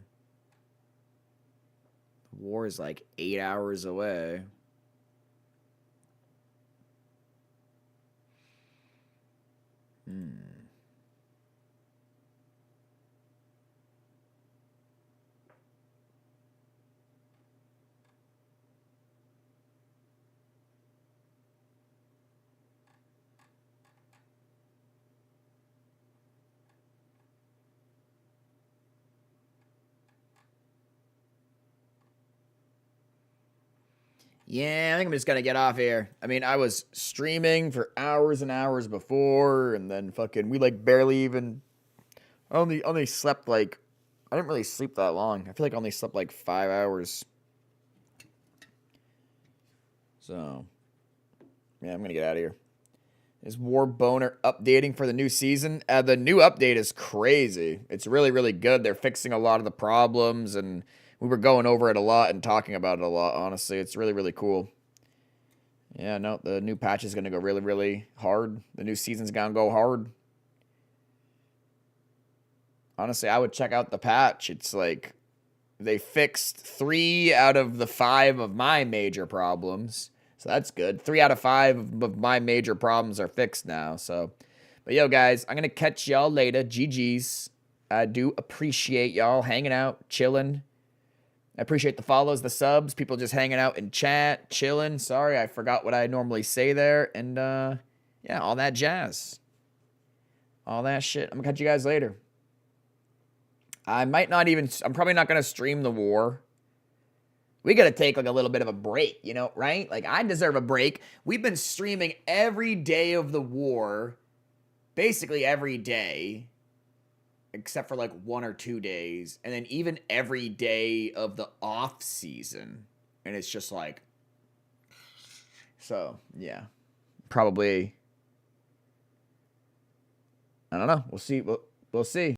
[SPEAKER 1] The war is like 8 hours away. Yeah, I think I'm just gonna get off here. I mean, I was streaming for hours and hours before, and then fucking we like barely even only slept like I didn't really sleep that long. I feel like I only slept like 5 hours. So yeah, I'm gonna get out of here. Is War Boner updating for the new season? The new update is crazy. It's really, really good. They're fixing a lot of the problems, and we were going over it a lot and talking about it a lot, honestly. It's really, really cool. Yeah, no, the new patch is going to go really, really hard. The new season's going to go hard. Honestly, I would check out the patch. It's like they fixed 3 out of the 5 of my major problems. So that's good. 3 out of 5 of my major problems are fixed now. So, but yo, guys, I'm going to catch y'all later. GG's. I do appreciate y'all hanging out, chilling. I appreciate the follows, the subs, people just hanging out in chat, chilling. Sorry, I forgot what I normally say there. And, yeah, all that jazz. All that shit. I'm going to catch you guys later. I'm probably not going to stream the war. We got to take like a little bit of a break, you know, right? Like I deserve a break. We've been streaming every day of the war, basically every day, except for like 1 or 2 days. And then even every day of the off season. And it's just like, so yeah, probably, I don't know. We'll see. We'll see.